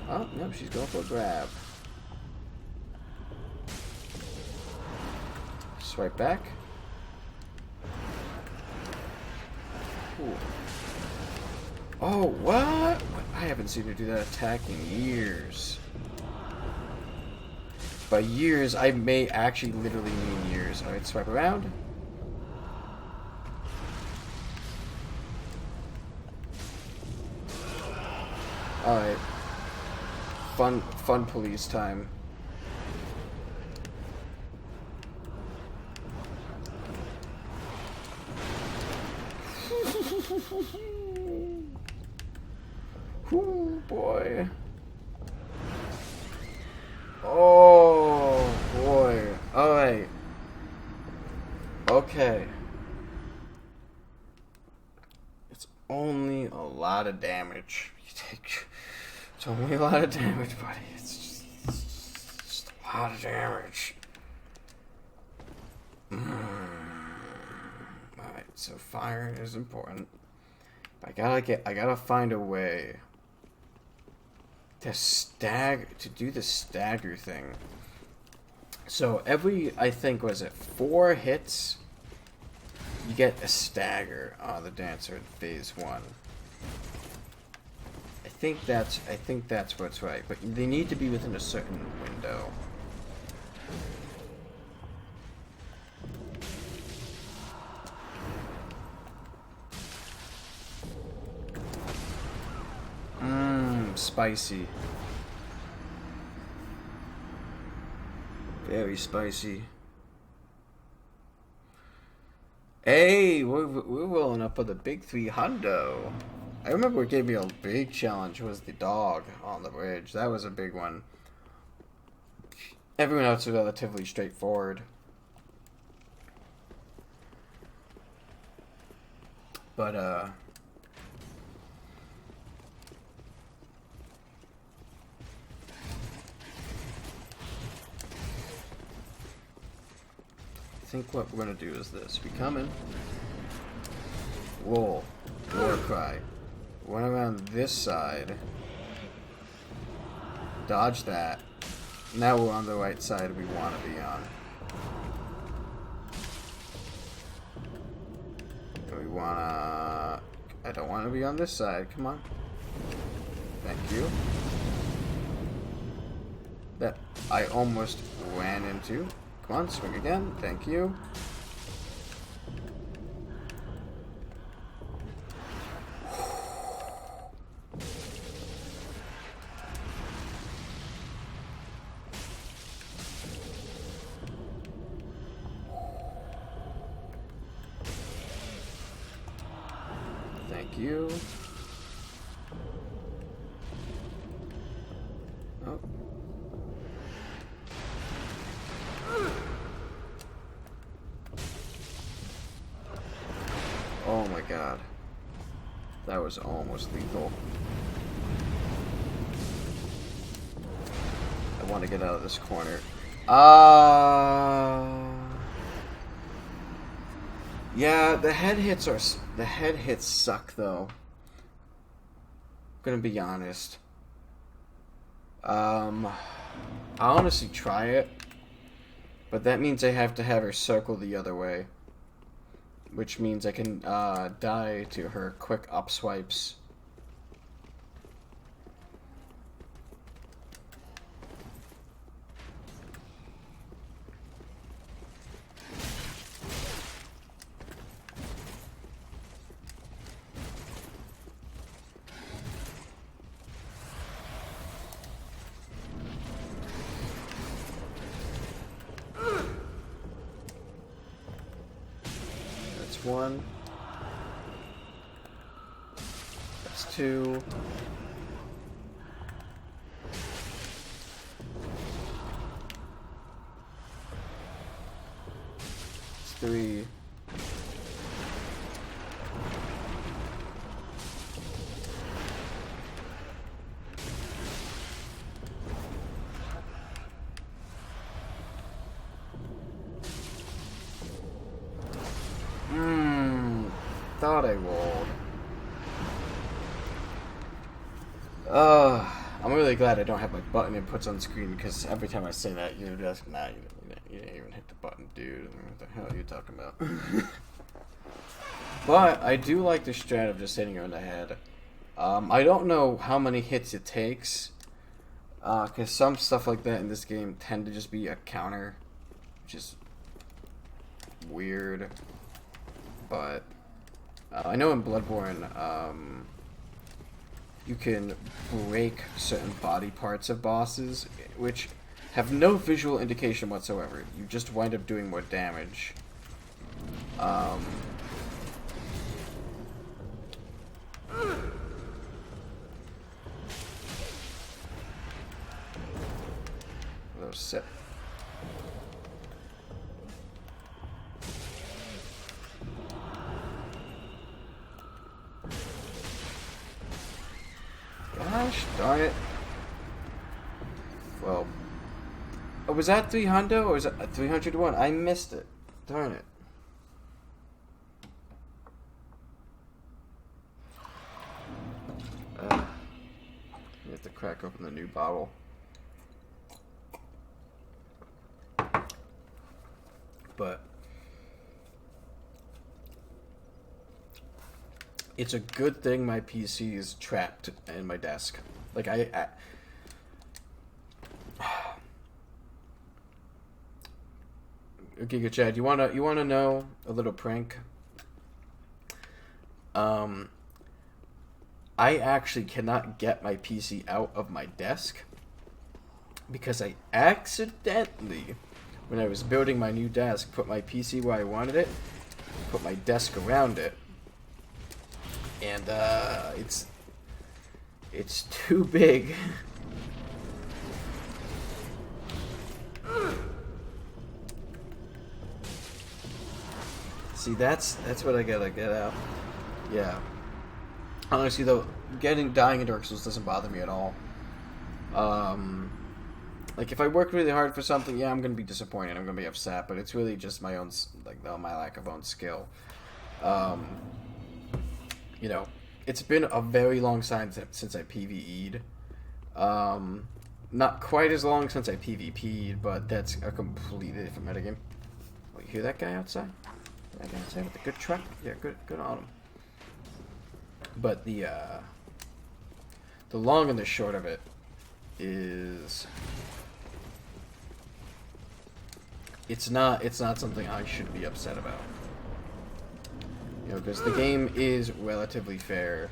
Oh, no, she's going for a grab. Swipe back. Ooh. Oh, what? I haven't seen her do that attack in years. By years, I may actually literally mean years. Alright, swipe around. Alright. Fun police time. Ooh, boy. Oh, boy. Alright. Okay. It's only a lot of damage. It's only a lot of damage, buddy. It's just a lot of damage. Alright, so fire is important. I gotta find a way to do the stagger thing. So every, I think, was it 4 hits, you get a stagger on the dancer in phase 1. I think that's what's right, but they need to be within a certain window. Spicy. Very spicy. Hey, we're rolling up with a big 300. I remember what gave me a big challenge was the dog on the bridge. That was a big one. Everyone else was relatively straightforward. But, I think what we're gonna do is this. We come in. Roll. War cry. Went around this side. Dodge that. Now we're on the right side we want to be on. And we wanna... I don't want to be on this side. Come on. Thank you. That I almost ran into. Come on, swing again. Thank you. Thank you. Oh. Oh my god. That was almost lethal. I want to get out of this corner. Yeah, the head hits suck though. I'm gonna be honest. I'll honestly try it, but that means I have to have her circle the other way, which means I can die to her quick up swipes. One. That's two. That's three. Thought I rolled. I'm really glad I don't have my button inputs on screen, because every time I say that, you're just, nah, you didn't even hit the button, dude. What the hell are you talking about? But I do like the strat of just hitting her in the head. I don't know how many hits it takes, because some stuff like that in this game tend to just be a counter, which is weird. But I know in Bloodborne, you can break certain body parts of bosses, which have no visual indication whatsoever. You just wind up doing more damage. Those set. Gosh darn it. Well. Oh, was that 300 or was it 301? I missed it. Darn it. You have to crack open the new bottle. But it's a good thing my PC is trapped in my desk. Like I okay, good Chad. You wanna know a little prank? I actually cannot get my PC out of my desk because I accidentally, when I was building my new desk, put my PC where I wanted it, put my desk around it, and it's too big. See, that's what I gotta get out. Yeah. Honestly, though, dying in Dark Souls doesn't bother me at all. Like, if I work really hard for something, yeah, I'm gonna be disappointed. I'm gonna be upset, but it's really just my own, like, my lack of own skill. You know, it's been a very long time since I PvE'd. Not quite as long since I PvP'd, but that's a completely different metagame. Oh, you hear that guy outside? That guy outside with the good truck? Yeah, good on him. But the long and the short of it is it's not something I should be upset about. You know, because the game is relatively fair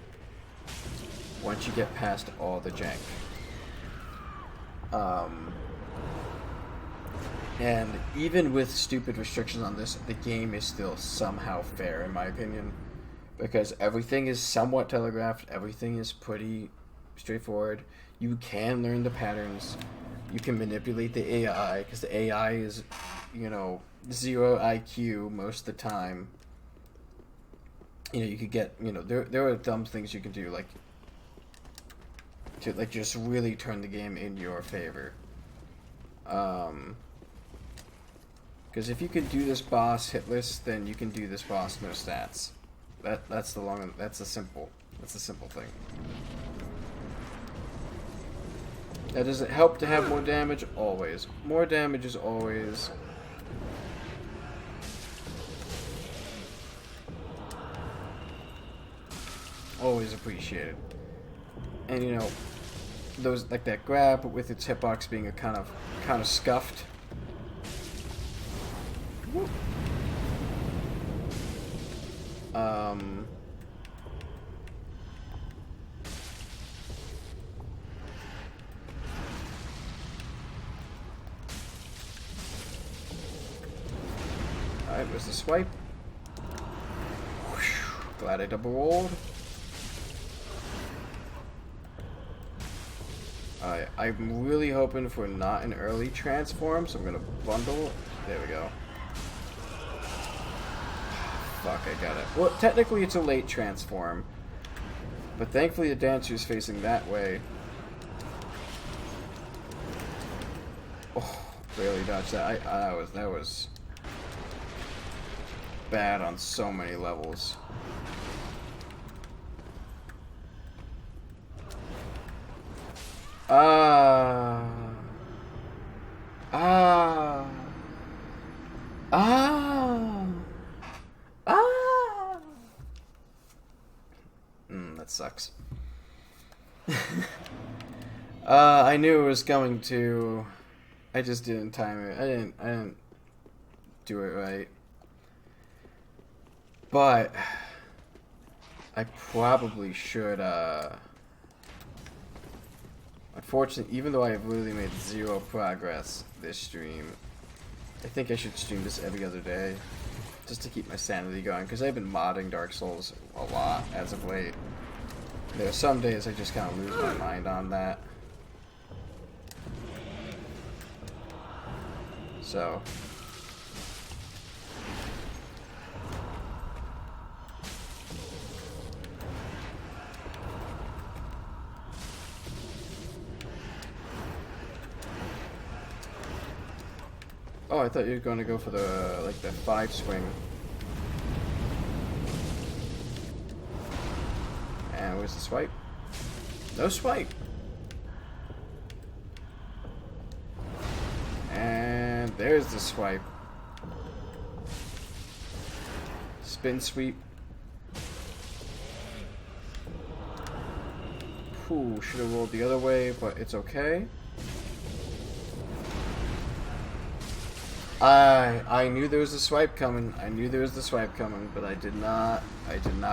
once you get past all the jank. And even with stupid restrictions on this, the game is still somehow fair, in my opinion. Because everything is somewhat telegraphed, everything is pretty straightforward. You can learn the patterns, you can manipulate the AI, because the AI is, you know, 0 IQ most of the time. You know, you could get, you know, there are dumb things you can do, like, to, like, just really turn the game in your favor. Because if you can do this boss hitless, then you can do this boss no stats. That's the simple thing. Now, does it help to have more damage? Always. More damage is always appreciated. And you know, those like that grab with its hitbox being a kind of scuffed. Whoop. Alright, where's the swipe? Whoosh. Glad I double rolled. I'm really hoping for not an early transform, so I'm gonna bundle. There we go. Fuck, I got it. Well, technically it's a late transform, but thankfully the dancer is facing that way. Oh, barely dodged that. That was bad on so many levels. That sucks. I knew it was going to. I just didn't time it. I didn't do it right. But I probably should. Unfortunately, even though I have literally made 0 progress this stream, I think I should stream this every other day, just to keep my sanity going, because I've been modding Dark Souls a lot as of late. There are some days I just kind of lose my mind on that. So. Oh, I thought you were going to go for the, like, the 5 swing. And where's the swipe? No swipe! And there's the swipe. Spin sweep. Ooh, should have rolled the other way, but it's okay. I knew there was a swipe coming. But I did not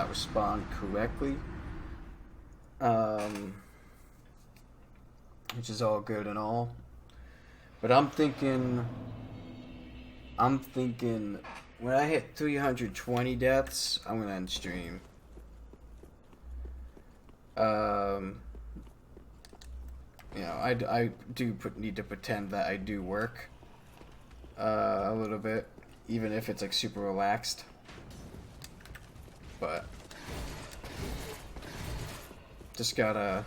respond correctly. Which is all good and all. But I'm thinking when I hit 320 deaths, I'm gonna end stream. You know, I do need to pretend that I do work. A little bit, even if it's like super relaxed, but just gotta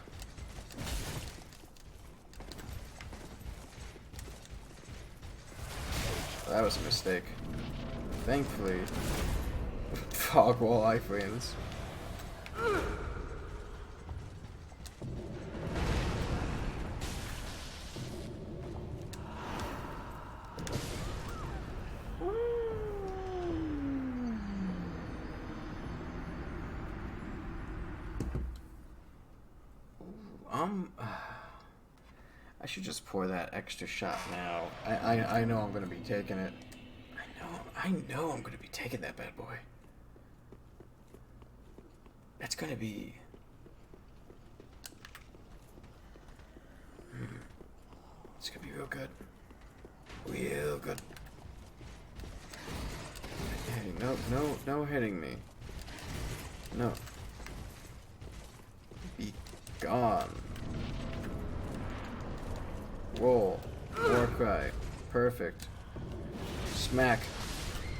that was a mistake. Thankfully, fog wall iframes. I should just pour that extra shot now. I know I'm gonna be taking it. I know I'm gonna be taking that bad boy. That's gonna be. It's gonna be real good. Real good. Hey, no hitting me. No. Be gone. Roll. War cry. Perfect. Smack.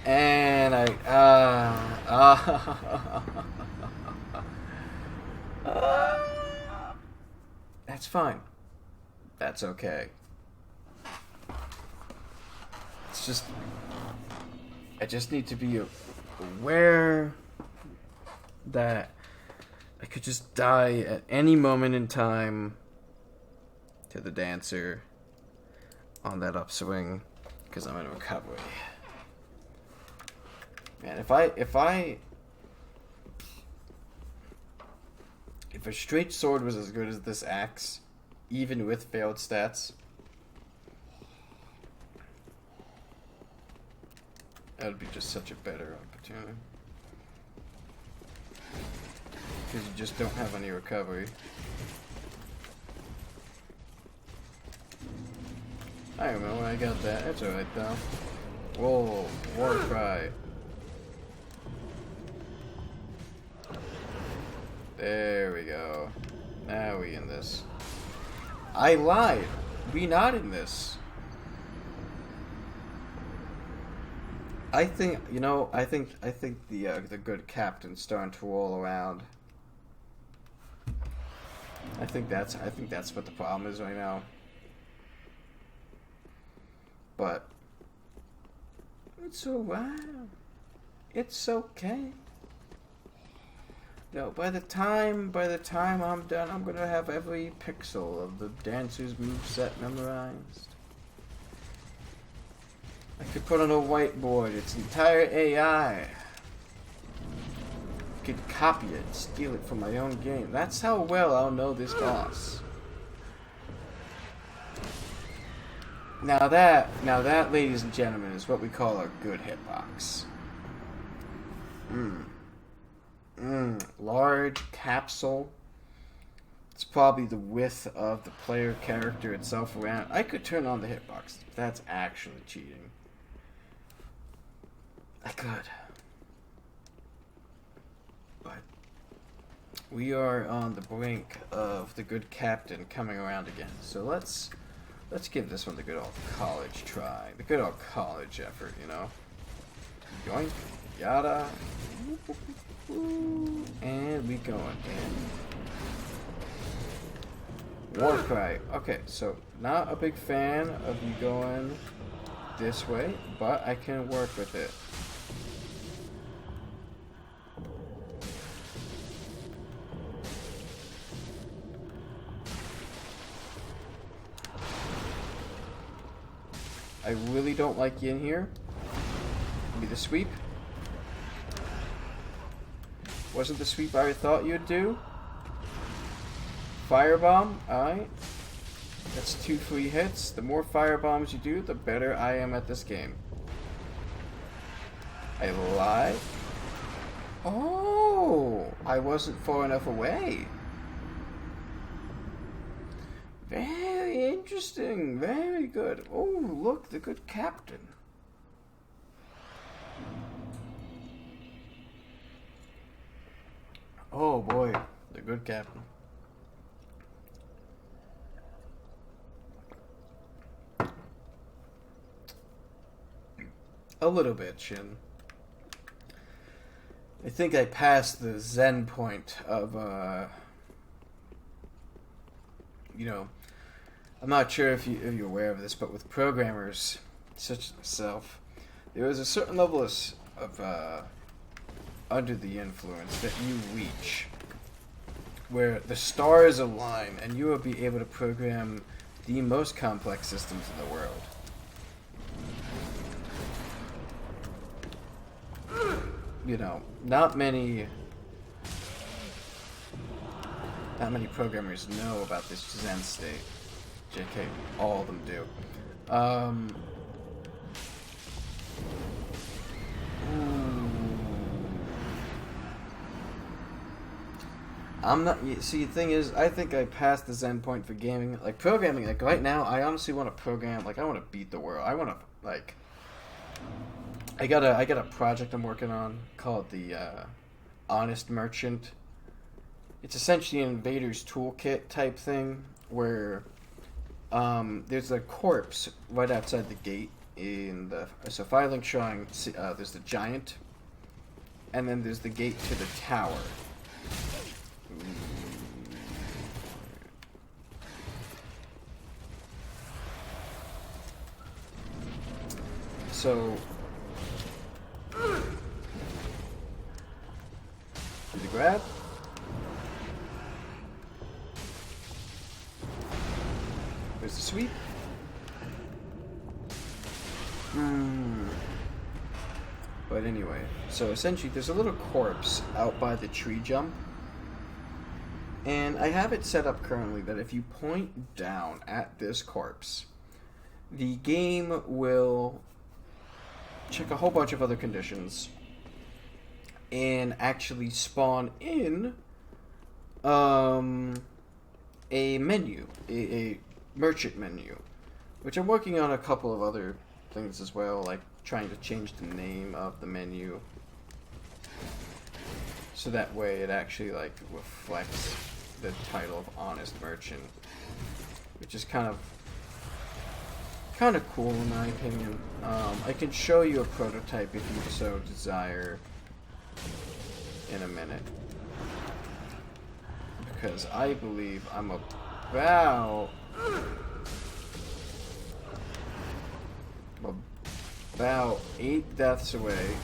And that's fine. That's okay. It's just, I just need to be aware that I could just die at any moment in time to the dancer on that upswing because I'm in recovery. Man, if a straight sword was as good as this axe, even with failed stats, that would be just such a better opportunity. Because you just don't have any recovery. I remember when I got that. That's alright though. Whoa, war cry. There we go. Now we in this. I lied. We not in this. I think the good captain's starting to roll around. I think that's what the problem is right now. But it's alright. It's okay. No, by the time I'm done, I'm gonna have every pixel of the dancer's moveset memorized. I could put on a whiteboard its entire AI. Could copy it, steal it from my own game. That's how well I'll know this boss. Now that, ladies and gentlemen, is what we call a good hitbox. Large capsule. It's probably the width of the player character itself around. I could turn on the hitbox. That's actually cheating. I could. But we are on the brink of the good captain coming around again. So let's give this one the good old college try. The good old college effort, you know. Yoink, yada. And we going in. War cry. Okay, so not a big fan of you going this way, but I can work with it. I really don't like you in here. Give me the sweep. Wasn't the sweep I thought you'd do? Firebomb, alright. That's 2 free hits. The more firebombs you do, the better I am at this game. I lied. Oh, I wasn't far enough away. Very interesting. Very good. Oh, look, the good captain. Oh boy, the good captain. A little bit, Shin. I think I passed the zen point of, you know, I'm not sure if you're aware of this, but with programmers such as myself, there is a certain level of under the influence that you reach where the stars align and you will be able to program the most complex systems in the world. You know, not many not many programmers know about this Zen state. JK, all of them do. I'm not. See, the thing is, I think I passed the Zen point for gaming. Like programming, like right now, I honestly want to program. Like I want to beat the world. I want to like. I got a project I'm working on called the Honest Merchant. It's essentially an Invader's Toolkit type thing where there's a corpse right outside the gate in the Firelink Shrine. There's the giant, and then there's the gate to the tower. So, do the grab. There's the sweep. But anyway, so essentially there's a little corpse out by the tree jump. And I have it set up currently that if you point down at this corpse, the game will check a whole bunch of other conditions and actually spawn in a menu, a merchant menu, which I'm working on a couple of other things as well, like trying to change the name of the menu so that way it actually like reflects the title of Honest Merchant, which is kind of cool in my opinion. I can show you a prototype if you so desire in a minute, because I believe I'm about 8 deaths away.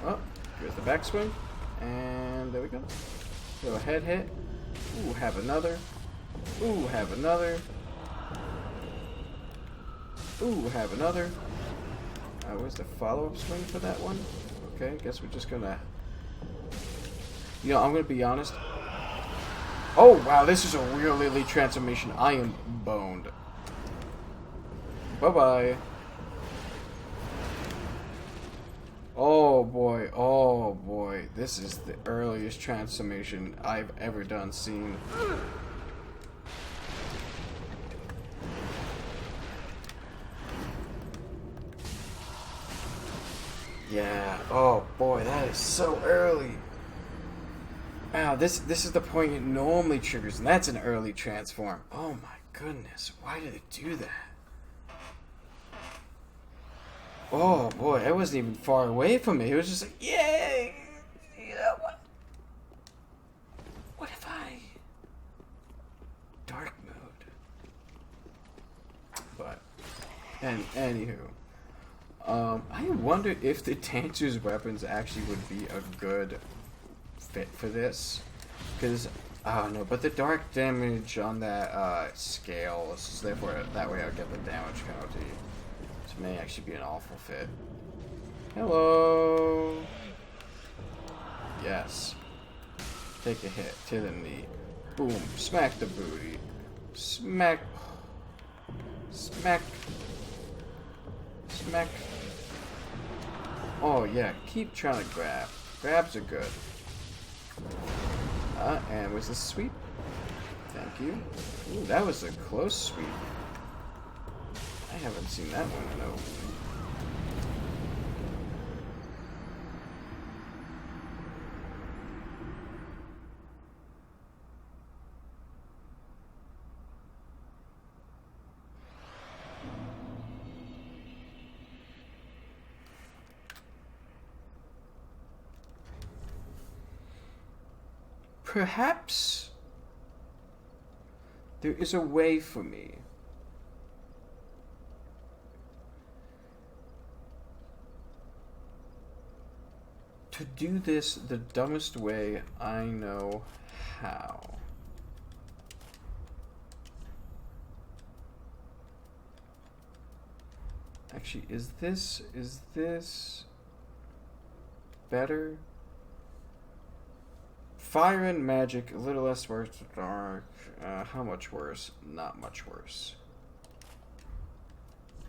Oh, here's the backswing. And there we go. Little head hit. Ooh, have another. Ooh, have another. Ooh, have another. Where's the follow-up swing for that one? Okay, guess we're just gonna... You know, I'm gonna be honest. Oh, wow, this is a real Lily transformation. I am boned. Bye-bye. Oh boy, this is the earliest transformation I've ever seen. Yeah, oh boy, that is so early. Wow, this is the point it normally triggers, and that's an early transform. Oh my goodness, why did it do that? Oh boy, I wasn't even far away from it. It was just like, yay! You know what? What if I... Dark mode. But, and anywho, I wonder if the Dancer's weapons actually would be a good fit for this, because I don't know. But the dark damage on that scale, so therefore that way I'll get the damage penalty. May actually be an awful fit. Hello. Yes. Take a hit to the knee. Boom. Smack the booty. Smack. Smack. Smack. Oh yeah. Keep trying to grab. Grabs are good. And was this sweep? Thank you. Ooh, that was a close sweep. I haven't seen that one, no. Perhaps there is a way for me to do this the dumbest way I know how. Actually, is this better? Fire and magic, a little less worse. Dark. How much worse? Not much worse.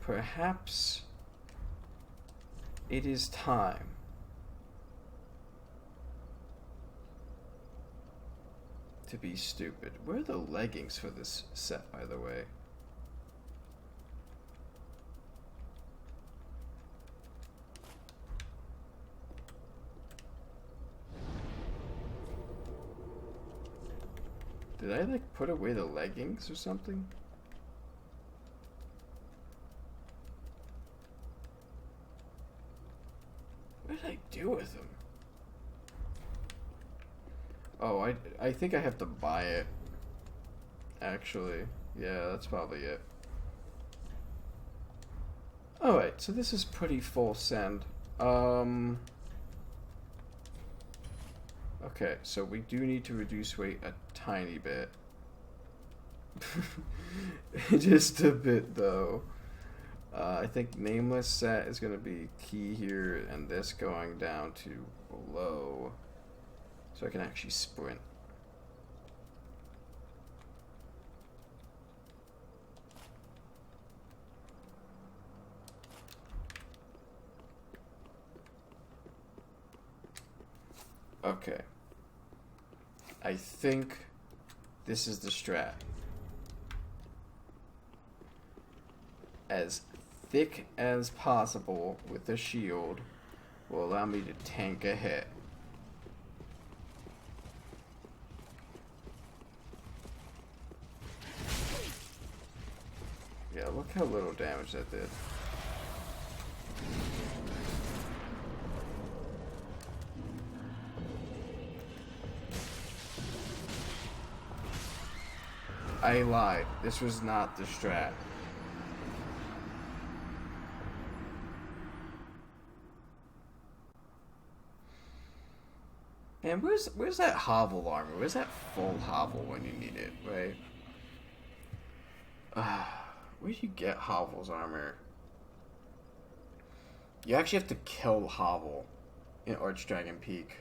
Perhaps it is time to be stupid. Where are the leggings for this set, by the way? Did I, like, put away the leggings or something? What did I do with them? Oh, I think I have to buy it. Actually. Yeah, that's probably it. Alright, so this is pretty full send. Okay, so we do need to reduce weight a tiny bit. Just a bit, though. I think nameless set is going to be key here, and this going down to below, so I can actually sprint. Okay. I think this is the strat. As thick as possible with the shield will allow me to tank a hit. Yeah, look how little damage that did. I lied. This was not the strat. Man, where's that hovel armor? Where's that full hovel when you need it, right? Where do you get hovel's armor? You actually have to kill hovel in Archdragon Peak.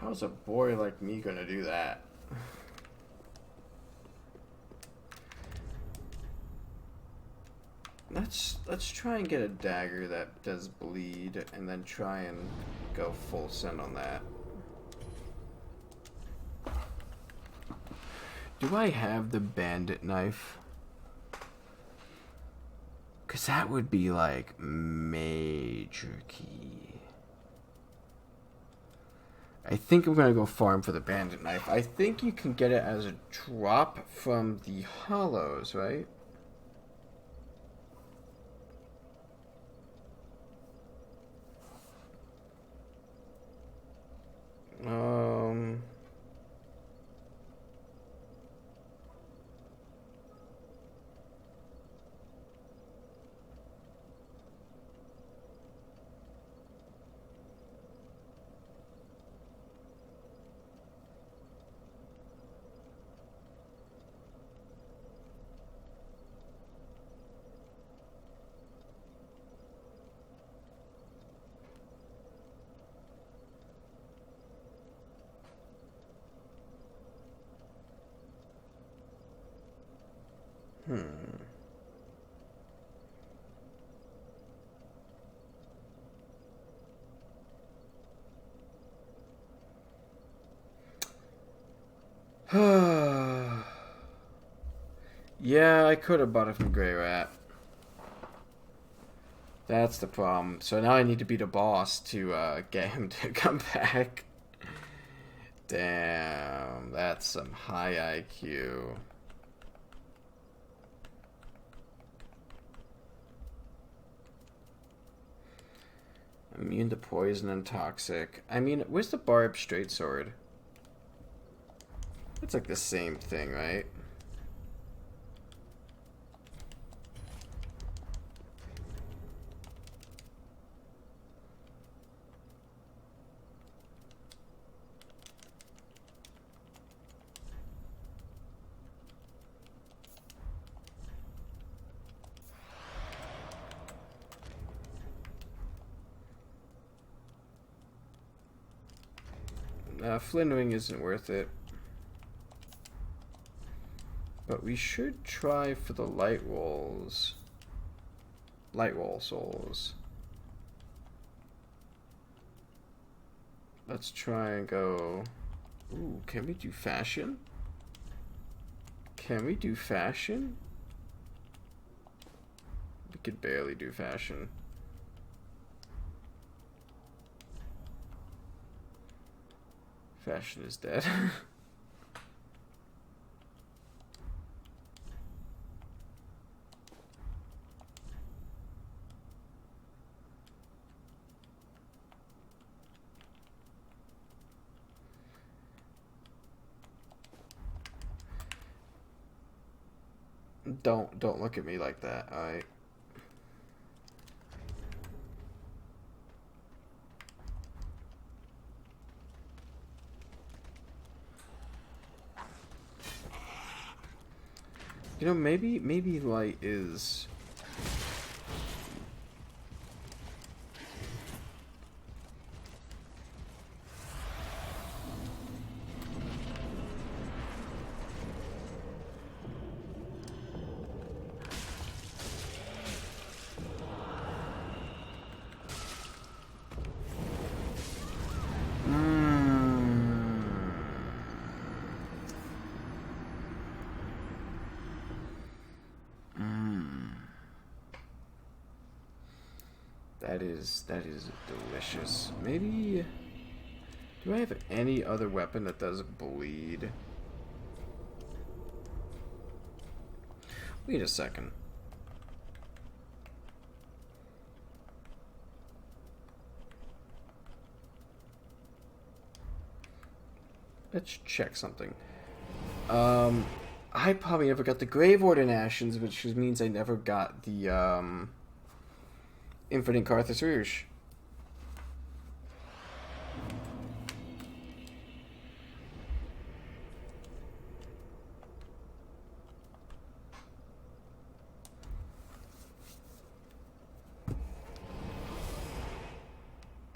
How's a boy like me gonna do that? Let's try and get a dagger that does bleed, and then try and go full send on that. Do I have the bandit knife? 'Cause that would be like major key. I think I'm gonna go farm for the bandit knife. I think you can get it as a drop from the hollows, right? Yeah, I could have bought it from Grey Rat. That's the problem. So now I need to beat a boss to get him to come back. Damn, that's some high IQ. Immune to poison and toxic. I mean, where's the barbed straight sword? It's like the same thing, right? Flynn Ring isn't worth it. But we should try for the light walls. Light wall souls. Let's try and go... Ooh, can we do fashion? Can we do fashion? We could barely do fashion. Fashion is dead. Don't look at me like that, alright? You know, maybe light is... That is delicious. Maybe... Do I have any other weapon that does bleed? Wait a second. Let's check something. I probably never got the Grave Warden Ashes, which means I never got the, Infinite Carthus Rouge.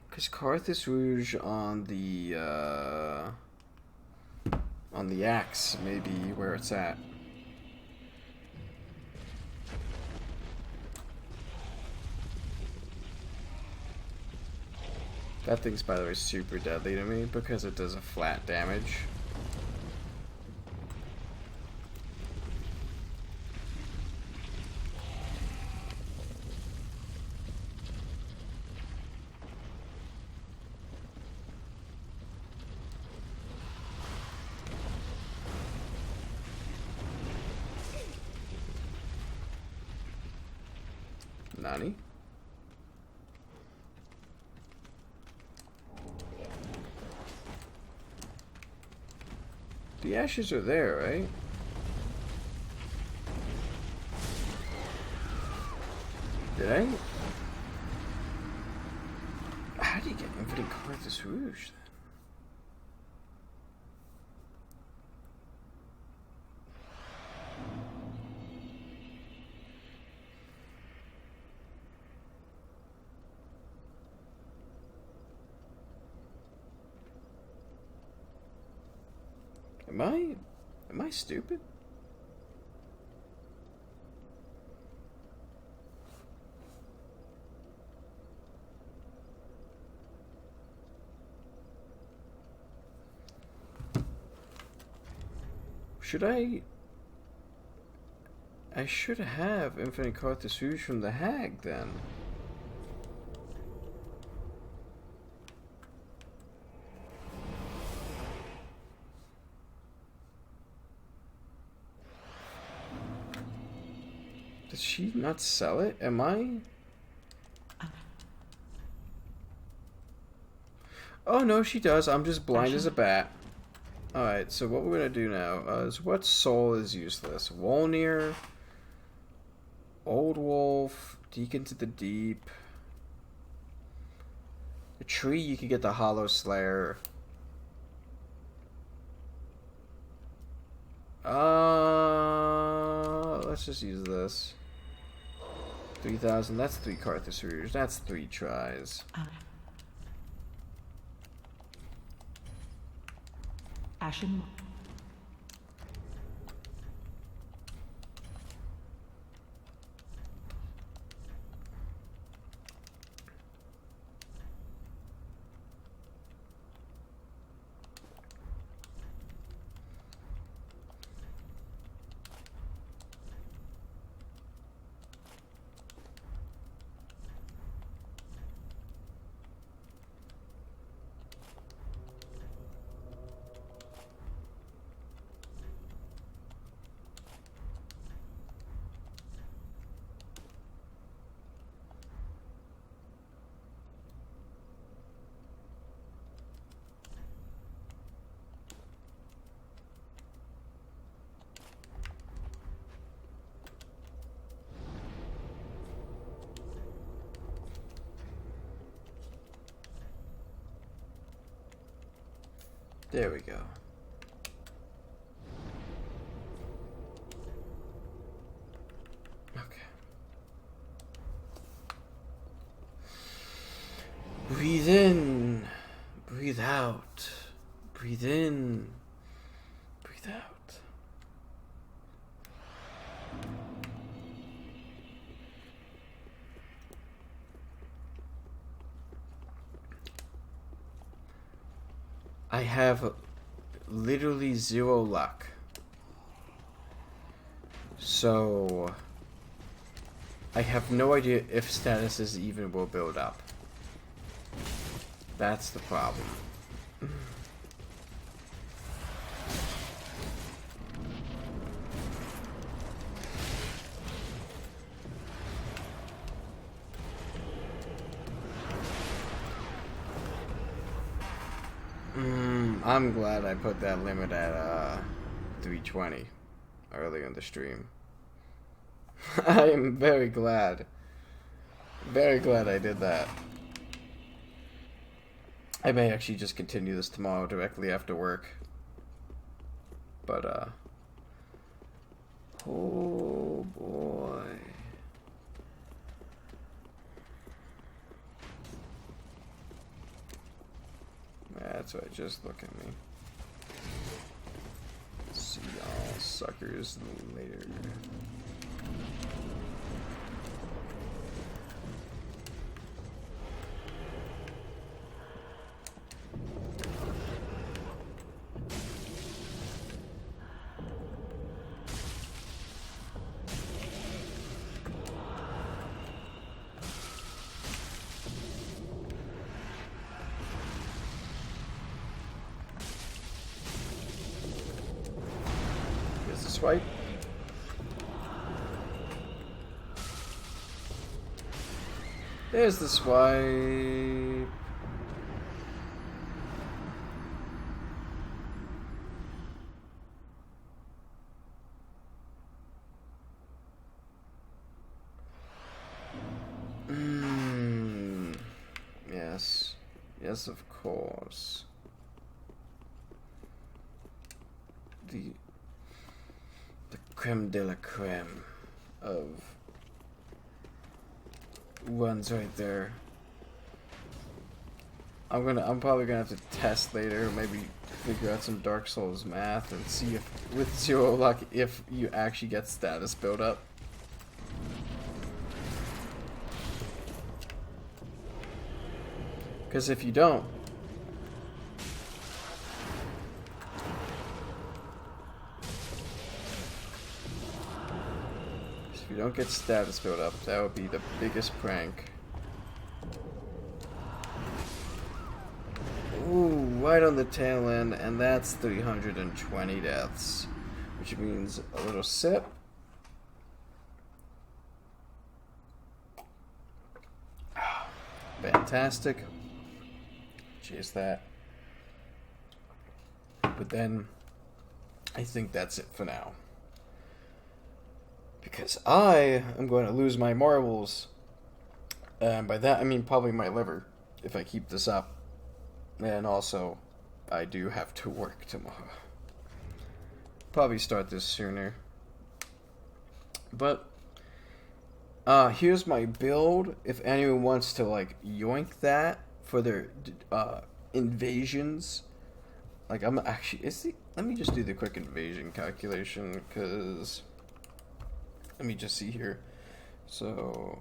Because Carthus Rouge on the axe may be where it's at. That thing's, by the way, super deadly to me because it does a flat damage. Nani? The ashes are there, right? Did I? How do you get Infinite Carthus Rouge then? Am I stupid? Should I should have Infinite Carthus Rouge from the Hag then. Does she not sell it? Am I? Oh no, she does. I'm just blind as a bat. Alright, so what we're gonna do now is what soul is useless? Wolnir, Old Wolf, Deacon to the Deep. A tree, you could get the Hollow Slayer. Let's just use this. 3,000, that's 3 Carthus Rouge. That's 3 tries. Ashen. There we go. Okay. Breathe in. Breathe out. Breathe in. Breathe out. I have literally 0 luck. So I have no idea if statuses even will build up. That's the problem. I'm glad I put that limit at 320 earlier in the stream. I am very glad. Very glad I did that. I may actually just continue this tomorrow directly after work. But, oh boy. That's right, just look at me. See y'all suckers later. Swipe. There's the swipe. Yes. Yes, of course. The creme de la creme of ones right there. I'm probably gonna have to test later, maybe figure out some Dark Souls math and see if with 0 luck if you actually get status build up. Because if you don't, if you don't get status build up, that would be the biggest prank. Ooh, right on the tail end, and that's 320 deaths, which means a little sip. Fantastic. Cheers that. But then, I think that's it for now. Because I am going to lose my marbles. And by that, I mean probably my liver, if I keep this up. And also, I do have to work tomorrow. Probably start this sooner. But, here's my build. If anyone wants to, like, yoink that for their invasions Like, I'm actually... let me just do the quick invasion calculation, because... Let me just see here. So...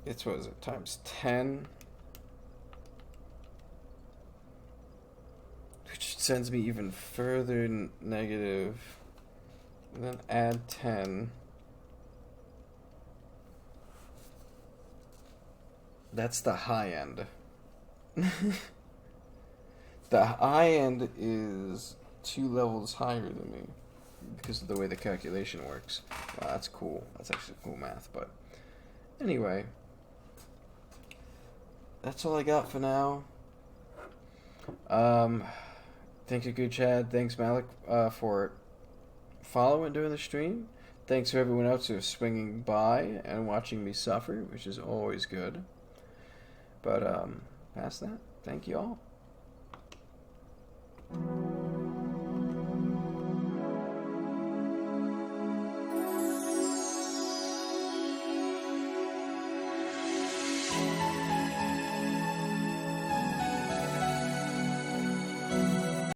It's, what is it, times 10? Which sends me even further negative. And then add 10. That's the high end. The high end is 2 levels higher than me because of the way the calculation works. Wow, that's cool. That's actually cool math, but anyway. That's all I got for now. Thank you, Good Chad. Thanks, Malik, for following during the stream. Thanks to everyone else who's swinging by and watching me suffer, which is always good. But past that, thank you all.